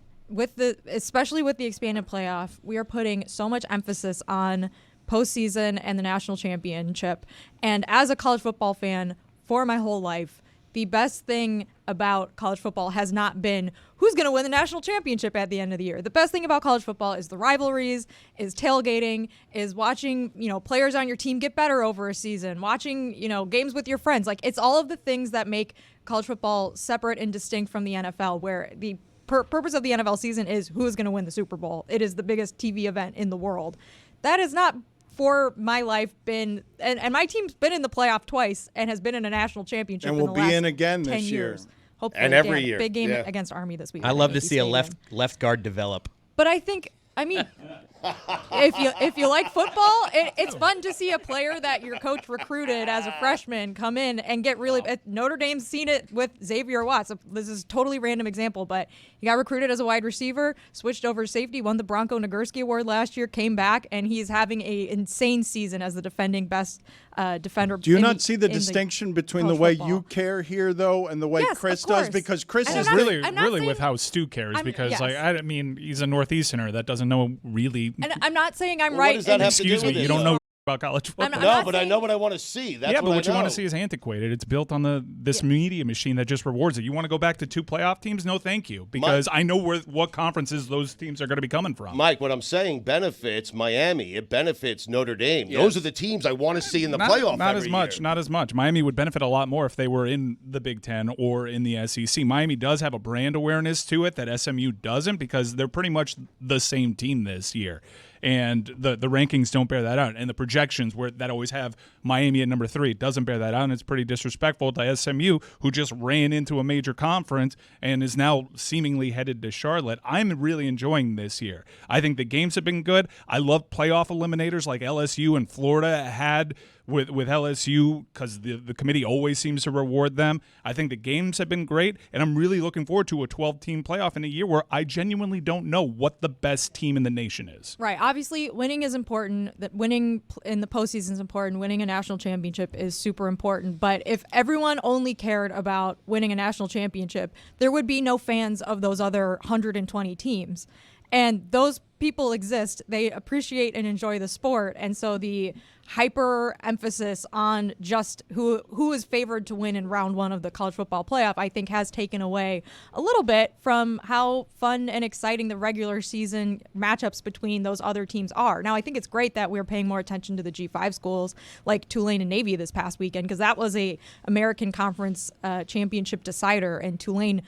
E: especially with the expanded playoff, we are putting so much emphasis on postseason and the national championship. And as a college football fan, for my whole life, the best thing about college football has not been who's going to win the national championship at the end of the year. The best thing about college football is the rivalries, is tailgating, is watching, players on your team get better over a season, watching, games with your friends. Like, it's all of the things that make college football separate and distinct from the NFL, where the purpose of the NFL season is who is going to win the Super Bowl. It is the biggest TV event in the world. That is not for my life been, and my team's been in the playoff twice and has been in a national championship
B: and
E: in
B: we'll
E: the
B: be
E: last
B: in again
E: 10
B: this year.
E: years. Hopefully,
C: and every year.
E: Big game against Army this week.
I: I love to see a left guard develop.
E: But if you like football, it's fun to see a player that your coach recruited as a freshman come in and get really. Notre Dame's seen it with Xavier Watts. This is a totally random example, but he got recruited as a wide receiver, switched over to safety, won the Bronco Nagurski Award last year, came back, and he's having an insane season as the defending best defender.
B: Do you not see the distinction between the way you care here, though, and the way Chris does? Because Chris is
F: really with how Stu cares, because he's a Northeasterner that doesn't know really.
E: And I'm not saying I'm
C: What
E: right.
C: does that have to do
F: Excuse me,
C: with it,
F: you don't
C: though?
F: know about college football.
C: No, but I know what I want to see. That's
F: but what
C: I
F: you want
C: know.
F: to see is antiquated. It's built on this media machine that just rewards it. You want to go back to 2 playoff teams? No, thank you, because I know what conferences those teams are going to be coming from.
C: Mike, what I'm saying benefits Miami. It benefits Notre Dame. Yes. Those are the teams I want to see in the playoff.
F: Not as much. Not as much. Miami would benefit a lot more if they were in the Big Ten or in the SEC. Miami does have a brand awareness to it that SMU doesn't, because they're pretty much the same team this year. And the rankings don't bear that out. And the projections that always have Miami at number 3 doesn't bear that out. And it's pretty disrespectful to SMU, who just ran into a major conference and is now seemingly headed to Charlotte. I'm really enjoying this year. I think the games have been good. I love playoff eliminators like LSU and Florida had with LSU, because the committee always seems to reward them. I think the games have been great, and I'm really looking forward to a 12-team playoff in a year where I genuinely don't know what the best team in the nation is.
E: Right. Obviously, winning is important. That winning in the postseason is important. Winning a national championship is super important. But if everyone only cared about winning a national championship, there would be no fans of those other 120 teams. And those people exist. They appreciate and enjoy the sport. And so the hyper emphasis on just who is favored to win in round 1 of the college football playoff, I think, has taken away a little bit from how fun and exciting the regular season matchups between those other teams are. Now, I think it's great that we're paying more attention to the G5 schools like Tulane and Navy this past weekend, because that was a American Conference championship decider, and Tulane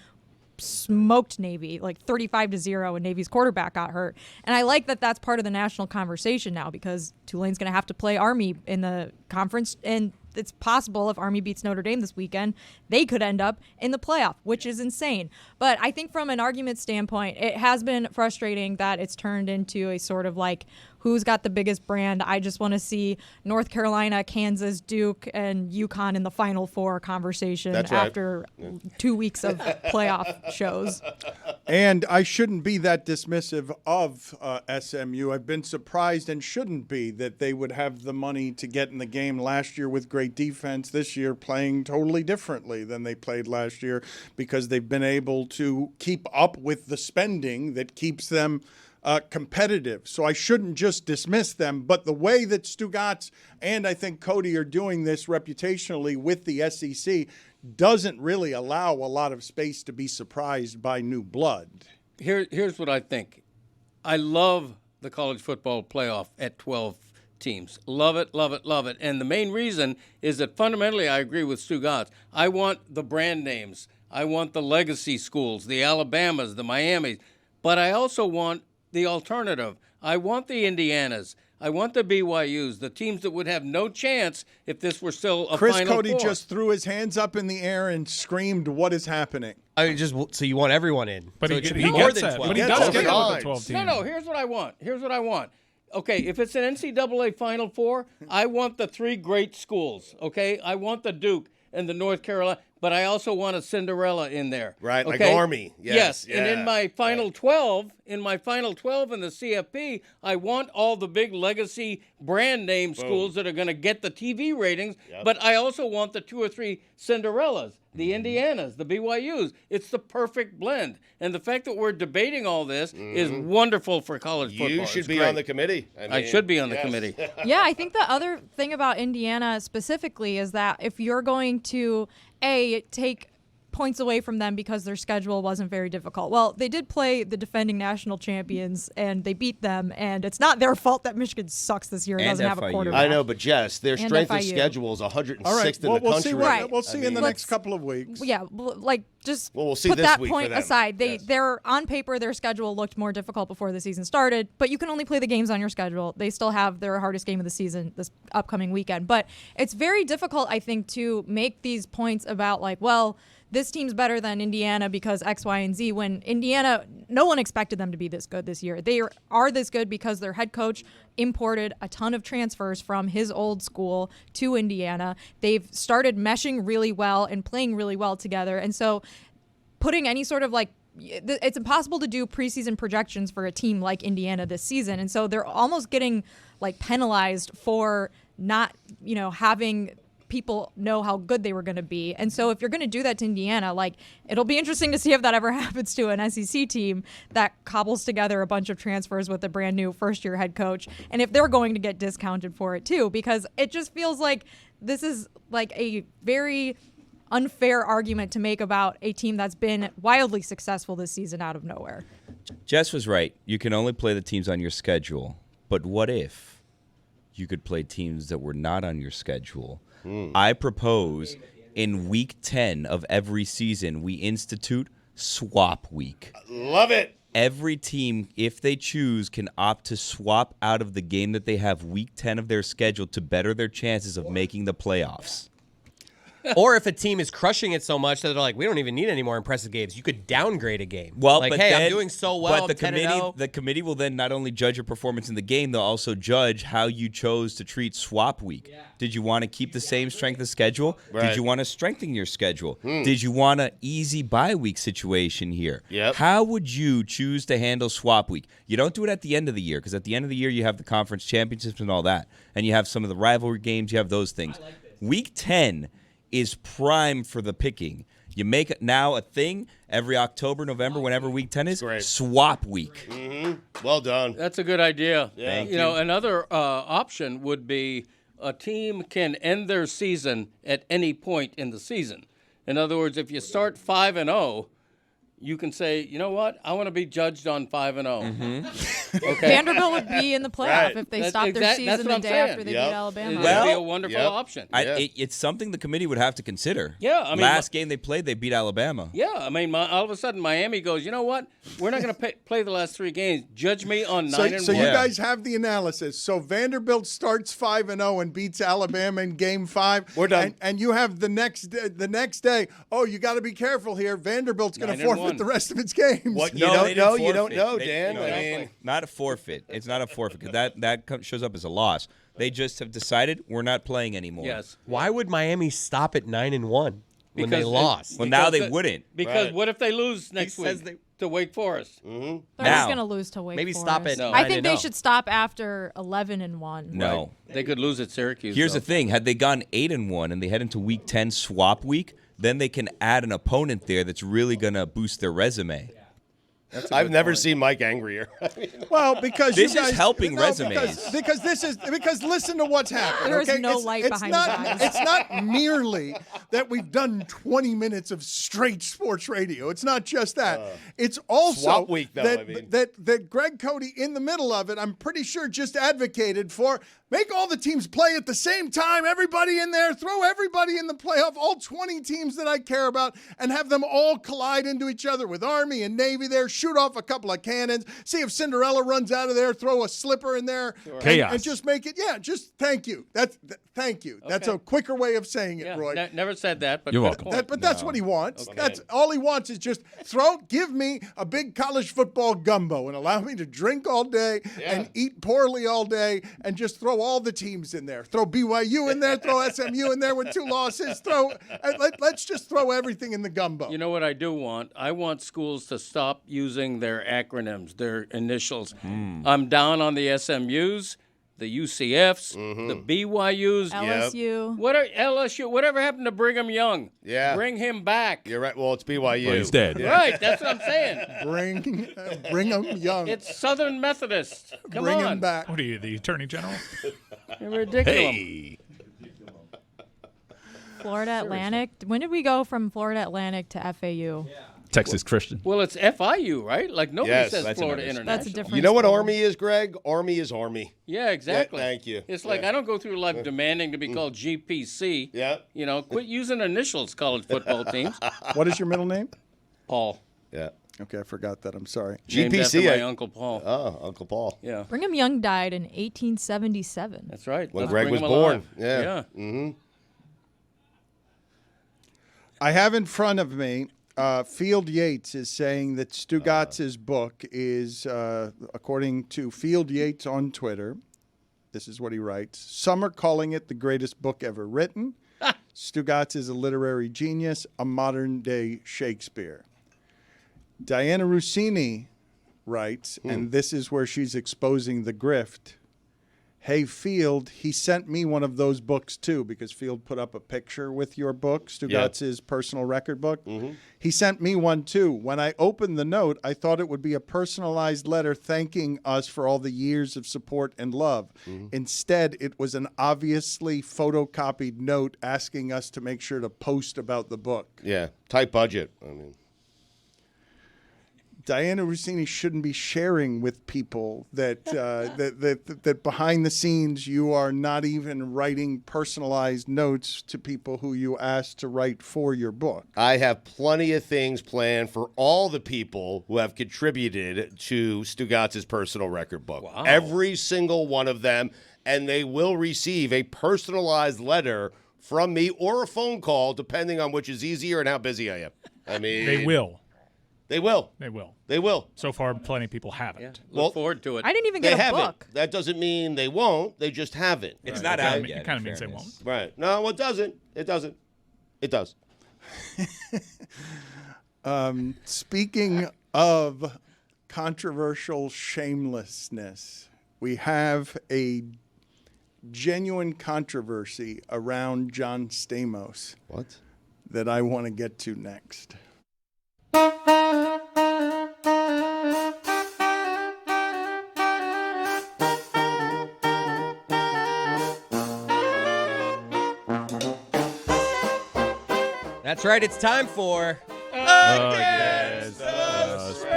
E: smoked Navy like 35-0, and Navy's quarterback got hurt. And I like that that's part of the national conversation now, because Tulane's going to have to play Army in the conference, and it's possible if Army beats Notre Dame this weekend, they could end up in the playoff, which is insane. But I think from an argument standpoint, it has been frustrating that it's turned into a sort of like, who's got the biggest brand? I just want to see North Carolina, Kansas, Duke, and UConn in the Final Four conversation after 2 weeks of playoff shows.
B: And I shouldn't be that dismissive of SMU. I've been surprised, and shouldn't be, that they would have the money to get in the game last year with great defense, this year playing totally differently than they played last year, because they've been able to keep up with the spending that keeps them competitive. So I shouldn't just dismiss them. But the way that Stugotz and I think Cote are doing this reputationally with the SEC doesn't really allow a lot of space to be surprised by new blood.
D: Here's what I think. I love the college football playoff at 12 teams. Love it, love it, love it. And the main reason is that fundamentally I agree with Stugotz. I want the brand names. I want the legacy schools, the Alabamas, the Miamis. But I also want the alternative. I want the Indianas. I want the BYUs, the teams that would have no chance if this were still a
B: Chris
D: Final
B: Cote
D: Four.
B: just threw his hands up in the air and screamed, "What is happening?"
I: I mean, so you want everyone in.
F: But
I: so
F: he
I: it should
F: gets
I: be more than
F: that.
I: 12.
F: But he does get
B: on.
F: with the 12 team.
D: No, here's what I want. Okay, if it's an NCAA Final Four, I want the 3 great schools, okay? I want the Duke and the North Carolina, but I also want a Cinderella in there.
C: Right, like
D: okay?
C: Army. Yes.
D: And in my Final 12, in the CFP, I want all the big legacy brand name schools that are going to get the TV ratings, but I also want the 2 or 3 Cinderellas, the Indianas, the BYUs. It's the perfect blend. And the fact that we're debating all this is wonderful for college football.
C: You should
D: It's
C: be
D: great.
C: on the committee.
D: I should be on the committee.
E: Yeah, I think the other thing about Indiana specifically is that if you're going to, take points away from them because their schedule wasn't very difficult. Well, they did play the defending national champions, and they beat them, and it's not their fault that Michigan sucks this year and doesn't have a quarterback.
C: I know, but Jess, their
E: And
C: strength of
E: FIU.
C: schedule is 106th
B: All right,
C: in the country.
B: We'll see in the next couple of weeks.
E: Yeah, like just
C: we'll see
E: put
C: this
E: that
C: week
E: point
C: for them.
E: aside. They're on paper, their schedule looked more difficult before the season started, but you can only play the games on your schedule. They still have their hardest game of the season this upcoming weekend. But it's very difficult, I think, to make these points about like, well, this team's better than Indiana because X, Y, and Z, when Indiana, no one expected them to be this good this year. They are this good because their head coach imported a ton of transfers from his old school to Indiana. They've started meshing really well and playing really well together. And so putting any sort of like, it's impossible to do preseason projections for a team like Indiana this season. And so they're almost getting like penalized for not, having people know how good they were going to be. And so if you're going to do that to Indiana, like, it'll be interesting to see if that ever happens to an SEC team that cobbles together a bunch of transfers with a brand new first-year head coach, and if they're going to get discounted for it too, because it just feels like this is like a very unfair argument to make about a team that's been wildly successful this season out of nowhere.
G: Jess was right. You can only play the teams on your schedule. But what if you could play teams that were not on your schedule? I propose in week 10 of every season, we institute swap week.
C: Love it.
G: Every team, if they choose, can opt to swap out of the game that they have week 10 of their schedule to better their chances of making the playoffs.
I: Or if a team is crushing it so much that they're like, we don't even need any more impressive games, you could downgrade a game.
G: Well,
I: like,
G: but
I: hey,
G: then,
I: I'm doing so well.
G: But the committee will then not only judge your performance in the game, they'll also judge how you chose to treat swap week. Yeah. Did you want to keep the same strength of schedule?
C: Right.
G: Did you want to strengthen your schedule? Did you want an easy bye week situation here?
C: Yep.
G: How would you choose to handle swap week? You don't do it at the end of the year, because at the end of the year you have the conference championships and all that, and you have some of the rivalry games, you have those things. Week 10 is prime for the picking. You make it now a thing every October, November, whenever week 10 is, swap week.
C: Well done.
D: That's a good idea.
C: Yeah. Thank
D: you know, another option would be a team can end their season at any point in the season. In other words, if you start 5-0, you can say, you know what, I want to be judged on 5-0. Okay.
E: Vanderbilt would be in the playoff if they stopped their season the day after they beat Alabama.
D: That would be a wonderful option.
G: It's something the committee would have to consider.
D: Yeah, I mean,
G: last game they played, they beat Alabama.
D: Yeah, I mean, all of a sudden Miami goes, you know what, we're not going to play the last 3 games. Judge me on 9-1.
B: So you guys have the analysis. So Vanderbilt starts 5-0 and beats Alabama in Game 5.
C: We're done.
B: And you have the next day. Oh, you got to be careful here. Vanderbilt's going to forfeit the rest of its games.
C: What you don't know, you don't know, Dan. I mean,
G: not a forfeit. It's not a forfeit, because that shows up as a loss. They just have decided we're not playing anymore.
D: Yes.
I: Why would Miami stop at 9-1 when they lost?
G: Well, now they wouldn't.
D: Because what if they lose next week to Wake Forest?
E: They're just going to lose to Wake
I: maybe
E: Forest.
I: Stop at
E: I think they should stop after 11-1.
G: No.
D: Right. They could lose at Syracuse.
G: Here's the thing. Had they gone 8-1 and they head into week 10 swap week, then they can add an opponent there that's really going to boost their resume.
C: I've never seen Mike angrier.
B: Well, because
G: this
B: you guys,
G: is helping resumes.
B: Because listen to what's happened.
E: There is
B: okay?
E: no light behind his eyes.
B: It's not merely that we've done 20 minutes of straight sports radio. It's not just that. It's also
C: Swap week, though,
B: that Greg Cote in the middle of it, I'm pretty sure just advocated for make all the teams play at the same time. Everybody in there, throw everybody in the playoff, all 20 teams that I care about, and have them all collide into each other with Army and Navy there, shoot off a couple of cannons, see if Cinderella runs out of there, throw a slipper in there, and just make it, just thank you. Thank you.
D: Okay.
B: That's a quicker way of saying it, Roy.
D: Never said that, but
A: You're welcome.
B: But that's what he wants.
D: Okay.
B: That's all he wants is just give me a big college football gumbo and allow me to drink all day and eat poorly all day and just throw all the teams in there. Throw BYU in there, throw SMU in there with 2 losses. Let's just throw everything in the gumbo.
D: You know what I do want? I want schools to stop using their acronyms, their initials. I'm down on the SMUs, the UCFs, the BYUs,
E: LSU.
D: LSU. Whatever happened to Brigham Young?
C: Yeah.
D: Bring him back.
C: You're right. Well, it's BYU.
A: Well, he's dead.
C: Yeah.
D: Right, that's what I'm saying.
B: Bring him Young.
D: It's Southern Methodist. Come
B: Bring
D: on.
B: him back.
F: What are you, the Attorney General?
D: You're ridiculous.
C: Hey.
E: Florida Atlantic. When did we go from Florida Atlantic to FAU?
A: Texas Christian.
D: Well, it's FIU, right? Like nobody
C: Yes,
D: says
C: that's
D: Florida
C: another-
D: International.
E: That's a different.
C: You know what
E: school.
C: Army is, Greg? Army is Army.
D: Yeah, exactly.
C: Yeah, thank you.
D: It's like I don't go through life demanding to be called GPC.
C: Yeah.
D: You know, quit using initials, college football teams.
B: What is your middle name?
D: Paul.
C: Yeah.
B: Okay, I forgot that. I'm sorry.
D: Named after
C: GPC.
D: my Uncle Paul.
C: Oh, Uncle Paul.
D: Yeah.
E: Brigham Young died in 1877.
D: That's right.
C: When
D: Let's
C: Greg
D: bring
C: was
D: him
C: born.
D: alive.
C: Yeah.
D: Yeah.
C: Mm-hmm.
B: I have in front of me, Field Yates is saying that Stugotz's book is, according to Field Yates on Twitter, this is what he writes, some are calling it the greatest book ever written. Stugotz is a literary genius, a modern-day Shakespeare. Dianna Russini writes, and this is where she's exposing the grift, hey, Field, he sent me one of those books, too, because Field put up a picture with your book, Stugotz's personal record book. He sent me one, too. When I opened the note, I thought it would be a personalized letter thanking us for all the years of support and love. Instead, it was an obviously photocopied note asking us to make sure to post about the book.
C: Yeah. Tight budget. I mean.
B: Dianna Russini shouldn't be sharing with people that that behind the scenes you are not even writing personalized notes to people who you asked to write for your book.
C: I have plenty of things planned for all the people who have contributed to Stugotz's personal record book.
D: Wow.
C: Every single one of them, and they will receive a personalized letter from me or a phone call, depending on which is easier and how busy I am. I mean,
F: They will.
C: They will.
F: They will.
C: They will.
F: So far, plenty of people haven't.
D: Look forward to it.
E: I didn't even
C: They
E: get a
C: haven't.
E: book.
C: That doesn't mean they won't. They just haven't.
G: It's not out yet.
F: It kind of means they won't.
C: Right. No, it doesn't. It doesn't. It does.
B: Speaking of controversial shamelessness, we have a genuine controversy around John Stamos.
C: What?
B: That I want to get to next.
I: That's right. It's time for
A: Against the Spread.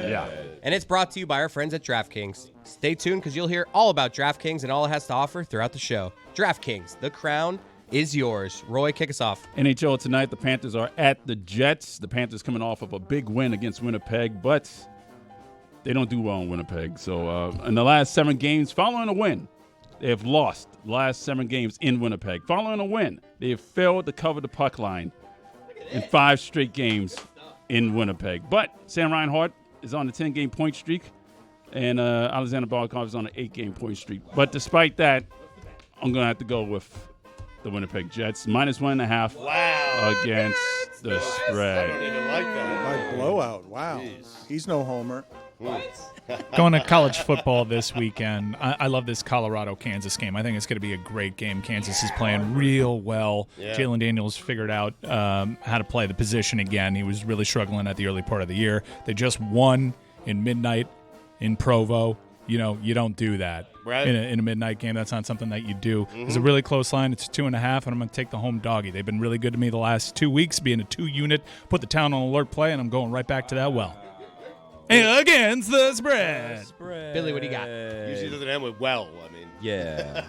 A: Yeah.
I: And it's brought to you by our friends at DraftKings. Stay tuned because you'll hear all about DraftKings and all it has to offer throughout the show. DraftKings, the crown is yours. Roy, kick us off.
A: NHL tonight, the Panthers are at the Jets. The Panthers coming off of a big win against Winnipeg, but they don't do well in Winnipeg. So in the last 7 games, following a win, they have lost the last 7 games in Winnipeg. Following a win, they have failed to cover the puck line in 5 straight games in Winnipeg. But Sam Reinhart is on a 10-game point streak, and Alexander Barkov is on an 8-game point streak. But despite that, I'm going to have to go with the Winnipeg Jets, -1.5 against the spread.
C: I don't even like that.
B: By blowout. Wow. He's no homer.
F: Going to college football this weekend. I love this Colorado-Kansas game. I think it's going to be a great game. Kansas is playing real well.
C: Yeah.
F: Jalen Daniels figured out how to play the position again. He was really struggling at the early part of the year. They just won in midnight in Provo. You don't do that in a midnight game. That's not something that you do. It's a really close line. It's 2.5, and I'm going to take the home doggy. They've been really good to me the last 2 weeks, being a 2-unit. Put the town on alert play, and I'm going right back to that well. And against the spread.
I: Billy, what do you got?
C: Usually doesn't end with well. I mean,
G: Yeah.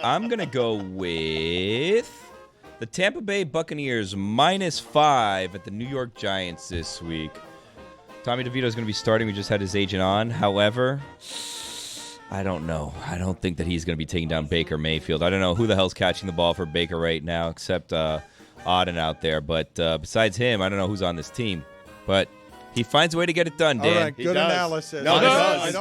G: I'm going to go with the Tampa Bay Buccaneers -5 at the New York Giants this week. Tommy DeVito is going to be starting. We just had his agent on. However, I don't know. I don't think that he's going to be taking down Baker Mayfield. I don't know who the hell's catching the ball for Baker right now except Auden out there. But besides him, I don't know who's on this team. But he finds a way to get it done, Dan.
B: All right, good analysis.
C: No, he does.
B: I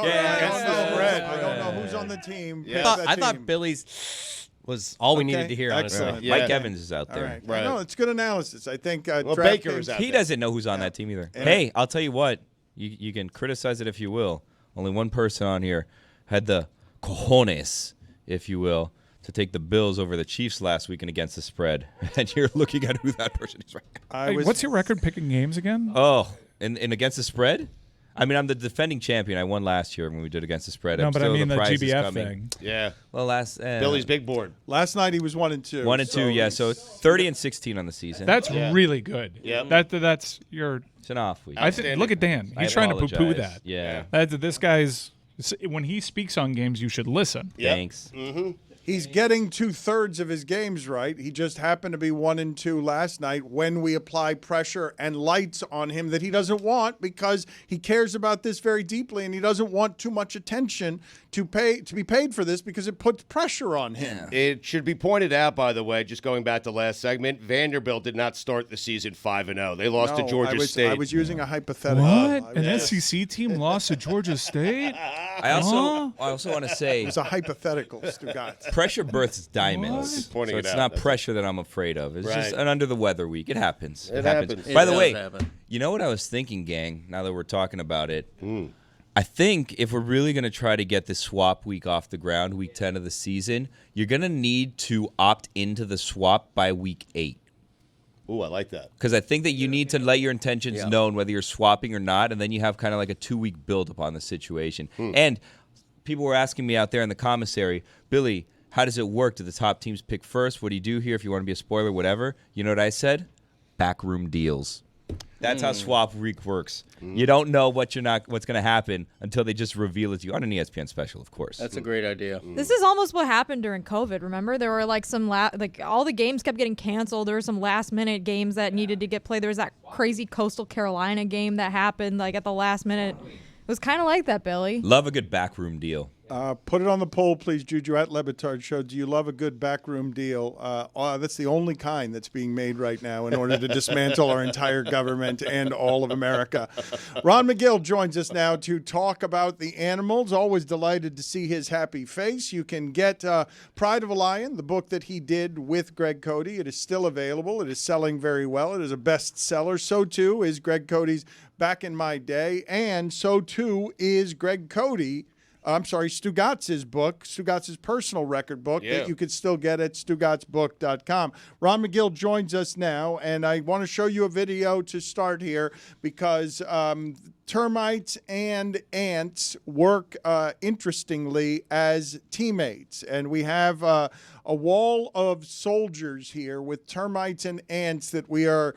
B: don't know who's on the team.
C: Yeah.
I: I thought Billy's was all we needed to hear.
B: Excellent.
I: Honestly.
C: Yeah.
G: Mike Evans is out there.
B: All right. No, it's good analysis. I think
C: Baker is out
G: He
C: there.
G: doesn't know who's on that team either. Hey, I'll tell you what. You can criticize it if you will. Only one person on here had the cojones, if you will, to take the Bills over the Chiefs last weekend against the spread. And you're looking at who that person is right now.
F: What's your record picking games again?
G: Oh, and against the spread? I mean, I'm the defending champion. I won last year when we did against the spread.
F: No,
G: I'm
F: but I
G: still
F: mean the
G: prize is
F: GBF
G: coming.
F: thing.
C: Yeah.
G: Well,
C: Billy's big board.
B: Last night he was 1-2.
G: 1-2, yeah. So 30-16 on the season.
F: That's really good.
C: Yeah.
F: That's your.
G: It's an off week.
F: Look at Dan.
G: I
F: He's trying to poo-poo
G: apologize.
F: that.
G: Yeah.
F: This guy's. When he speaks on games, you should listen.
C: Yep.
G: Thanks.
B: He's getting 2/3 of his games right. He just happened to be 1-2 last night when we apply pressure and lights on him that he doesn't want because he cares about this very deeply and he doesn't want too much attention to be paid for this because it puts pressure on him.
C: It should be pointed out, by the way, just going back to last segment, Vanderbilt did not start the season 5-0. They lost to Georgia State.
B: I was using a hypothetical.
F: What? An SEC team lost to Georgia State?
G: I also want to say
B: It was a hypothetical, Stugotz.
G: pressure births diamonds.
C: What?
G: So it's not pressure that I'm afraid of. It's just an under the weather week. It happens.
C: It happens.
G: By the
D: It
G: way,
D: does happen.
G: you know what I was thinking, gang, now that we're talking about it? I think if we're really going to try to get this swap week off the ground, week 10 of the season, you're going to need to opt into the swap by week 8.
C: Ooh, I like that.
G: Because I think that you need to let your intentions known whether you're swapping or not, and then you have kind of like a 2-week build-up on the situation. And people were asking me out there in the commissary, Billy, how does it work? Do the top teams pick first? What do you do here if you want to be a spoiler, whatever? You know what I said? Backroom deals. That's how swap week works. You don't know what's going to happen until they just reveal it to you on an ESPN special, of course.
D: That's a great idea.
E: This is almost what happened during COVID. Remember, there were like some all the games kept getting canceled. There were some last-minute games that needed to get played. There was that crazy Coastal Carolina game that happened like at the last minute. It was kind of like that, Billy.
G: Love a good backroom deal.
B: Put it on the poll, please, Juju, at Le Batard Show. Do you love a good backroom deal? That's the only kind that's being made right now in order to dismantle our entire government and all of America. Ron Magill joins us now to talk about the animals. Always delighted to see his happy face. You can get Pride of a Lion, the book that he did with Greg Cote. It is still available. It is selling very well. It is a bestseller. So, too, is Greg Cote's Back in My Day. And so, too, is Stugotz's book, Stugotz's personal record book that you could still get at StugotzBook.com. Ron Magill joins us now, and I want to show you a video to start here because termites and ants work interestingly as teammates. And we have a wall of soldiers here with termites and ants that we are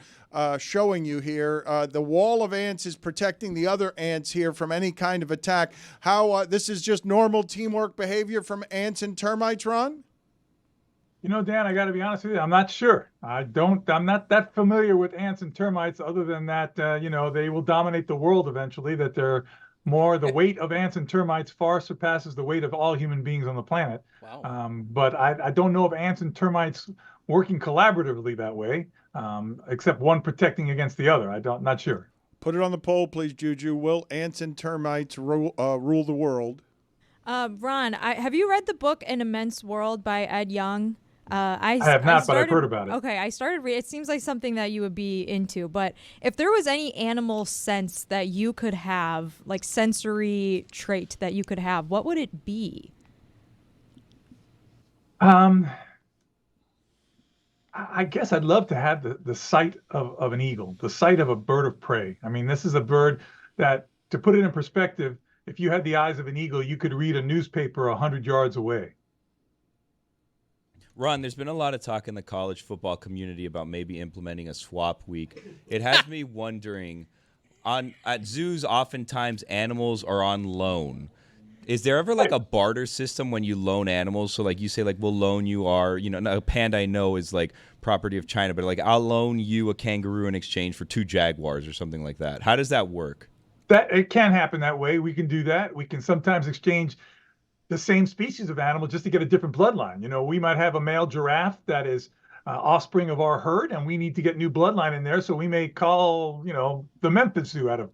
B: showing you here. The wall of ants is protecting the other ants here from any kind of attack. How this is just normal teamwork behavior from ants and termites, Ron?
H: You know, Dan, I got to be honest with you. I'm not sure. I'm not that familiar with ants and termites other than that, they will dominate the world eventually, that they're the weight of ants and termites far surpasses the weight of all human beings on the planet.
D: Wow.
H: But I don't know of ants and termites working collaboratively that way, except one protecting against the other. Not sure.
B: Put it on the poll, please, Juju. Will ants and termites rule the world?
E: Ron, have you read the book An Immense World by Ed Young?
H: I have not, but I've heard about it.
E: Okay, I started. It seems like something that you would be into. But if there was any animal sense that you could have, like sensory trait that you could have, what would it be?
H: I guess I'd love to have the sight of an eagle, the sight of a bird of prey. I mean, this is a bird that, to put it in perspective, if you had the eyes of an eagle, you could read a newspaper 100 yards away.
G: Ron, there's been a lot of talk in the college football community about maybe implementing a swap week. It has me wondering, at zoos, oftentimes animals are on loan. Is there ever like a barter system when you loan animals? So like you say, like, we'll loan you a panda I know is like property of China, but like I'll loan you a kangaroo in exchange for 2 jaguars or something like that. How does that work?
H: That it can happen that way. We can do that. We can sometimes exchange the same species of animal just to get a different bloodline. You know, we might have a male giraffe that is offspring of our herd, and we need to get new bloodline in there. So we may call, the Memphis Zoo out of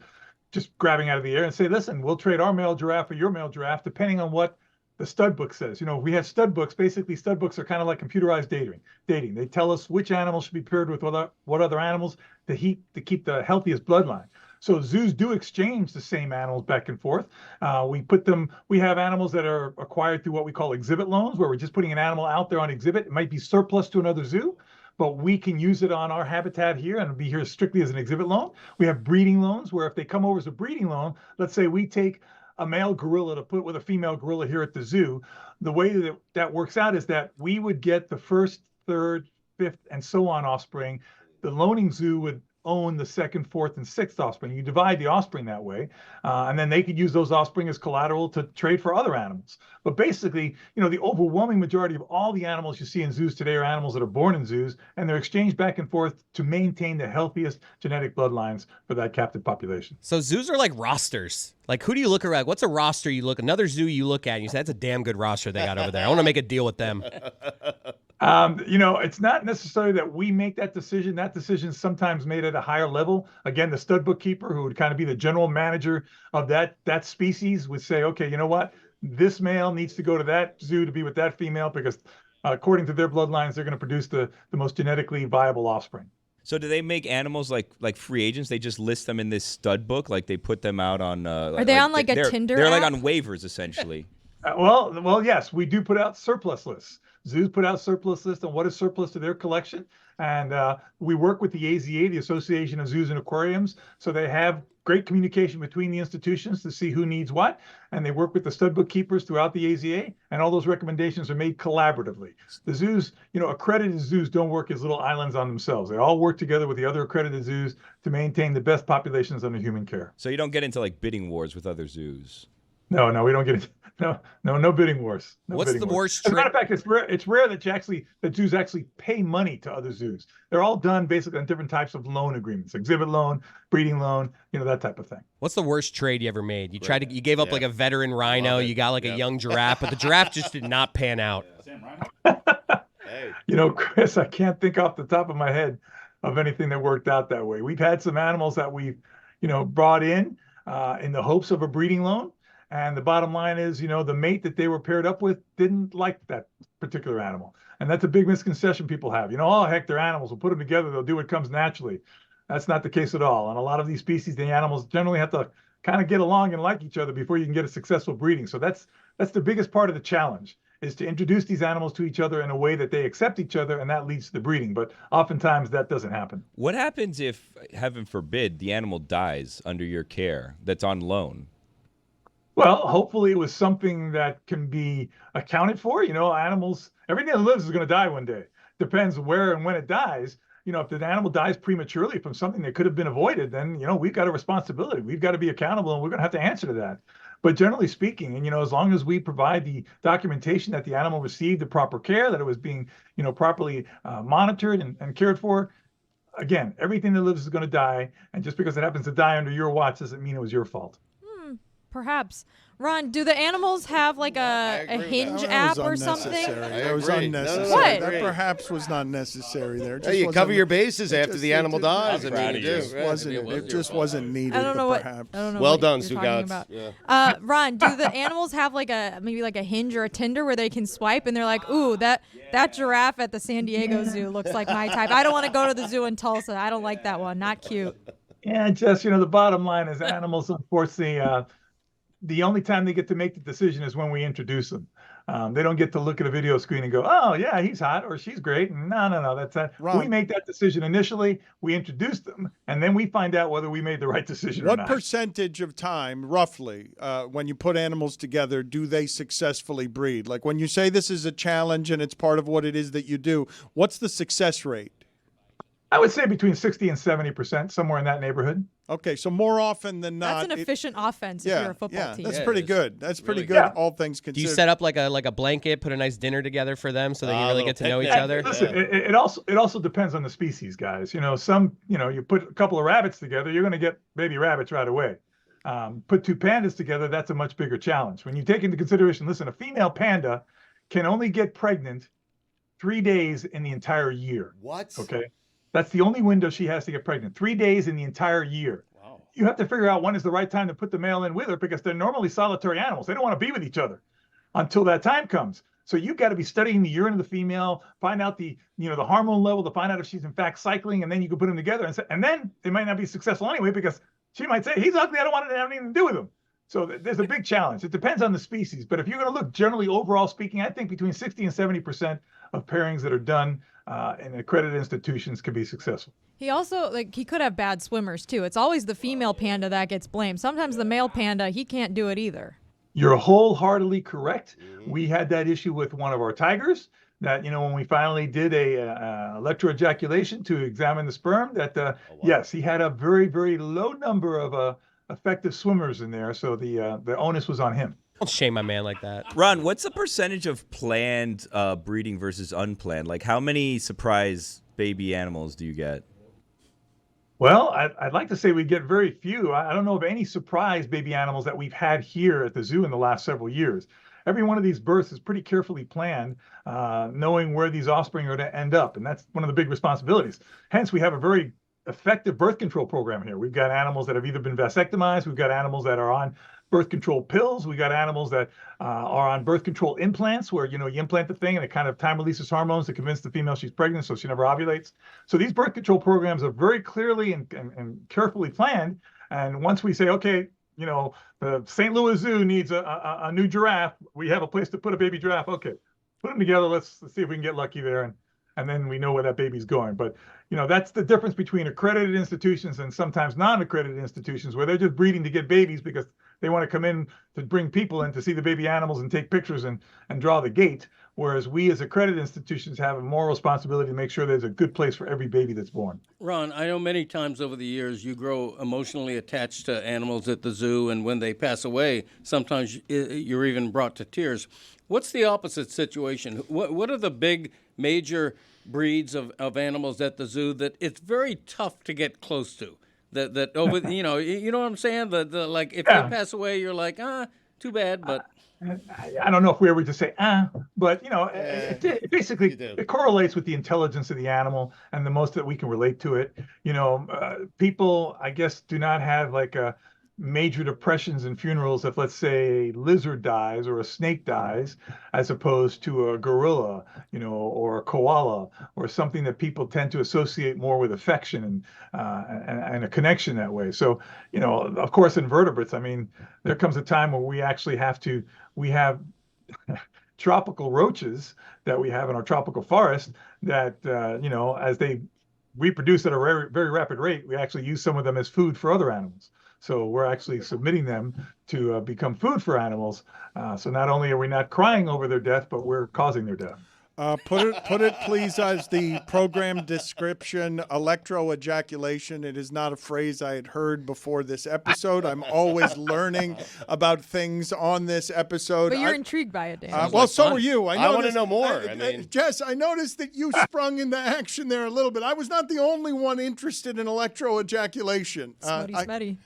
H: just grabbing out of the air and say, listen, we'll trade our male giraffe for your male giraffe, depending on what the stud book says. You know, we have stud books. Basically, stud books are kind of like computerized dating. They tell us which animals should be paired with what other animals to keep the healthiest bloodline. So zoos do exchange the same animals back and forth. We have animals that are acquired through what we call exhibit loans, where we're just putting an animal out there on exhibit. It might be surplus to another zoo, but we can use it on our habitat here and be here strictly as an exhibit loan. We have breeding loans, where if they come over as a breeding loan, let's say we take a male gorilla to put with a female gorilla here at the zoo, the way that works out is that we would get the first, third, fifth, and so on offspring. The loaning zoo would own the second, fourth, and sixth offspring. You divide the offspring that way, and then they could use those offspring as collateral to trade for other animals. But basically, the overwhelming majority of all the animals you see in zoos today are animals that are born in zoos, and they're exchanged back and forth to maintain the healthiest genetic bloodlines for that captive population.
I: So zoos are like rosters. Like, who do you look around? What's a roster another zoo you look at and you say, that's a damn good roster they got over there. I want to make a deal with them.
H: It's not necessarily that we make that decision. That decision is sometimes made at a higher level. Again, the stud bookkeeper, who would kind of be the general manager of that species, would say, okay, you know what? This male needs to go to that zoo to be with that female because according to their bloodlines, they're going to produce the most genetically viable offspring.
G: So do they make animals like free agents? They just list them in this stud book? Like they put them out on...
E: Are they on like a Tinder
G: They're
E: app?
G: like on waivers, essentially.
H: Well, yes, we do put out surplus lists. Zoos put out surplus lists on what is surplus to their collection. And we work with the AZA, the Association of Zoos and Aquariums. So they have great communication between the institutions to see who needs what. And they work with the stud bookkeepers throughout the AZA. And all those recommendations are made collaboratively. The zoos, accredited zoos don't work as little islands on themselves. They all work together with the other accredited zoos to maintain the best populations under human care.
G: So you don't get into like bidding wars with other zoos?
H: No, we don't get it. No bidding wars.
I: What's the worst?
H: As a matter of fact, it's rare that zoos actually pay money to other zoos. They're all done basically on different types of loan agreements: exhibit loan, breeding loan, that type of thing.
I: What's the worst trade you ever made? You gave up like a veteran rhino, you got like a young giraffe, but the giraffe just did not pan out.
H: Chris, I can't think off the top of my head of anything that worked out that way. We've had some animals that we've, brought in the hopes of a breeding loan. And the bottom line is, the mate that they were paired up with didn't like that particular animal. And that's a big misconception people have. Oh, heck, they're animals. We'll put them together. They'll do what comes naturally. That's not the case at all. And a lot of these species, the animals generally have to kind of get along and like each other before you can get a successful breeding. So that's the biggest part of the challenge, is to introduce these animals to each other in a way that they accept each other, and that leads to the breeding. But oftentimes that doesn't happen.
G: What happens if, heaven forbid, the animal dies under your care that's on loan?
H: Well, hopefully it was something that can be accounted for. Animals, everything that lives is going to die one day. Depends where and when it dies. If the animal dies prematurely from something that could have been avoided, then, we've got a responsibility. We've got to be accountable, and we're going to have to answer to that. But generally speaking, and, as long as we provide the documentation that the animal received the proper care, that it was being, properly monitored and cared for, again, everything that lives is going to die. And just because it happens to die under your watch doesn't mean it was your fault.
E: Perhaps. Ron, do the animals have like a Hinge app or something?
B: That was unnecessary.
E: What?
B: That perhaps was not necessary there.
C: Hey, you cover your bases after the animal dies.
B: It just wasn't needed.
E: I don't know what.
B: Perhaps.
E: I don't know
C: well
E: what
C: done,
E: you're talking
C: Stugotz.
E: about. Ron, do the animals have like maybe a Hinge or a Tinder where they can swipe and they're like, ooh, that giraffe at the San Diego Zoo looks like my type. I don't want to go to the zoo in Tulsa. I don't like that one. Not cute.
H: Yeah, Jess, the bottom line is animals, unfortunately, the only time they get to make the decision is when we introduce them. They don't get to look at a video screen and go, oh, yeah, he's hot or she's great. No, that's that. We make that decision initially. We introduce them, and then we find out whether we made the right decision or not.
B: What percentage of time, roughly, when you put animals together, do they successfully breed? Like when you say this is a challenge and it's part of what it is that you do, what's the success rate?
H: I would say between 60 and 70%, somewhere in that neighborhood.
B: Okay, so more often than not,
E: that's an efficient offense if you're a football team.
B: That's pretty good. That's pretty good, all things considered.
I: Do you set up like a blanket, put a nice dinner together for them so they can really get to know each other?
H: Listen, it also depends on the species, guys. You put a couple of rabbits together, you're going to get baby rabbits right away. Put two pandas together, that's a much bigger challenge. When you take into consideration, listen, a female panda can only get pregnant 3 days in the entire year.
C: What?
H: Okay. That's the only window she has to get pregnant. 3 days in the entire year. Wow. You have to figure out when is the right time to put the male in with her because they're normally solitary animals. They don't want to be with each other until that time comes. So you've got to be studying the urine of the female, find out the hormone level to find out if she's in fact cycling, and then you can put them together. And then they might not be successful anyway because she might say, he's ugly, I don't want to have anything to do with him. So there's a big challenge. It depends on the species. But if you're going to look generally overall speaking, I think between 60 and 70% of pairings that are done in accredited institutions can be successful.
E: He also, he could have bad swimmers, too. It's always the female panda that gets blamed. Sometimes the male panda, he can't do it either.
H: You're wholeheartedly correct. We had that issue with one of our tigers that, when we finally did a electroejaculation to examine the sperm, that, yes, he had a very, very low number of effective swimmers in there. So the onus was on him.
I: Don't shame my man like that.
G: Ron, what's the percentage of planned breeding versus unplanned? Like, how many surprise baby animals do you get?
H: Well, I'd like to say we get very few. I don't know of any surprise baby animals that we've had here at the zoo in the last several years. Every one of these births is pretty carefully planned, knowing where these offspring are to end up. And that's one of the big responsibilities. Hence, we have a very effective birth control program here. We've got animals that have either been vasectomized. We've got animals that are on birth control pills. We got animals that are on birth control implants where, you implant the thing and it kind of time releases hormones to convince the female she's pregnant so she never ovulates. So these birth control programs are very clearly and carefully planned. And once we say, okay, the St. Louis Zoo needs a new giraffe, we have a place to put a baby giraffe. Okay, put them together. Let's see if we can get lucky there. And then we know where that baby's going. But, that's the difference between accredited institutions and sometimes non-accredited institutions where they're just breeding to get babies because they want to come in to bring people in to see the baby animals and take pictures and draw the gate. Whereas we as accredited institutions have a moral responsibility to make sure there's a good place for every baby that's born.
D: Ron, I know many times over the years you grow emotionally attached to animals at the zoo, and when they pass away, sometimes you're even brought to tears. What's the opposite situation? What are the big major breeds of animals at the zoo that it's very tough to get close to? That over, you know what I'm saying? Like if they pass away, you're like, too bad, but.
H: I don't know if we ever just say, but it basically it correlates with the intelligence of the animal and the most that we can relate to it. People, I guess, do not have like major depressions in funerals if, let's say, a lizard dies or a snake dies, as opposed to a gorilla, or a koala, or something that people tend to associate more with affection and a connection that way. So, of course, invertebrates, there comes a time where we actually we have tropical roaches that we have in our tropical forest that, as they reproduce at a very, very rapid rate, we actually use some of them as food for other animals. So we're actually submitting them to become food for animals. So not only are we not crying over their death, but we're causing their death.
B: Put it, please, as the program description, electroejaculation. It is not a phrase I had heard before this episode. I'm always learning about things on this episode.
E: But you're intrigued by it, Dan.
B: Well, so are you.
C: I want to know more.
B: Jess, I noticed that you sprung into action there a little bit. I was not the only one interested in electroejaculation.
E: Smetty.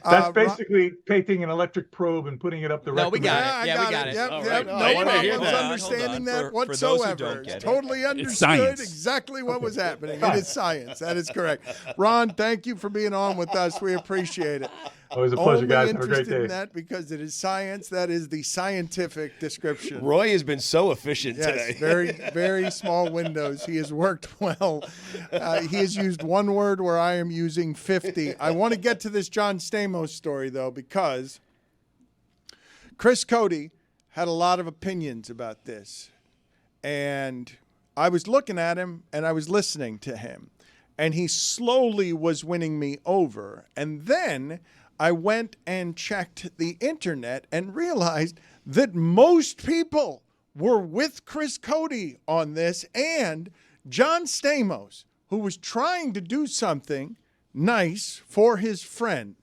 H: That's basically taking an electric probe and putting it up the rectum.
I: No, we got it. Yeah, we got it.
B: Yep,
I: All
B: yep.
I: right.
B: No
C: wanna hear
B: problems
C: that.
B: understanding that
G: For those who
B: whatsoever.
G: don't get
B: It's
G: it.
B: totally understood
A: science.
B: exactly what was happening. It is science. That is correct. Ron, thank you for being on with us. We appreciate it.
H: Always a pleasure,
B: Only
H: guys. Have a great
B: interested in
H: day.
B: that because it is science. That is the scientific description.
C: Roy has been so efficient
B: Yes,
C: today.
B: very, very small windows. He has worked well. He has used one word where I am using 50. I want to get to this John Stamos story, though, because Chris Cote had a lot of opinions about this. And I was looking at him and I was listening to him. And he slowly was winning me over. And then I went and checked the internet and realized that most people were with Chris Cote on this, and John Stamos, who was trying to do something nice for his friend,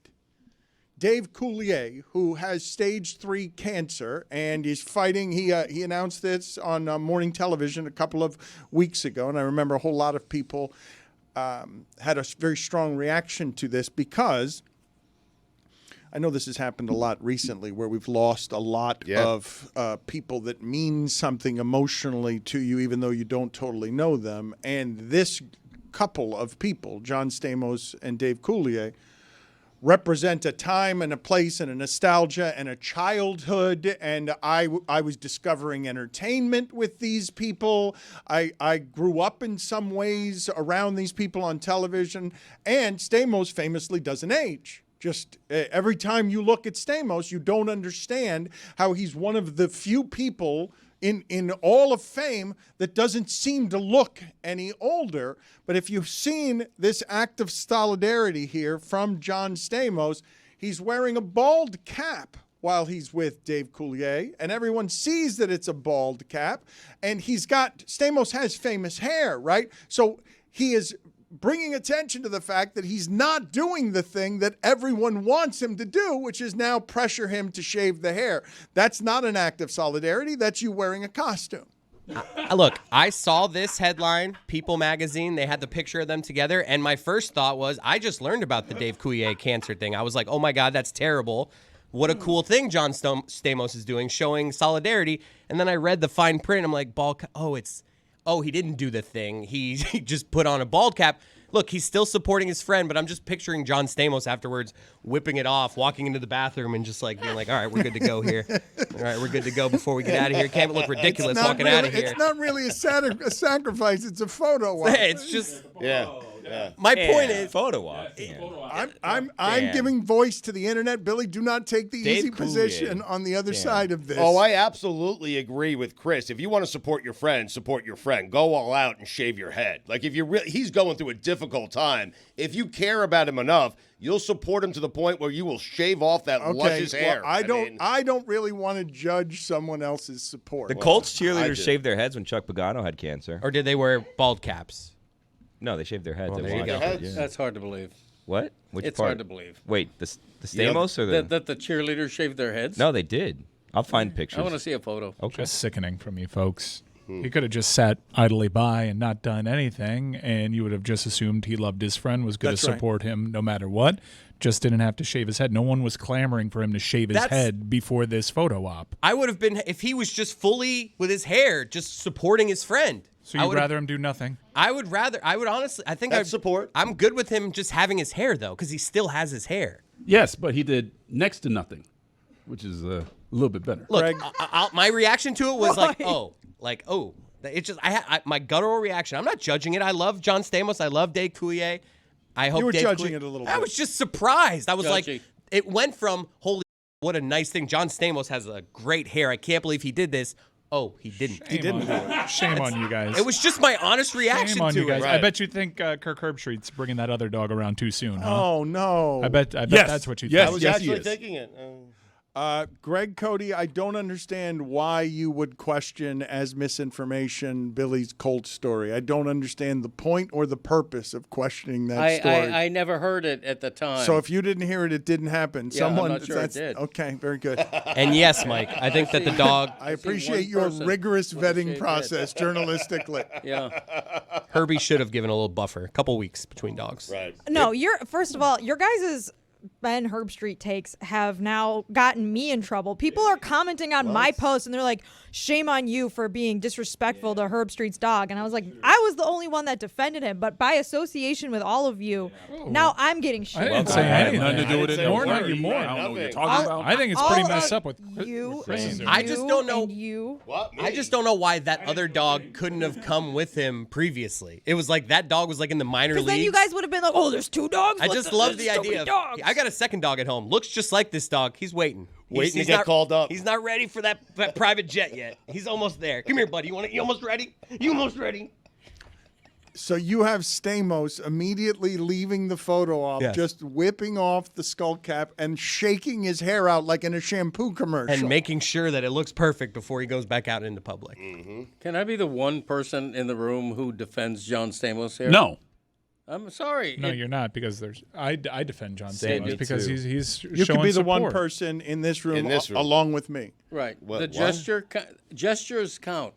B: Dave Coulier, who has stage 3 cancer and is fighting. He announced this on morning television a couple of weeks ago, and I remember a whole lot of people had a very strong reaction to this because I know this has happened a lot recently where we've lost a lot of people that mean something emotionally to you, even though you don't totally know them. And this couple of people, John Stamos and Dave Coulier, represent a time and a place and a nostalgia and a childhood. And I was discovering entertainment with these people. I grew up in some ways around these people on television. And Stamos famously doesn't age. Just every time you look at Stamos, you don't understand how he's one of the few people in all of fame that doesn't seem to look any older. But if you've seen this act of solidarity here from John Stamos, he's wearing a bald cap while he's with Dave Coulier, and everyone sees that it's a bald cap. And Stamos has famous hair, right? So he is bringing attention to the fact that he's not doing the thing that everyone wants him to do, which is now pressure him to shave the hair. That's not an act of solidarity. That's you wearing a costume.
I: Look, I saw this headline, People magazine. They had the picture of them together, and my first thought was, I just learned about the Dave Coulier cancer thing. I was like, oh my God, that's terrible. What a cool thing John Stamos is doing, showing solidarity. And then I read the fine print, and I'm like, he didn't do the thing. He just put on a bald cap. Look, he's still supporting his friend, but I'm just picturing John Stamos afterwards whipping it off, walking into the bathroom and just like being like, all right, we're good to go here. All right, we're good to go before we get out of here. Can't look ridiculous walking out of here.
B: It's not really a sacrifice. It's a photo op.
I: It's just...
C: Yeah.
I: My point is
G: photo op.
B: I'm giving voice to the internet. Billy, do not take the easy position on the other side of this.
C: Oh, I absolutely agree with Chris. If you want to support your friend, support your friend. Go all out and shave your head. Like if he's going through a difficult time. If you care about him enough, you'll support him to the point where you will shave off that luscious hair.
B: I don't really want to judge someone else's support.
G: The Colts cheerleaders shaved their heads when Chuck Pagano had cancer.
I: Or did they wear bald caps?
G: No, they shaved their heads.
I: Well, there you go.
G: Yeah.
D: That's hard to believe.
G: What? Which
D: it's
G: part?
D: hard to believe.
G: Wait, the Stamos or the...
D: That the cheerleaders shaved their heads?
G: No, they did. I'll find pictures.
D: I want to see a photo.
G: Okay.
F: Just sickening from you folks. He could have just sat idly by and not done anything, and you would have just assumed he loved his friend, was going to support him no matter what. Just didn't have to shave his head. No one was clamoring for him to shave his head before this photo op.
I: I would have been, if he was just fully with his hair, just supporting his friend.
F: So you'd rather him do nothing?
I: I would honestly, I think I'd support. I'm good with him just having his hair, though, because he still has his hair.
A: Yes, but he did next to nothing, which is a little bit better.
I: Look, my reaction to it was it's just my guttural reaction. I'm not judging it. I love John Stamos. I love Dave Coulier. I hope
B: you were
I: Dave
B: judging
I: Coulier,
B: it a little bit.
I: I was just surprised. I was
D: Judgy.
I: like, it went from holy, what a nice thing. John Stamos has a great hair. I can't believe he did this. Oh, he didn't.
B: He didn't do it.
F: Shame on you guys.
I: It was just my honest reaction
F: Shame on
I: to
F: you guys.
I: it.
F: I bet you think Kirk Herbstreit's bringing that other dog around too soon, huh?
B: Oh, no.
F: I bet that's what you think.
C: I was actually thinking it.
B: Greg Cote, I don't understand why you would question as misinformation Billy's Colt story. I don't understand the point or the purpose of questioning that story.
D: I never heard it at the time.
B: So if you didn't hear it, it didn't happen.
D: Yeah, I'm not sure it did.
B: Okay, very good.
I: And yes, Mike, I think that the dog...
B: I appreciate your rigorous vetting process journalistically.
D: Yeah.
I: Herbie should have given a little buffer, a couple weeks between dogs.
C: Right.
E: No, first of all, your guys' Ben Herbstreit takes have now gotten me in trouble. People are commenting on my post, and they're like, shame on you for being disrespectful to Herbstreit's dog. And I was like, I was the only one that defended him, but by association with all of you, now I'm getting shit.
F: I didn't say anything.
A: Nothing to do with it.
F: More,
A: Don't
F: not
A: worry.
F: you more.
A: I don't know what you're talking about.
F: I think it's pretty messed up with
E: you.
I: I just don't know.
E: You.
I: I just don't know why that other dog couldn't have come with him previously. It was like that dog was like in the minor leagues.
E: Because then you guys would have been like, oh, there's 2 dogs.
I: I just love the idea of, I got a second dog at home. Looks just like this dog. He's waiting.
C: Waiting to get called up.
I: He's not ready for that private jet yet. He's almost there. Come here, buddy. You almost ready? You almost ready?
B: So you have Stamos immediately leaving the photo op, just whipping off the skull cap and shaking his hair out like in a shampoo commercial.
I: And making sure that it looks perfect before he goes back out into public.
C: Mm-hmm.
D: Can I be the one person in the room who defends John Stamos here?
A: No.
D: I'm sorry.
F: No, you're not, because I defend John
B: Same,
F: Stamos because he's
B: you
F: showing
B: could be the
F: support.
B: one person in this room, along with me.
D: Right. Gestures count,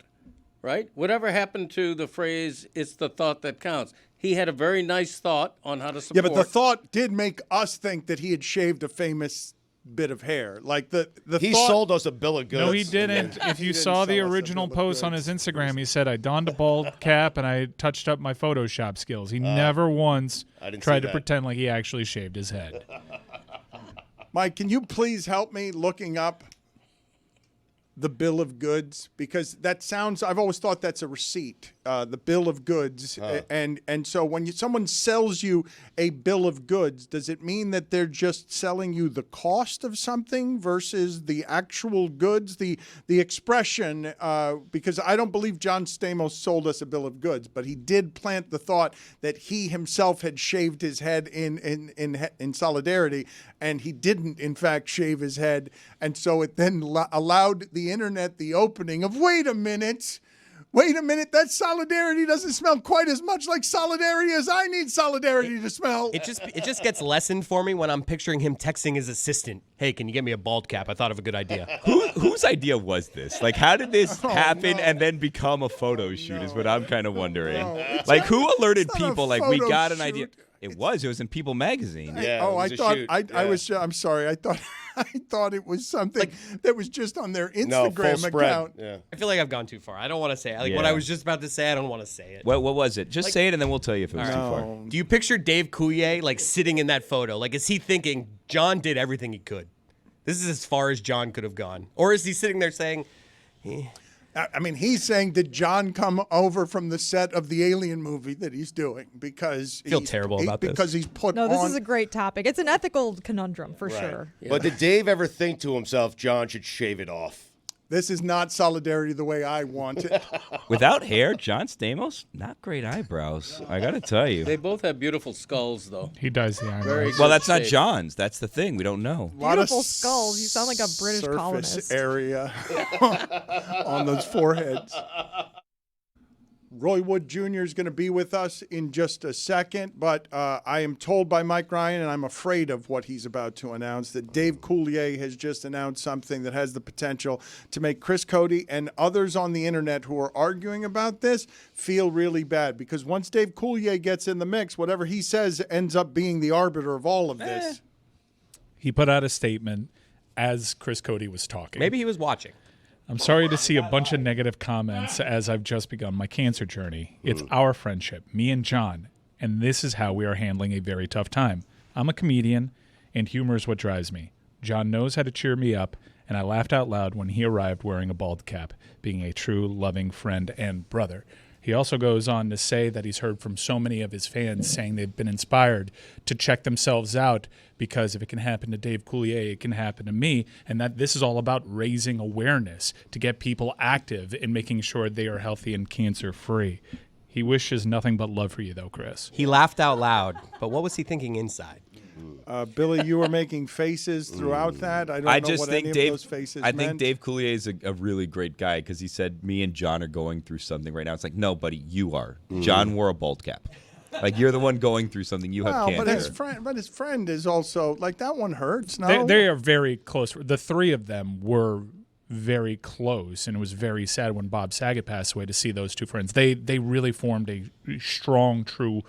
D: right? Whatever happened to the phrase, it's the thought that counts. He had a very nice thought on how to support.
B: Yeah, but the thought did make us think that he had shaved a famous bit of hair. Like
C: he
B: thought,
C: sold us a bill of goods.
F: No, he didn't. If you saw the original post on his Instagram, he said, I donned a bald cap and I touched up my Photoshop skills. He never once tried to pretend like he actually shaved his head.
B: Mike, can you please help me looking up the bill of goods? Because that sounds, I've always thought that's a receipt, the bill of goods. And so when someone sells you a bill of goods, does it mean that they're just selling you the cost of something versus the actual goods? The expression, because I don't believe John Stamos sold us a bill of goods, but he did plant the thought that he himself had shaved his head in solidarity, and he didn't, in fact, shave his head. And so it then allowed the internet the opening of, wait a minute, that solidarity doesn't smell quite as much like solidarity as I need solidarity to smell.
I: It just gets lessened for me when I'm picturing him texting his assistant, hey, can you get me a bald cap? I thought of a good idea.
G: Whose idea was this? Like, how did this happen and then become a photo shoot is what I'm kind of wondering. Like, who alerted people, like, we got an idea? It was in People magazine.
C: Yeah.
B: I'm sorry. I thought it was something that was just on their Instagram account.
C: Yeah.
I: I feel like I've gone too far. I don't want to say it. What I was just about to say, I don't want to say it.
G: What was it? Just say it and then we'll tell you if it was too far.
I: Do you picture Dave Coulier like sitting in that photo? Like, is he thinking John did everything he could? This is as far as John could have gone. Or is he sitting there saying,
B: I mean, he's saying, did John come over from the set of the Alien movie that he's doing? Because
I: I feel terrible about this.
B: Because he's put
E: No,
B: on...
E: this is a great topic. It's an ethical conundrum for sure.
C: Yeah. But did Dave ever think to himself, John should shave it off?
B: This is not solidarity the way I want it.
G: Without hair, John Stamos, not great eyebrows. I got to tell you.
D: They both have beautiful skulls, though.
F: He does the eyebrows.
G: Well, that's not John's. That's the thing. We don't know.
E: Beautiful skulls. You sound like a British
B: surface
E: colonist.
B: area on those foreheads. Roy Wood Jr. is going to be with us in just a second, but I am told by Mike Ryan, and I'm afraid of what he's about to announce, that Dave Coulier has just announced something that has the potential to make Chris Cote and others on the internet who are arguing about this feel really bad, because once Dave Coulier gets in the mix, whatever he says ends up being the arbiter of all of this.
F: He put out a statement as Chris Cote was talking.
I: maybe he was watching.
F: I'm sorry to see a bunch of negative comments as I've just begun my cancer journey. It's our friendship, me and John, and this is how we are handling a very tough time. I'm a comedian, and humor is what drives me. John knows how to cheer me up, and I laughed out loud when he arrived wearing a bald cap, being a true, loving friend and brother. He also goes on to say that he's heard from so many of his fans saying they've been inspired to check themselves out because if it can happen to Dave Coulier, it can happen to me, and that this is all about raising awareness to get people active in making sure they are healthy and cancer-free. He wishes nothing but love for you, though, Chris.
I: He laughed out loud, but what was he thinking inside?
B: Billy, you were making faces throughout that. I don't know what any of those faces meant.
G: I think Dave Coulier is a really great guy because he said, me and John are going through something right now. It's like, no, buddy, you are. John wore a bald cap. Like, you're the one going through something. You have cancer.
B: But his friend is also, like, that one hurts. No?
F: They are very close. The three of them were very close, and it was very sad when Bob Saget passed away to see those two friends. They really formed a strong, true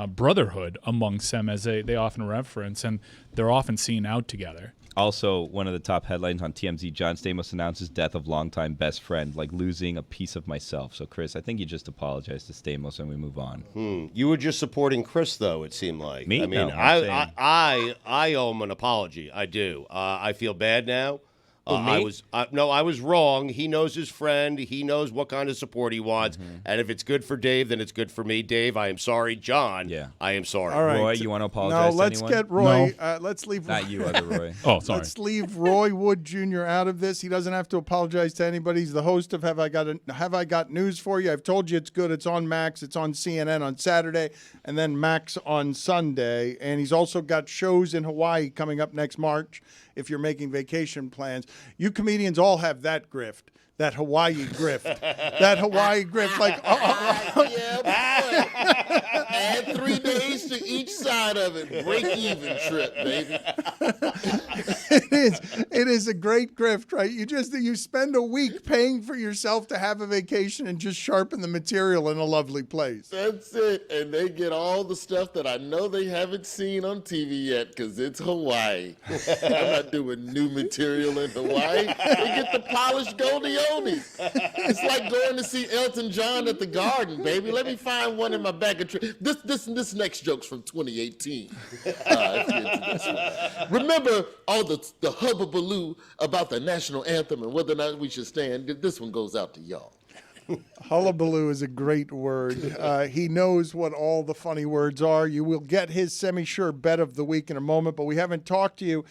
F: brotherhood amongst them, as they often reference, and they're often seen out together.
G: Also, one of the top headlines on TMZ, John Stamos announces death of longtime best friend, like losing a piece of myself. So, Chris, I think you just apologize to Stamos and we move on.
C: You were just supporting Chris, though, it seemed like.
G: Me?
C: I mean,
G: No,
C: I owe him an apology. I do. I feel bad now. I was wrong. He knows his friend. He knows what kind of support he wants. And if it's good for Dave, then it's good for me. Dave, I am sorry. John, I am sorry.
B: All right.
G: Roy, you want to apologize
B: No, let's
G: to
B: get Roy. Let's leave.
G: Not you, other Roy.
A: Oh, sorry.
B: Let's leave Roy Wood Jr. out of this. He doesn't have to apologize to anybody. He's the host of Have I Got News for You? I've told you it's good. It's on Max. It's on CNN on Saturday, and then Max on Sunday. And he's also got shows in Hawaii coming up next March. If you're making vacation plans, you comedians all have that grift, that Hawaii grift, that Hawaii grift. Like,
J: add 3 days to each side of it. Break even trip, baby.
B: It is a great grift, right? You spend a week paying for yourself to have a vacation and just sharpen the material in a lovely place.
J: That's it. And they get all the stuff that I know they haven't seen on TV yet because it's Hawaii. I'm not doing new material in Hawaii. They get the polished goldie oldies. It's like going to see Elton John at the Garden, baby. Let me find one in my bag of tricks. This next joke's from 2018. Remember all the hubbubaloo about the national anthem and whether or not we should stand? This one goes out to y'all.
B: Hullabaloo is a great word. He knows what all the funny words are. You will get his semi-sure bet of the week in a moment, but we haven't talked to you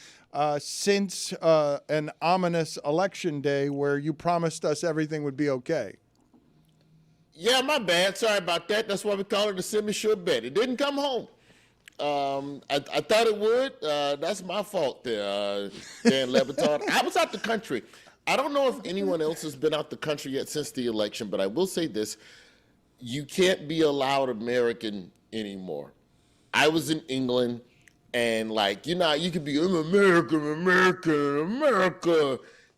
B: since an ominous election day where you promised us everything would be okay.
J: Yeah, my bad. Sorry about that. That's why we call it a semi-sure bet. It didn't come home. I thought it would. That's my fault there, Dan Le Batard. I was out the country. I don't know if anyone else has been out the country yet since the election, but I will say this. You can't be a loud American anymore. I was in England, and you could be, I'm America.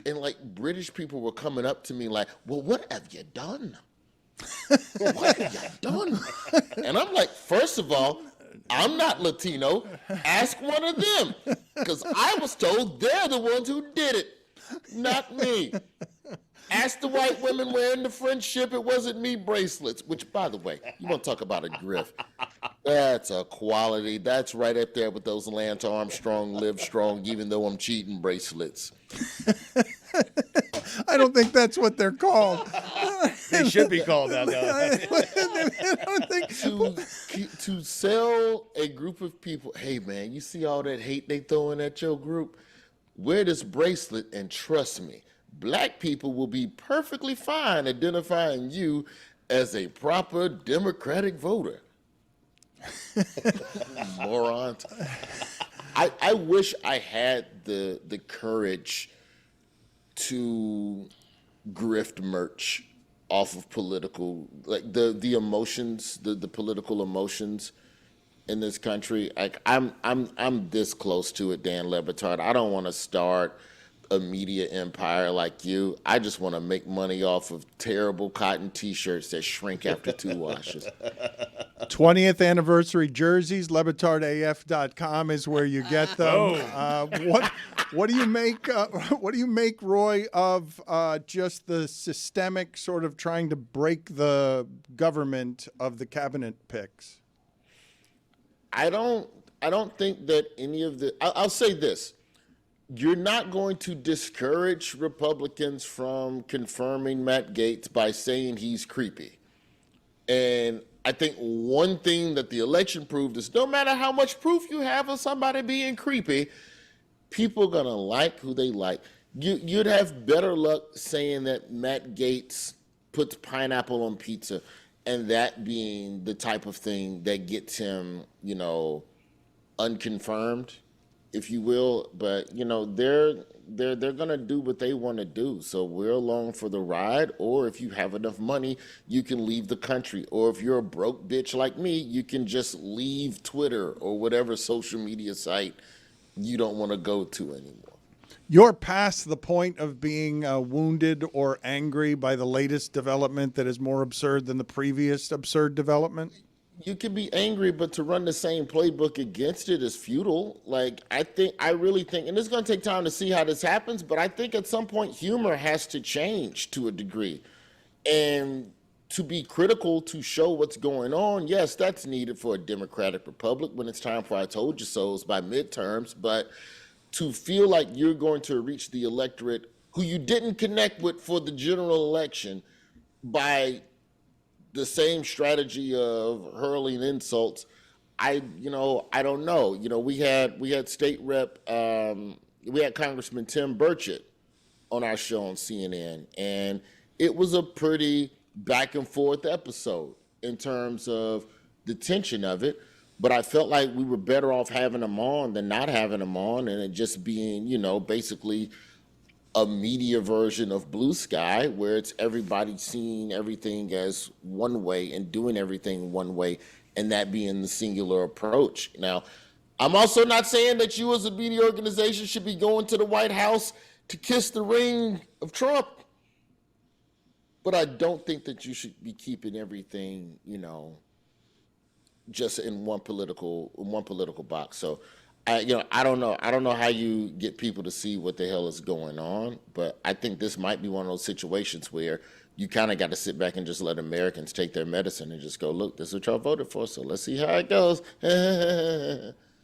J: And British people were coming up to me like, well, what have you done? What have you done? And I'm like, first of all, I'm not Latino. Ask one of them. Because I was told they're the ones who did it, not me. Ask the white women wearing the friendship it wasn't me bracelets, which, by the way, you want to talk about a grift. That's a quality. That's right up there with those Lance Armstrong, Live Strong, even though I'm cheating bracelets.
B: I don't think that's what they're called.
C: They should be called that, though.
J: To sell a group of people, hey, man, you see all that hate they throwing at your group? Wear this bracelet and trust me, black people will be perfectly fine identifying you as a proper Democratic voter. Morons. I wish I had the courage to grift merch off of political, the emotions, the political emotions in this country. I'm this close to it, Dan Le Batard. I don't want to start a media empire like you. I just want to make money off of terrible cotton T-shirts that shrink after 2 washes.
B: 20th anniversary jerseys, LeBatardAF.com is where you get them. What do you make? What do you make, Roy, of just the systemic sort of trying to break the government of the cabinet picks?
J: I don't think that any of the. I'll say this. You're not going to discourage Republicans from confirming Matt Gaetz by saying he's creepy. And I think one thing that the election proved is no matter how much proof you have of somebody being creepy, people are going to like who they like. You'd have better luck saying that Matt Gaetz puts pineapple on pizza and that being the type of thing that gets him, unconfirmed, if you will. But, they're going to do what they want to do. So we're along for the ride. Or if you have enough money, you can leave the country. Or if you're a broke bitch like me, you can just leave Twitter or whatever social media site you don't want to go to anymore.
B: You're past the point of being wounded or angry by the latest development that is more absurd than the previous absurd development?
J: You can be angry, but to run the same playbook against it is futile. Like, I really think, and it's going to take time to see how this happens, but I think at some point humor has to change to a degree. And to be critical, to show what's going on, yes, that's needed for a democratic republic when it's time for I told you so's by midterms, but to feel like you're going to reach the electorate who you didn't connect with for the general election by the same strategy of hurling insults, I don't know. We had state rep, we had Congressman Tim Burchett on our show on CNN, and it was a pretty back and forth episode in terms of the tension of it. But I felt like we were better off having him on than not having him on, and it just being, basically a media version of Blue Sky, where it's everybody seeing everything as one way and doing everything one way, and that being the singular approach. Now, I'm also not saying that you as a media organization should be going to the White House to kiss the ring of Trump, but I don't think that you should be keeping everything, just in one political box. So I don't know. I don't know how you get people to see what the hell is going on, but I think this might be one of those situations where you kind of got to sit back and just let Americans take their medicine and just go, look, this is what y'all voted for, so let's see how it goes.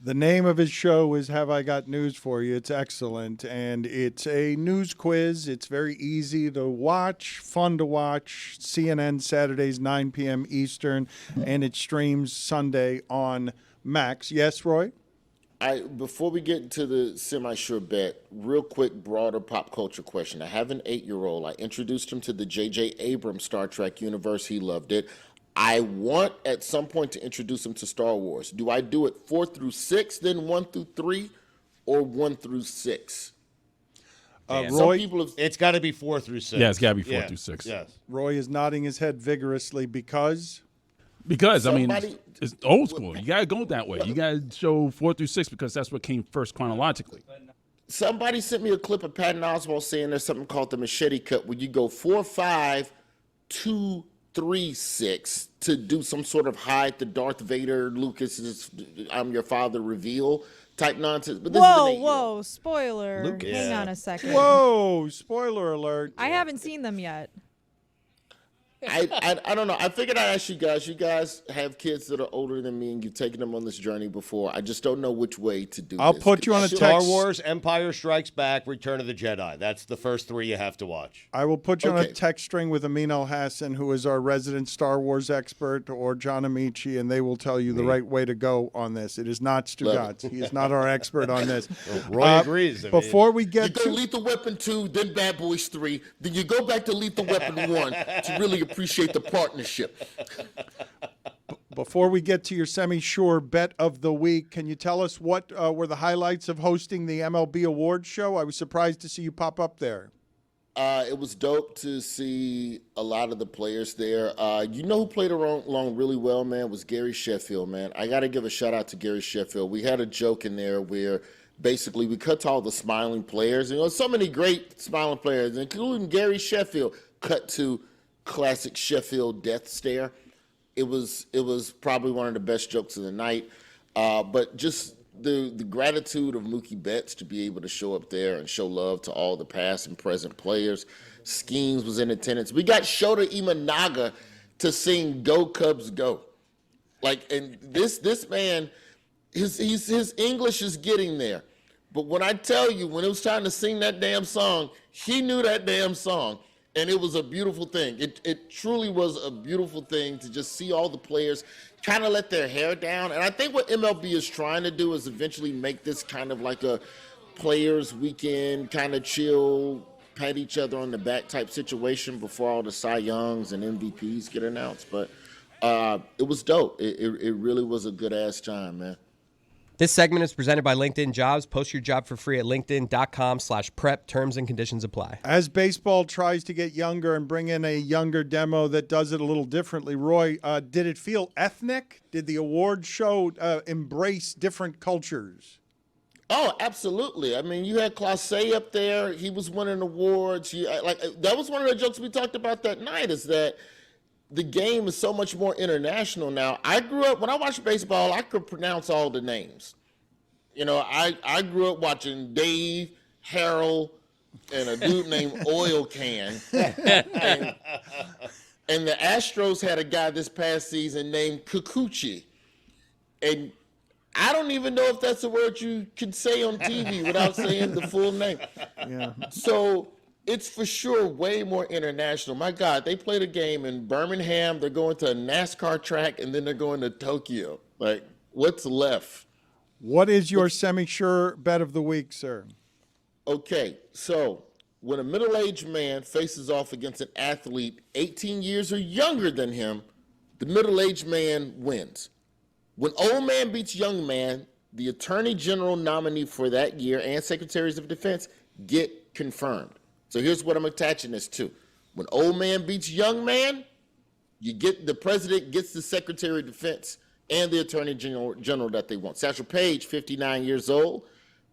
B: The name of his show is Have I Got News For You? It's excellent, and it's a news quiz. It's very easy to watch, fun to watch. CNN Saturdays, 9 p.m. Eastern, and it streams Sunday on Max. Yes, Roy?
J: Before we get into the semi-sure bet, real quick, broader pop culture question. I have an 8-year-old. I introduced him to the J.J. Abrams Star Trek universe. He loved it. I want at some point to introduce him to Star Wars. Do I do it 4 through 6, then 1 through 3, or 1 through 6?
B: Roy,
C: it's got to be 4 through 6.
A: Yeah, it's got to be 4 through 6.
C: Yes.
B: Roy is nodding his head vigorously because
A: it's old school. You got to go that way. You got to show 4 through 6 because that's what came first chronologically.
J: Somebody sent me a clip of Patton Oswalt saying there's something called the machete cut where you go 4, 5, 2, 3, 6 to do some sort of hide the Darth Vader, Lucas's I'm your father reveal type nonsense. But this
E: whoa, spoiler.
J: Lucas.
E: Hang on a second.
B: Whoa, spoiler alert.
E: I haven't seen them yet.
J: I don't know. I figured I'd ask you guys. You guys have kids that are older than me, and you've taken them on this journey before. I just don't know which way to do
B: I'll
J: this.
B: put you on a text.
C: Star Wars, Empire Strikes Back, Return of the Jedi. That's the first 3 you have to watch.
B: I will put you on a text string with Amin Al-Hassan, who is our resident Star Wars expert, or John Amici, and they will tell you the right way to go on this. It is not Stugotz. He is not our expert on this.
C: Roy agrees.
B: Before we get
J: to Lethal Weapon 2, then Bad Boys 3, then you go back to Lethal Weapon 1 to really appreciate the partnership.
B: Before we get to your semi-sure bet of the week, can you tell us what were the highlights of hosting the MLB Awards show? I was surprised to see you pop up there.
J: It was dope to see a lot of the players there. You know who played along really well, man, was Gary Sheffield, man. I got to give a shout-out to Gary Sheffield. We had a joke in there where basically we cut to all the smiling players. So many great smiling players, including Gary Sheffield, cut to classic Sheffield death stare. It was probably one of the best jokes of the night. But just the gratitude of Mookie Betts to be able to show up there and show love to all the past and present players. Skeens was in attendance. We got Shota Imanaga to sing "Go Cubs Go." And this man, his English is getting there. But when I tell you, when it was time to sing that damn song, he knew that damn song. And it was a beautiful thing. It truly was a beautiful thing to just see all the players kind of let their hair down. And I think what MLB is trying to do is eventually make this kind of like a players weekend, kind of chill, pat each other on the back type situation before all the Cy Youngs and MVPs get announced. But it was dope. It really was a good-ass time, man.
I: This segment is presented by LinkedIn Jobs. Post your job for free at linkedin.com/prep. Terms and conditions apply.
B: As baseball tries to get younger and bring in a younger demo that does it a little differently, Roy, did it feel ethnic? Did the award show embrace different cultures?
J: Oh, absolutely. I mean, you had Clase up there. He was winning awards. That was one of the jokes we talked about that night, is that the game is so much more international now. I grew up, when I watched baseball, I could pronounce all the names. You know, I grew up watching Dave, Harold, and a dude named Oil Can. And the Astros had a guy this past season named Kikuchi. And I don't even know if that's a word you can say on TV without saying the full name.
B: Yeah.
J: So it's for sure way more international. My God, they played a game in Birmingham. They're going to a NASCAR track, and then they're going to Tokyo. Like, what's left?
B: What is your semi-sure bet of the week, sir?
J: Okay, so when a middle-aged man faces off against an athlete 18 years or younger than him, the middle-aged man wins. When old man beats young man, the Attorney General nominee for that year and Secretaries of Defense get confirmed. So here's what I'm attaching this to. When old man beats young man, the president gets the Secretary of Defense and the Attorney General that they want. Satchel Paige, 59 years old,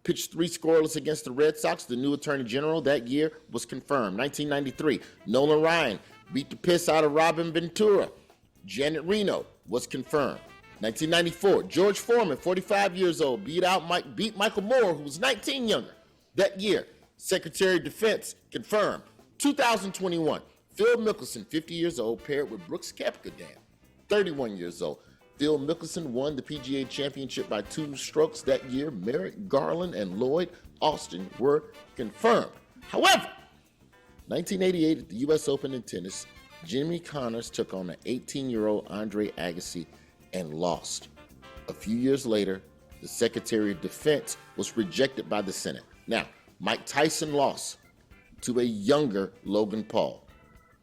J: pitched 3 scoreless against the Red Sox. The new Attorney General that year was confirmed. 1993, Nolan Ryan beat the piss out of Robin Ventura. Janet Reno was confirmed. 1994, George Foreman, 45 years old, beat Michael Moore, who was 19 younger that year. Secretary of Defense confirmed. 2021, Phil Mickelson, 50 years old, paired with Brooks Koepka, 31 years old. Phil Mickelson won the PGA Championship by 2 strokes that year. Merrick Garland and Lloyd Austin were confirmed. However, 1988 at the U.S. Open in tennis, Jimmy Connors took on an 18-year-old Andre Agassi and lost. A few years later, the Secretary of Defense was rejected by the Senate. Now, Mike Tyson lost to a younger Logan Paul.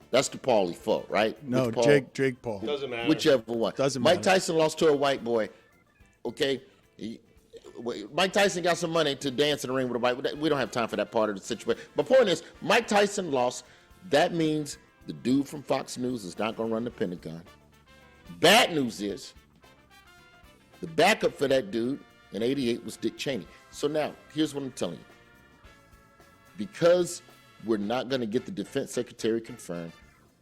J: That's the Paul he fought, right?
B: No,
J: Paul?
B: Jake Paul.
C: Doesn't matter.
J: Whichever one.
B: Doesn't
J: Mike
B: matter.
J: Tyson lost to a white boy. Okay? Mike Tyson got some money to dance in the ring with a white. We don't have time for that part of the situation. But point is, Mike Tyson lost. That means the dude from Fox News is not going to run the Pentagon. Bad news is, the backup for that dude in '88 was Dick Cheney. So now, here's what I'm telling you. Because we're not going to get the defense secretary confirmed,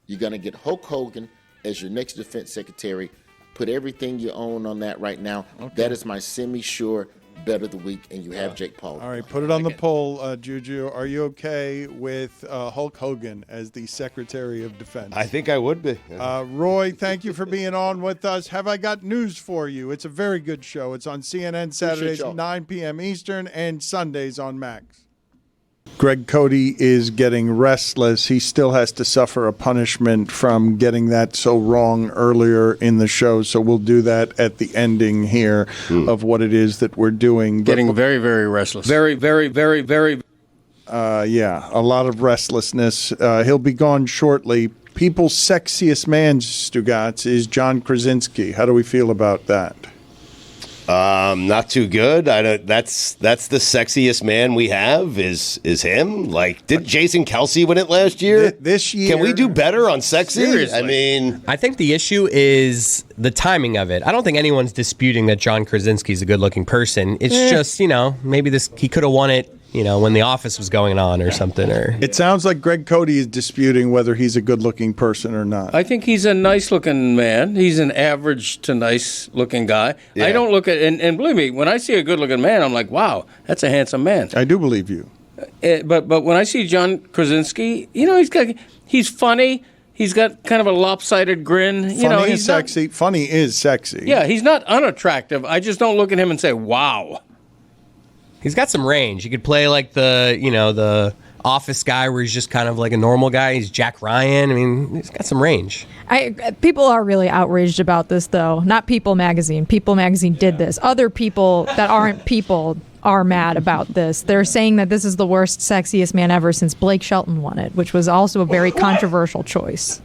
J: you're going to get Hulk Hogan as your next defense secretary. Put everything you own on that right now. Okay. That is my semi-sure bet of the week, and you have Jake Paul.
B: All right, put it on the poll, Juju. Are you okay with Hulk Hogan as the Secretary of Defense?
C: I think I would be.
B: Roy, thank you for being on with us. Have I got news for you? It's a very good show. It's on CNN Saturdays, 9 p.m. Eastern, and Sundays on Max. Greg Cote is getting restless. He still has to suffer a punishment from getting that so wrong earlier in the show. So we'll do that at the ending here of what it is that we're doing.
D: Getting very, very restless. Very, very, very, very.
B: Yeah, a lot of restlessness. He'll be gone shortly. People's sexiest man, Stugotz, is John Krasinski. How do we feel about that?
C: Not too good. That's the sexiest man we have is him. Like, did Jason Kelce win it last year?
B: This year,
C: can we do better on sexy?
I: Seriously.
C: I mean,
I: I think the issue is the timing of it. I don't think anyone's disputing that John Krasinski's a good-looking person. It's just, maybe he could have won it, when The Office was going on or something. Or
B: it sounds like Greg Cote is disputing whether he's a good-looking person or not.
D: I think he's a nice-looking man. He's an average to nice-looking guy. Yeah. I don't look at and believe me, when I see a good-looking man, I'm like, wow, that's a handsome man.
B: I do believe you.
D: But when I see John Krasinski, he's funny. He's got kind of a lopsided grin.
B: Funny is sexy. Funny is sexy.
D: Yeah, he's not unattractive. I just don't look at him and say, wow.
I: He's got some range. He could play like the Office guy where he's just kind of like a normal guy. He's Jack Ryan. I mean, he's got some range.
E: People are really outraged about this, though. Not People Magazine. People Magazine did this. Other people that aren't people are mad about this. They're saying that this is the worst, sexiest man ever since Blake Shelton won it, which was also a very controversial choice.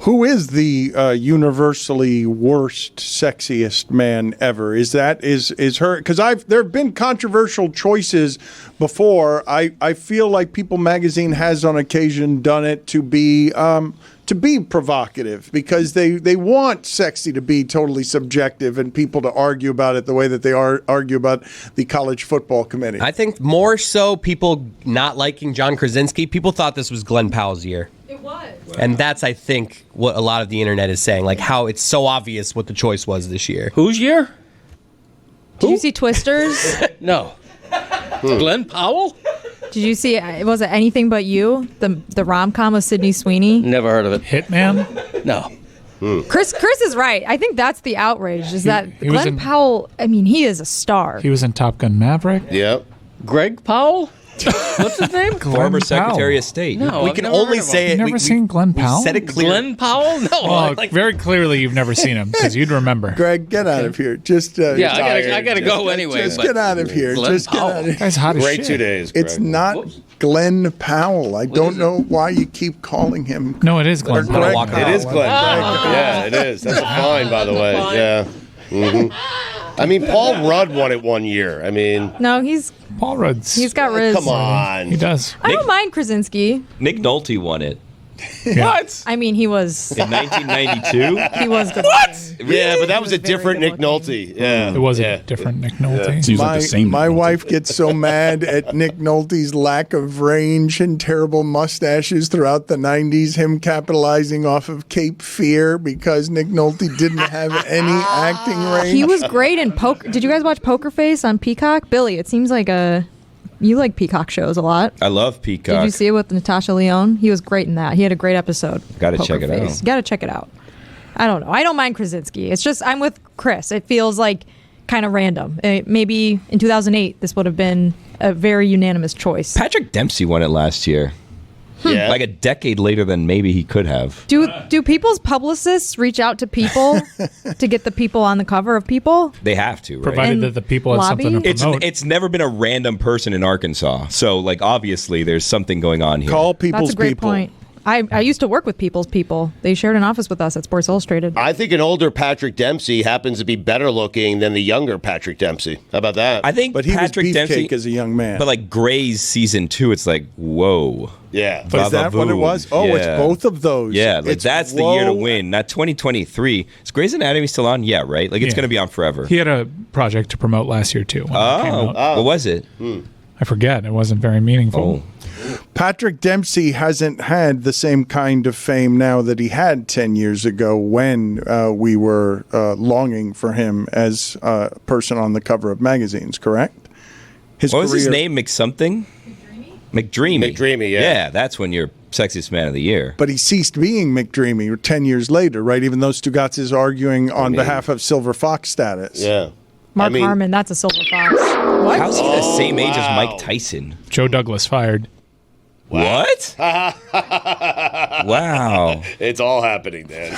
B: Who is the universally worst, sexiest man ever? Is her? Because there have been controversial choices before. I feel like People Magazine has on occasion done it to be to be provocative because they want sexy to be totally subjective and people to argue about it the way that they argue about the college football committee.
I: I think more so people not liking John Krasinski, people thought this was Glenn Powell's year.
E: It was.
I: And that's, I think, what a lot of the internet is saying, like how it's so obvious what the choice was this year.
D: Whose year?
E: Did you see Twisters?
D: No. Glenn Powell?
E: Did you see? Was it Anything But You? The rom-com with Sydney Sweeney.
D: Never heard of it.
F: Hitman?
D: No.
E: Chris is right. I think that's the outrage. Is that
F: he was
E: Glenn
F: in-
E: Powell? I mean, he is a star.
F: He was in Top Gun Maverick.
C: Yep.
D: Greg Powell? What's his name?
G: Former Secretary of State.
I: No, we can only say
F: You've
I: it.
F: never seen Glenn Powell?
I: We said it clear.
D: Glenn Powell? No.
F: Well, very clearly you've never seen him because you'd remember.
B: Greg, get out of here. Just
D: Yeah, I gotta go anyway.
B: Just
D: but
B: get out of here.
D: Glenn
B: Just get
D: Powell.
B: out of here.
F: Guy's hot as
C: Great
F: shit.
C: 2 days. Greg.
B: It's not Glenn Powell. I don't know why you keep calling him.
F: No, it is Glenn Powell.
B: Greg
C: It is
B: Powell.
C: Glenn. Yeah, it is. That's a fine, by the way. Yeah. I mean, Paul Rudd won it 1 year. I mean,
E: No,
F: Paul Rudd's.
E: he's got Riz.
C: come on.
F: He does.
E: I don't mind Krasinski.
G: Nick Nolte won it
A: What?
E: I mean, he was.
G: in 1992.
E: He was good.
A: What?
C: Yeah, but that was a
E: very
C: different Nick
E: good
C: Nolte. Yeah.
F: It was
C: yeah.
F: a different Nick Nolte.
A: Seems like the same.
B: My wife gets so mad at Nick Nolte's lack of range and terrible mustaches throughout the 90s, him capitalizing off of Cape Fear because Nick Nolte didn't have any acting range.
E: He was great in Poker. Did you guys watch Poker Face on Peacock? Billy, it seems like you like Peacock shows a lot.
G: I love Peacock.
E: Did you see it with Natasha Lyonne? He was great in that. He had a great episode.
G: Gotta
E: Poker
G: check it
E: Face.
G: out.
E: Gotta check it out. I don't know. I don't mind Krasinski. It's just I'm with Chris. It feels like kind of random. Maybe in 2008 this would have been a very unanimous choice.
G: Patrick Dempsey won it last year.
C: Yeah.
G: Like a decade later than maybe he could have.
E: Do people's publicists reach out to people to get the people on the cover of People?
G: They have to, right?
F: Provided that the people have
E: lobby?
F: something to
G: It's
F: promote.
G: it's never been a random person in Arkansas. So like obviously there's something going on here.
B: Call people's
E: That's a great
B: people.
E: point. I used to work with People's People. They shared an office with us at Sports Illustrated.
C: I think an older Patrick Dempsey happens to be better looking than the younger Patrick Dempsey. How about that?
G: I think
B: But he
G: Patrick
B: was
G: Dempsey
B: beefcake as a young man.
G: But like Grey's season 2, it's like, whoa.
C: Yeah.
B: Is that what it was? Oh, it's
G: Yeah.
B: both of those.
G: Yeah, like
B: It's
G: that's the year to
B: whoa.
G: win. Not 2023. Is Grey's Anatomy still on? Yeah, right? Like it's
F: Yeah.
G: going to be on forever.
F: He had a project to promote last year too. When it came out.
G: What was it?
F: I forget. It wasn't very meaningful.
B: Patrick Dempsey hasn't had the same kind of fame now that he had 10 years ago when we were longing for him as a person on the cover of magazines, correct?
G: What was his name? McSomething? McDreamy.
C: McDreamy, yeah.
G: Yeah, that's when you're sexiest man of the year.
B: But he ceased being McDreamy 10 years later, right? Even though Stugotz is arguing on behalf of Silver Fox status.
C: Yeah.
E: Mark Harmon, that's a silver fox. What?
G: How's he the same age as Mike Tyson?
F: Joe Douglas fired.
G: What? Wow.
C: It's all happening, Dan.